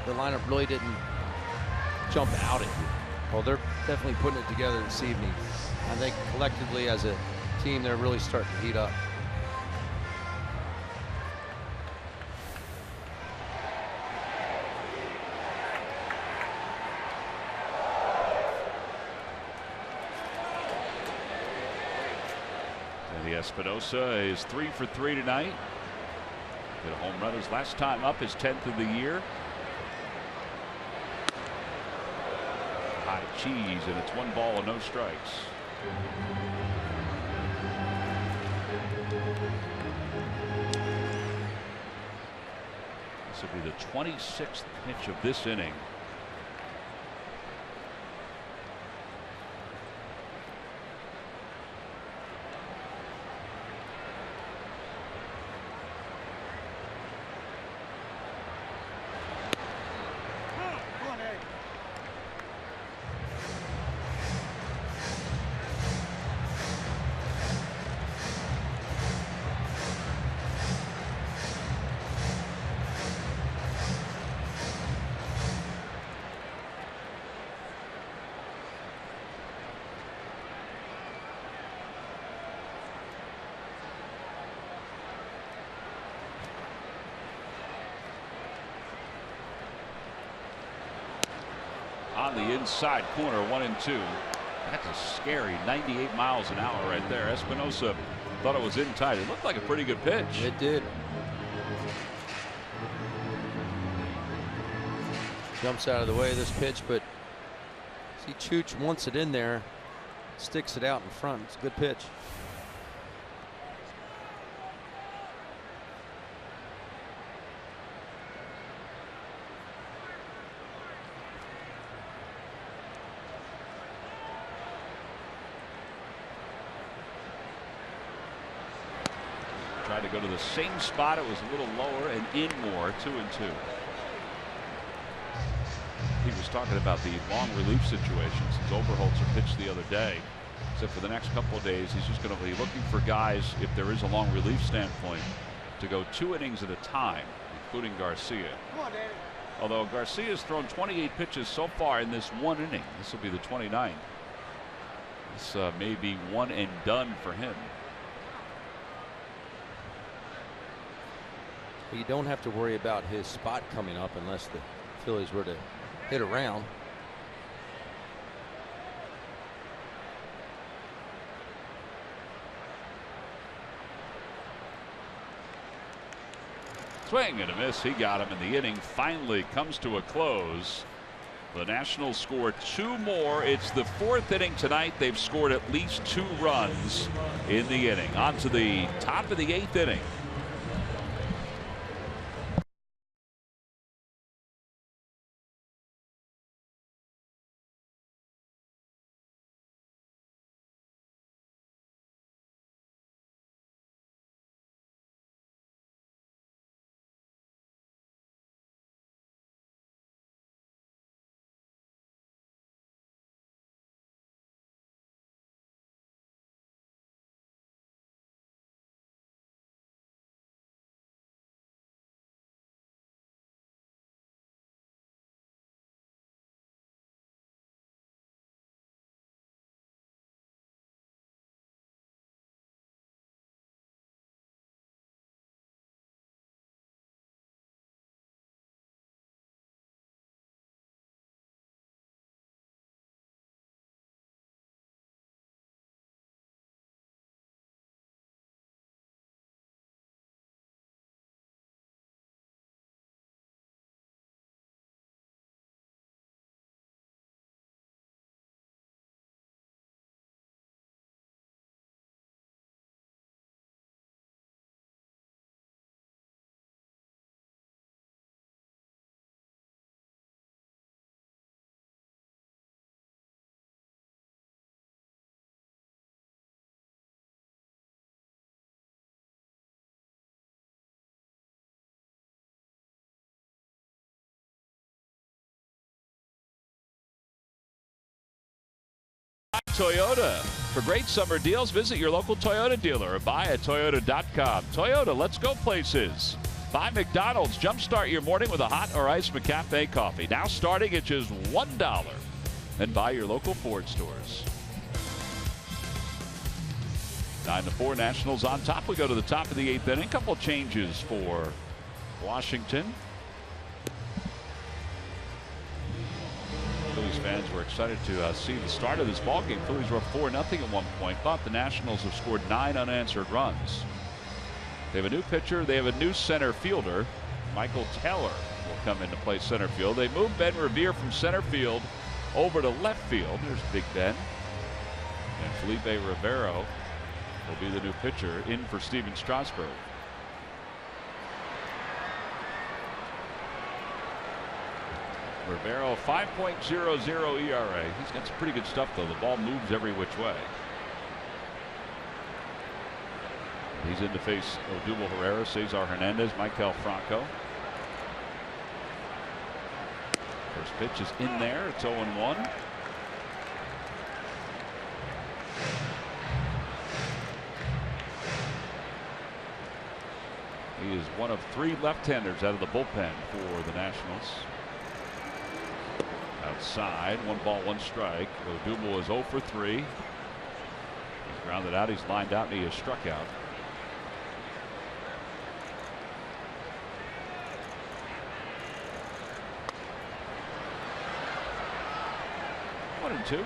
the lineup really didn't jump out at you. Well, they're definitely putting it together this evening. I think collectively as a team, they're really starting to heat up. And the Espinosa is 3 for 3 tonight. Hit a home run his last time up, his 10th of the year. High cheese, and it's 1 ball and no strikes. This will be the 26th pitch of this inning. On the inside corner, 1-2. That's a scary 98 miles an hour right there. Espinosa thought it was in tight. It looked like a pretty good pitch. It did. Jumps out of the way of this pitch, but see, Chooch wants it in there, sticks it out in front. It's a good pitch. Tried to go to the same spot. It was a little lower and in more. 2-2. He was talking about the long relief situation since Oberholzer pitched the other day. So for the next couple of days, he's just going to be looking for guys, if there is a long relief standpoint, to go 2 innings at a time, including Garcia. Come on, Danny. Although Garcia has thrown 28 pitches so far in this 1 inning. This will be the 29th. This may be one and done for him. You don't have to worry about his spot coming up unless the Phillies were to hit around. Swing and a miss. He got him, and the inning finally comes to a close. The Nationals score 2 more. It's the 4th inning tonight. They've scored at least 2 runs in the inning. On to the top of the 8th inning. Toyota. For great summer deals, visit your local Toyota dealer or buy at Toyota.com. Toyota, let's go places. Buy McDonald's. Jumpstart your morning with a hot or iced McCafe coffee. Now starting at just $1. And buy your local Ford stores. 9-4, Nationals on top. We go to the top of the 8th inning. Couple changes for Washington. Phillies fans were excited to see the start of this ballgame. Phillies were up 4-0 at one point, but the Nationals have scored 9 unanswered runs. They have a new pitcher. They have a new center fielder. Michael Taylor will come into play center field. They moved Ben Revere from center field over to left field. There's Big Ben. And Felipe Rivero will be the new pitcher in for Steven Strasburg. Rivero, 5.00 ERA. He's got some pretty good stuff, though. The ball moves every which way. He's in to face Odubel Herrera, Cesar Hernandez, Maikel Franco. First pitch is in there. It's 0-1. He is one of 3 left-handers out of the bullpen for the Nationals. Outside, 1 ball, 1 strike. Odubel is 0 for 3. He's grounded out. He's lined out, and he is struck out. One and 2.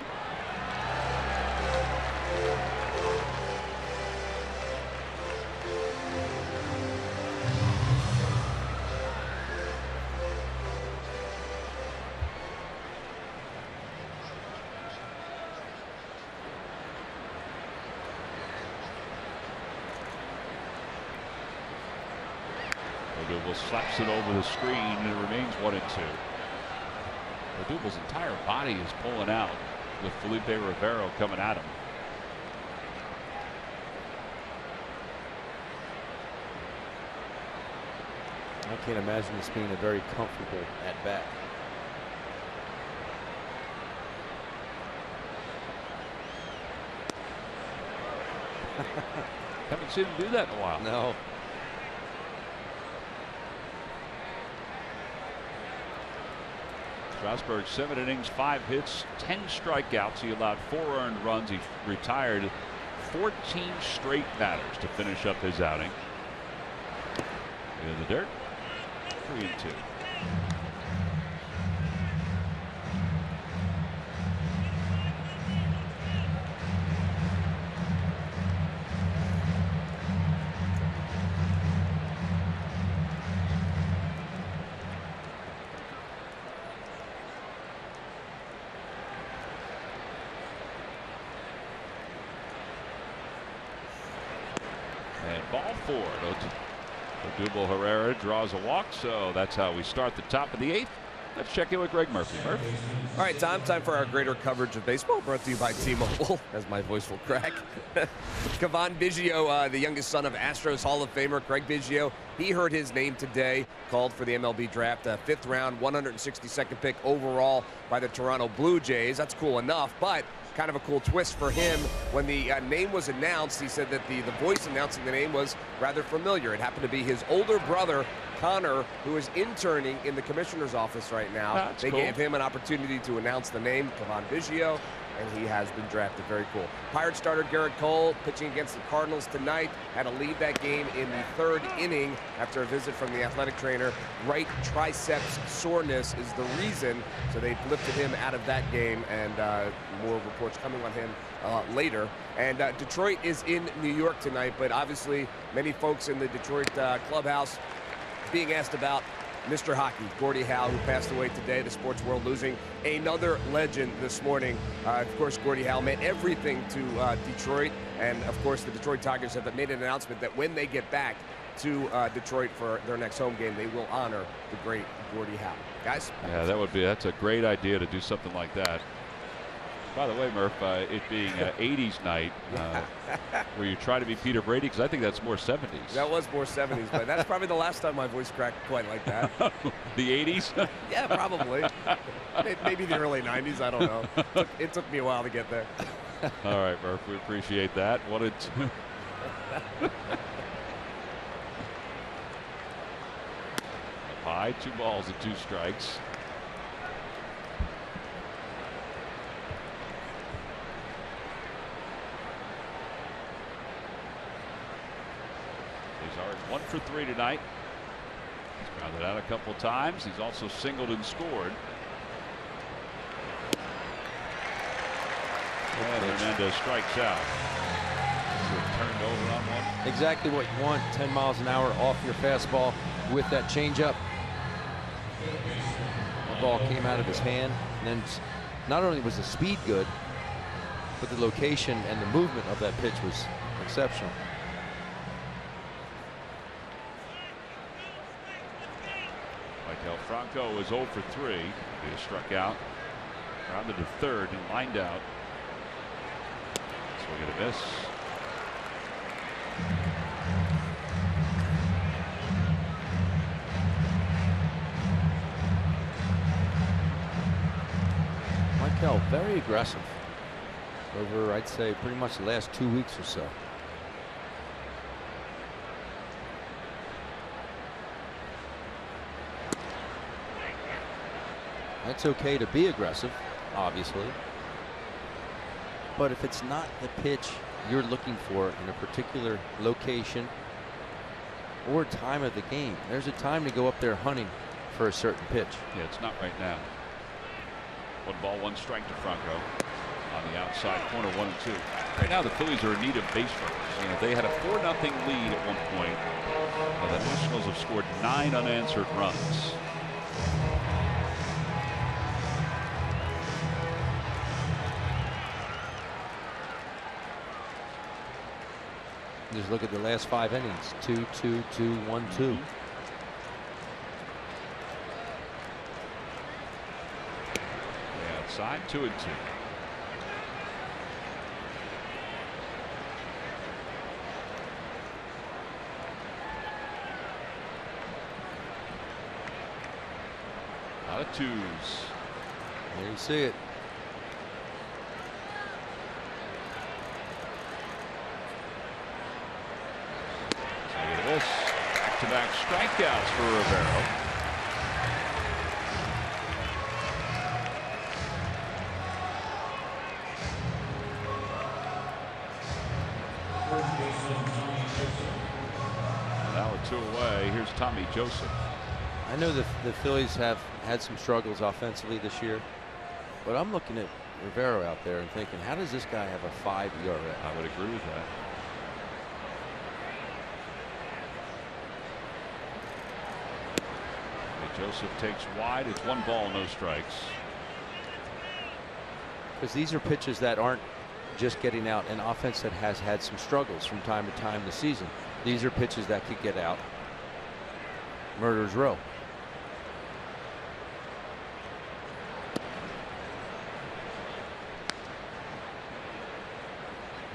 Odubel slaps it over the screen, and it remains 1 and 2. Odubel's entire body is pulling out with Felipe Rivero coming at him. I can't imagine this being a very comfortable at bat. Haven't seen him do that in a while. No. Strasburg, 7 innings, 5 hits, 10 strikeouts. He allowed 4 earned runs. He retired 14 straight batters to finish up his outing. In the dirt, 3 and 2. And ball 4. Odubel Herrera draws a walk, so that's how we start the top of the 8th. Let's check in with Greg Murphy. Murphy. All right, time for our greater coverage of baseball, brought to you by T-Mobile, as my voice will crack. Cavan Biggio, the youngest son of Astros Hall of Famer Craig Biggio, he heard his name today, called for the MLB Draft, 5th round, 162nd pick overall by the Toronto Blue Jays. That's cool enough, but kind of a cool twist for him. When the name was announced, he said that the voice announcing the name was rather familiar. It happened to be his older brother, Connor, who is interning in the commissioner's office right now. They gave him an opportunity to announce the name, Cavan Biggio, and he has been drafted. Very cool. Pirate starter Garrett Cole pitching against the Cardinals tonight. Had to leave that game in the 3rd inning after a visit from the athletic trainer. Right triceps soreness is the reason, so they lifted him out of that game, and more reports coming on him later. And Detroit is in New York tonight, but obviously many folks in the Detroit clubhouse being asked about Mr. Hockey, Gordie Howe, who passed away today. The sports world losing another legend this morning. Of course, Gordie Howe meant everything to Detroit. And, of course, the Detroit Tigers have made an announcement that when they get back to Detroit for their next home game, they will honor the great Gordie Howe. Guys? Yeah, that's a great idea to do something like that. By the way, Murph, it being 80s night, where you try to be Peter Brady, because I think that's more 70s. That was more 70s, but that's probably the last time my voice cracked quite like that. The 80s? Yeah, probably. Maybe the early 90s, I don't know. It took me a while to get there. All right, Murph, we appreciate that. What a high, 2 balls and 2 strikes. He's 1 for 3 tonight. He's grounded out a couple times. He's also singled and scored. And Hernandez strikes out. Turned over on one. Exactly what you want. 10 miles an hour off your fastball with that changeup. The ball came out of his hand, and then not only was the speed good, but the location and the movement of that pitch was exceptional. Michael Franco is 0 for 3. He struck out, rounded to 3rd and lined out. Swing and a miss. Michael very aggressive over, I'd say, pretty much the last 2 weeks or so. It's okay to be aggressive, obviously, but if it's not the pitch you're looking for in a particular location or time of the game, there's a time to go up there hunting for a certain pitch. Yeah, it's not right now. 1 ball, 1 strike to Franco on the outside corner, 1 and 2. Right now the Phillies are in need of base runners. You know, they had a 4-0 lead at one point. The Nationals have scored 9 unanswered runs. Just look at the last 5 innings. 2-2-2-1-2. Outside, 2 and 2. A lot of 2s. There you see it. Back-to-back strikeouts for Rivero. Now with 2 away, here's Tommy Joseph. I know the Phillies have had some struggles offensively this year, but I'm looking at Rivero out there and thinking, how does this guy have a 5 ERA? I would agree with that. Joseph takes wide. It's 1 ball, no strikes. Because these are pitches that aren't just getting out, an offense that has had some struggles from time to time this season. These are pitches that could get out. Murderer's row.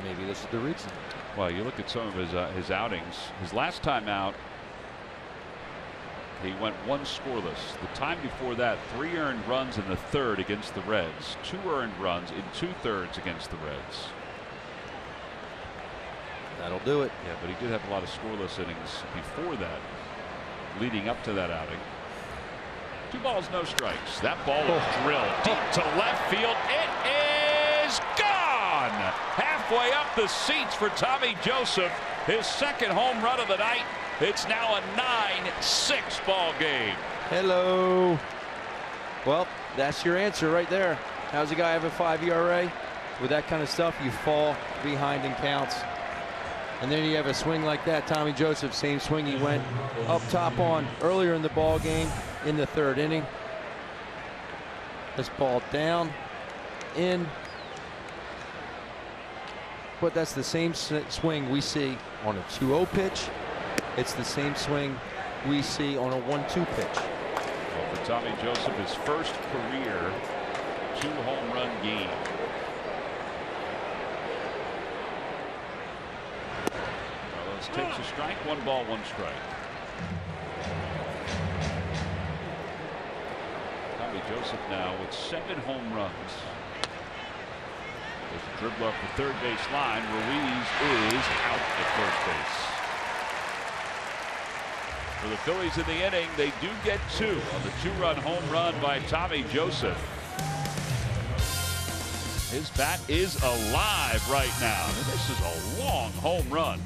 Maybe this is the reason. Well, you look at some of his outings. His last time out, he went 1 scoreless. The time before that, 3 earned runs in the 3rd against the Reds, 2 earned runs in 2/3 against the Reds. That'll do it. Yeah, but he did have a lot of scoreless innings before that, leading up to that outing. 2 balls, no strikes. That ball was drilled deep to left field. It is gone! Halfway up the seats for Tommy Joseph. His 2nd home run of the night. It's now a 9-6 ball game. Hello. Well, that's your answer right there. How's a guy have a 5 ERA? With that kind of stuff, you fall behind in counts. And then you have a swing like that. Tommy Joseph, same swing he went up top on earlier in the ball game in the 3rd inning. This ball down, in. But that's the same swing we see on a 2-0 pitch. It's the same swing we see on a 1-2 pitch. Well, for Tommy Joseph, his first career 2 home run game. Marlins takes a strike, 1 ball, 1 strike. Tommy Joseph now with 7 home runs. There's a dribbler up the 3rd base line. Ruiz is out at first base. For the Phillies in the inning, they do get 2 on the 2-run home run by Tommy Joseph. His bat is alive right now. This is a long home run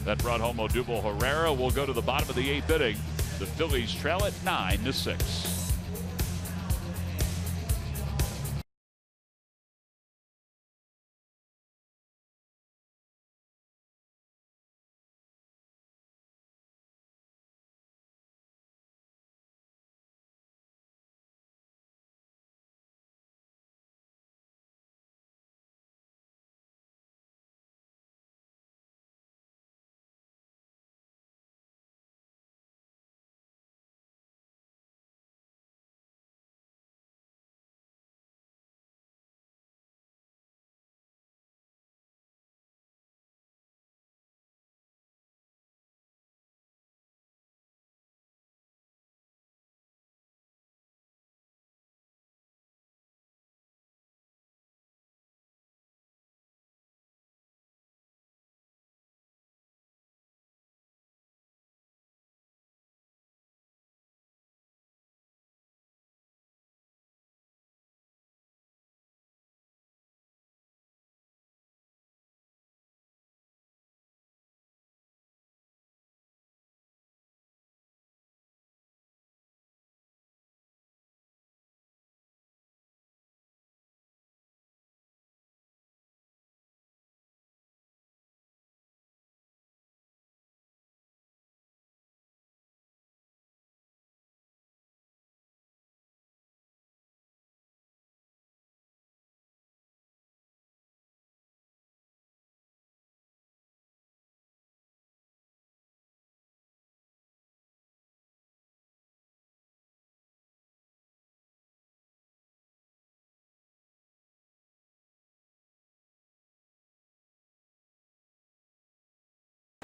that brought home Odubel Herrera. Will go to the bottom of the 8th inning. The Phillies trail at 9-6.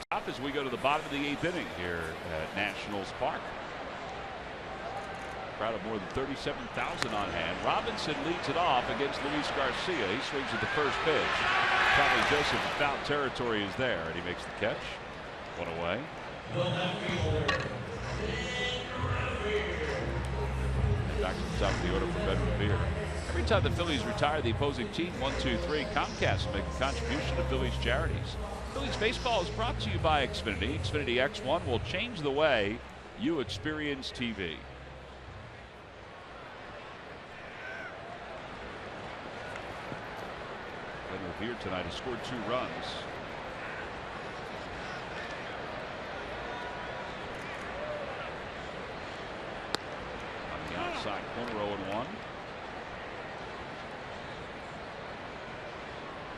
Up as we go to the bottom of the 8th inning here at Nationals Park. Crowd of more than 37,000 on hand. Robinson leads it off against Luis Garcia. He swings at the first pitch. Tommy Joseph in foul territory is there, and he makes the catch. 1 away. And back to the top of the order for Ben Revere. Every time the Phillies retire the opposing team, 1, 2, 3, Comcast will make a contribution to Phillies charities. Phillies baseball is brought to you by Xfinity. Xfinity X1 will change the way you experience TV. Ben Revere tonight has scored 2 runs. On the outside corner, 0-1.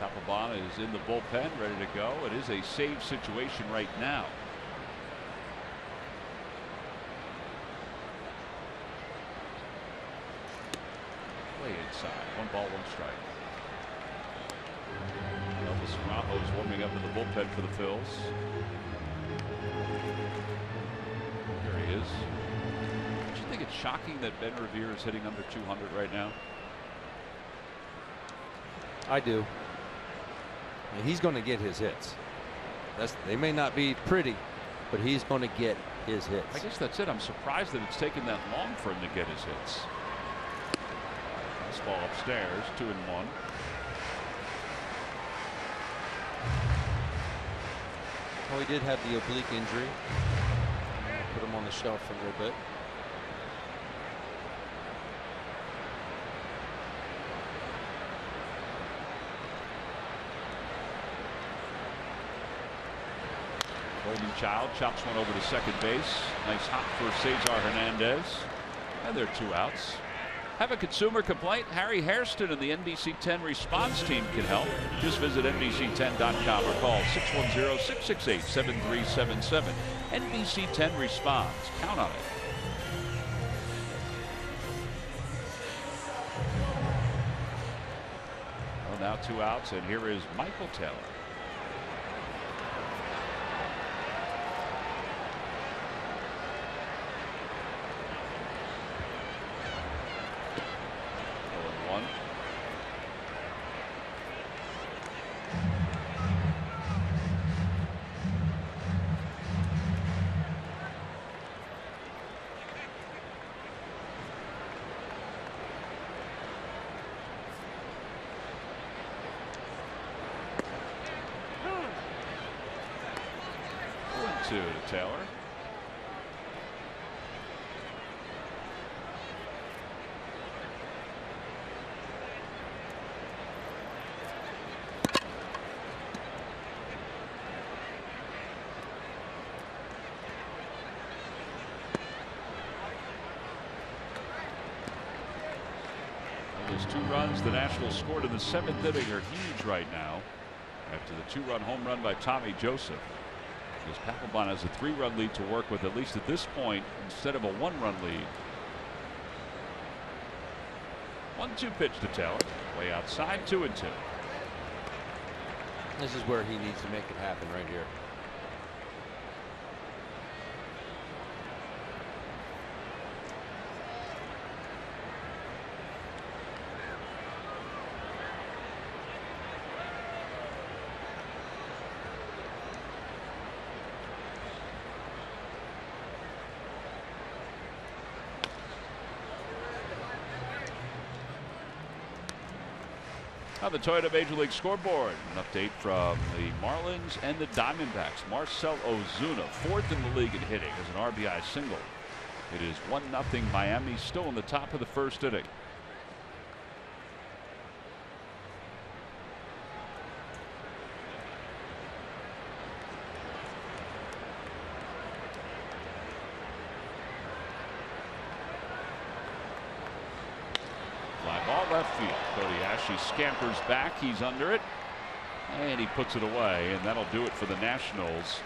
Papelbon is in the bullpen, ready to go. It is a save situation right now. Way inside. 1 ball, 1 strike. Elvis Rajo's warming up in the bullpen for the Phils. There he is. Don't you think it's shocking that Ben Revere is hitting under 200 right now? I do. And he's going to get his hits. They may not be pretty, but he's going to get his hits. I guess that's it. I'm surprised that it's taken that long for him to get his hits. Fastball upstairs, 2-1. Oh, he did have the oblique injury. Put him on the shelf for a little bit. Golden Child chops one over to second base. Nice hop for Cesar Hernandez. And there are 2 outs. Have a consumer complaint? Harry Hairston and the NBC 10 response team can help. Just visit NBC10.com or call 610-668-7377. NBC 10 responds. Count on it. Well, now 2 outs, and here is Michael Taylor. To Taylor. Those 2 runs the Nationals scored in the 7th inning are huge right now after the 2-run home run by Tommy Joseph. Because Papelbon has a 3-run lead to work with, at least at this point, instead of a 1-run lead. 1-2 pitch to Taylor. Way outside, 2-2. This is where he needs to make it happen right here. Now the Toyota Major League Scoreboard. An update from the Marlins and the Diamondbacks. Marcell Ozuna, 4th in the league in hitting as an RBI single. It is 1-0 Miami, still in the top of the 1st inning. Left field. Cody Ashley scampers back. He's under it. And he puts it away. And that'll do it for the Nationals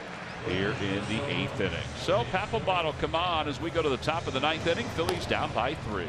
here in the 8th inning. So Papelbon will come on as we go to the top of the 9th inning. Phillies down by 3.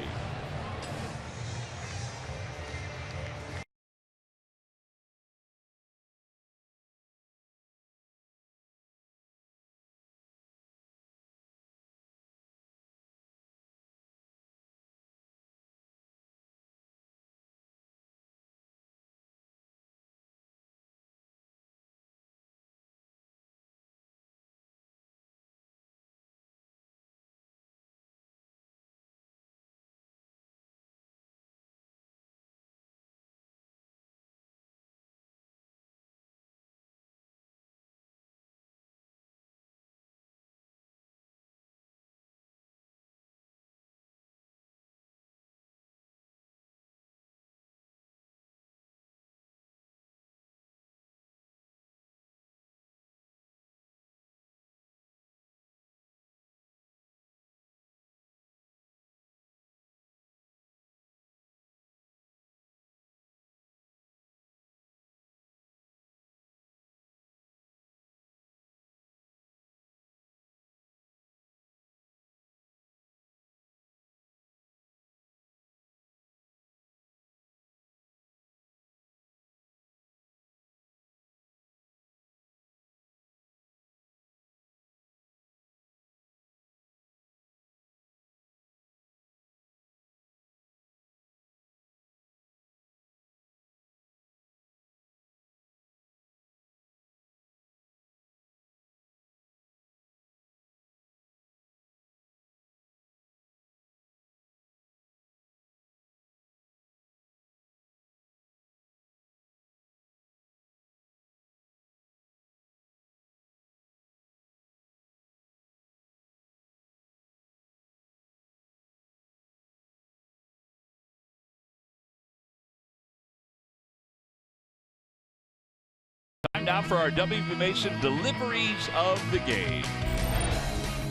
time now for our WB Mason deliveries of the game.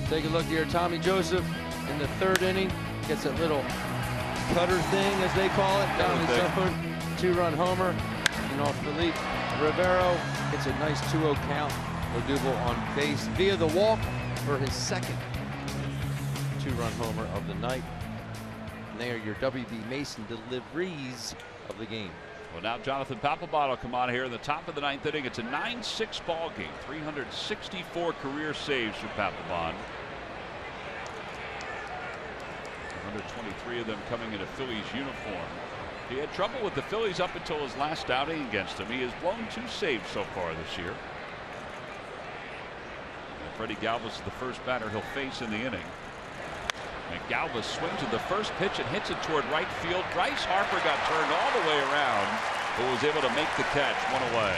Take a look here. Tommy Joseph in the 3rd inning gets that little cutter thing, as they call it, down his upper 2-run homer. And off Felipe Rivero gets a nice 2-0 count. Odubel on base via the walk for his 2nd 2-run homer of the night. And they are your WB Mason deliveries of the game. Well, now Jonathan Papelbon will come on here in the top of the 9th inning. It's a 9-6 ball game. 364 career saves for Papelbon. 123 of them coming in a Phillies uniform. He had trouble with the Phillies up until his last outing against them. He has blown 2 saves so far this year. And Freddie Galvis is the first batter he'll face in the inning. And Galvis swings at the first pitch and hits it toward right field. Bryce Harper got turned all the way around, but was able to make the catch. 1 away.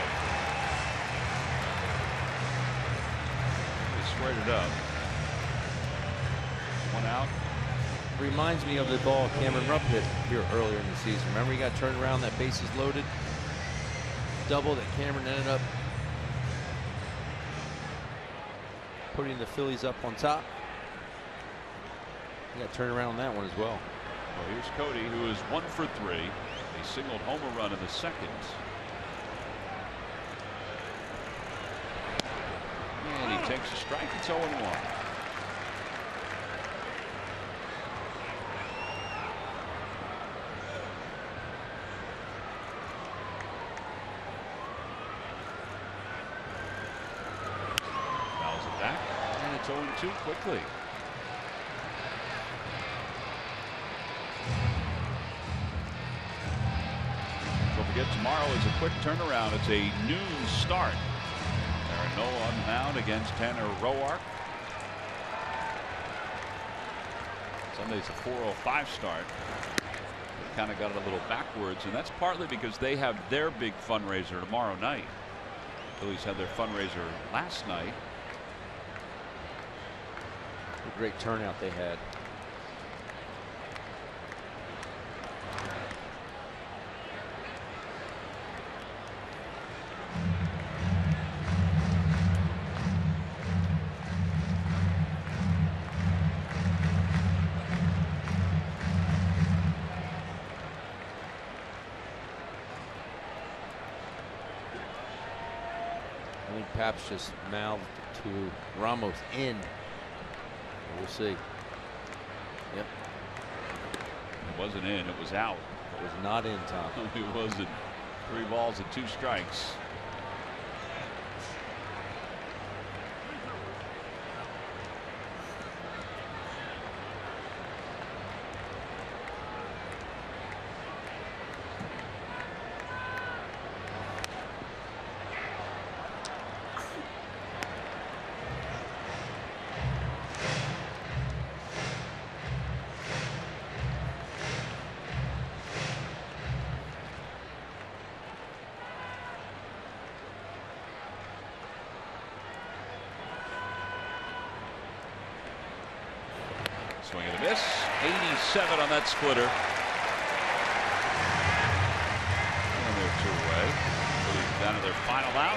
They squared it up. 1 out. Reminds me of the ball Cameron Rupp hit here earlier in the season. Remember, he got turned around, that base is loaded. Double that Cameron ended up putting the Phillies up on top. He got turned around on that one as well. Well, here's Cody, who is 1 for 3. A singled homer run in the 2nd. And he takes a strike. It's 0-1. Fouls it back, and it's 0-2 quickly. Tomorrow is a quick turnaround. It's a noon start. Aaron Nola on the mound against Tanner Roark. Sunday's a 4:05 start. They kind of got it a little backwards, and that's partly because they have their big fundraiser tomorrow night. Phillies had their fundraiser last night. A great turnout they had. Paps just mouthed to Ramos in. We'll see. Yep. It wasn't in, it was out. It was not in, Tom. It wasn't. 3 balls and 2 strikes. Swing and a miss. 87 on that splitter. And they're 2 away. Phillies down to their final out.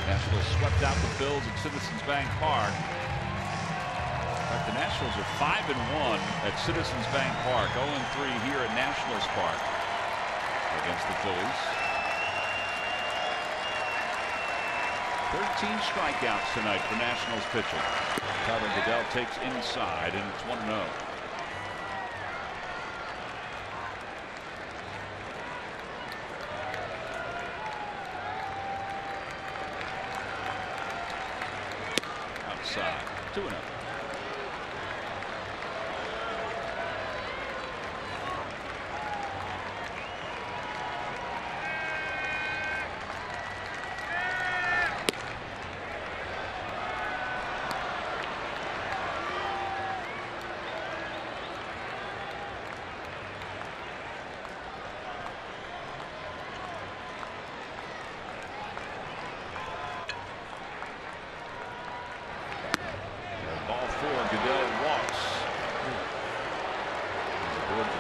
Nationals swept out the Bills at Citizens Bank Park. In fact, the Nationals are 5-1 at Citizens Bank Park, 0-3 here at Nationals Park against the Phillies. 13 strikeouts tonight for Nationals pitching. Tyler Goodell takes inside, and it's 1-0. Outside, 2-0.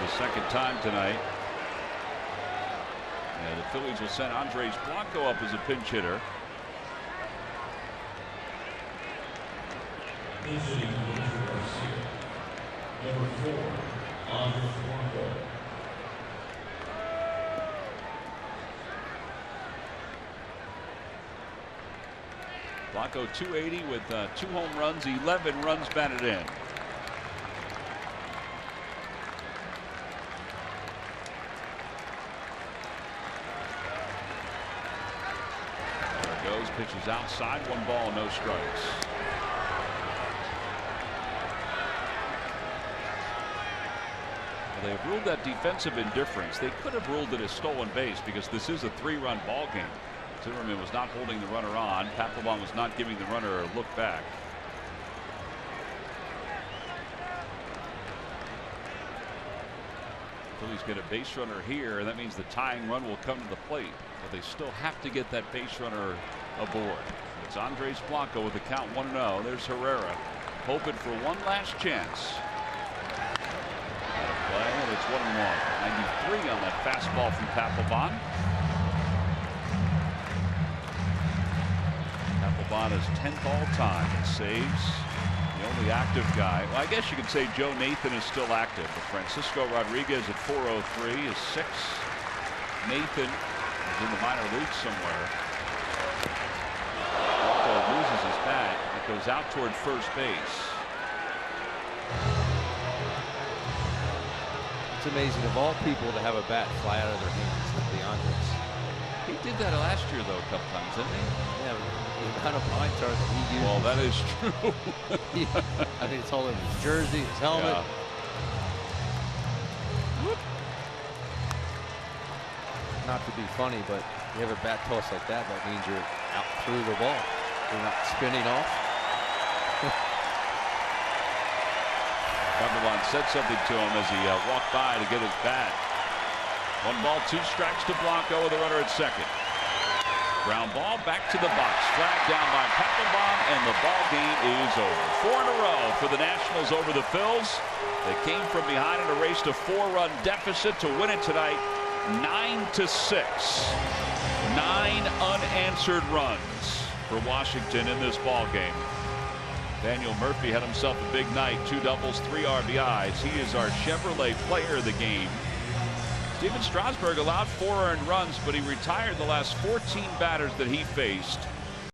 the second time tonight. And the Phillies will send Andres Blanco up as a pinch hitter. Number 4, Andres Blanco. Blanco 280 with 2 home runs, 11 runs batted in. There it goes, pitches outside, 1 ball, no strikes. Well, they have ruled that defensive indifference. They could have ruled it a stolen base because this is a 3-run ball game. Zimmerman was not holding the runner on. Papelbon was not giving the runner a look back. Phillies get a base runner here, and that means the tying run will come to the plate. But they still have to get that base runner aboard. It's Andres Blanco with the count 1-0. There's Herrera hoping for one last chance. Play, and it's 1-1. 93 on that fastball from Papelbon. Papelbon is 10th all time in saves. The only active guy. Well, I guess you could say Joe Nathan is still active. But Francisco Rodriguez at 403 is 6. Nathan is in the minor leagues somewhere. Blanco loses his bat. It goes out toward first base. It's amazing of all people to have a bat fly out of their hands to be honest. He did that last year though a couple times, didn't he? Yeah, but the amount of pine tar that he used. Well, that is true. I mean, it's all in his jersey, his helmet. Yeah. Not to be funny, but you have a bat toss like that, that means you're out through the ball. You're not spinning off. Papelbon said something to him as he walked by to get his bat. 1 ball, 2 strikes to Blanco with a runner at second. Ground ball back to the box. Flag down by Papelbon, and the ball game is over. 4 in a row for the Nationals over the Phils. They came from behind and erased a 4-run deficit to win it tonight, 9-6. 9 unanswered runs for Washington in this ball game. Daniel Murphy had himself a big night. 2 doubles, 3 RBIs. He is our Chevrolet player of the game. Steven Strasburg allowed 4 earned runs, but he retired the last 14 batters that he faced.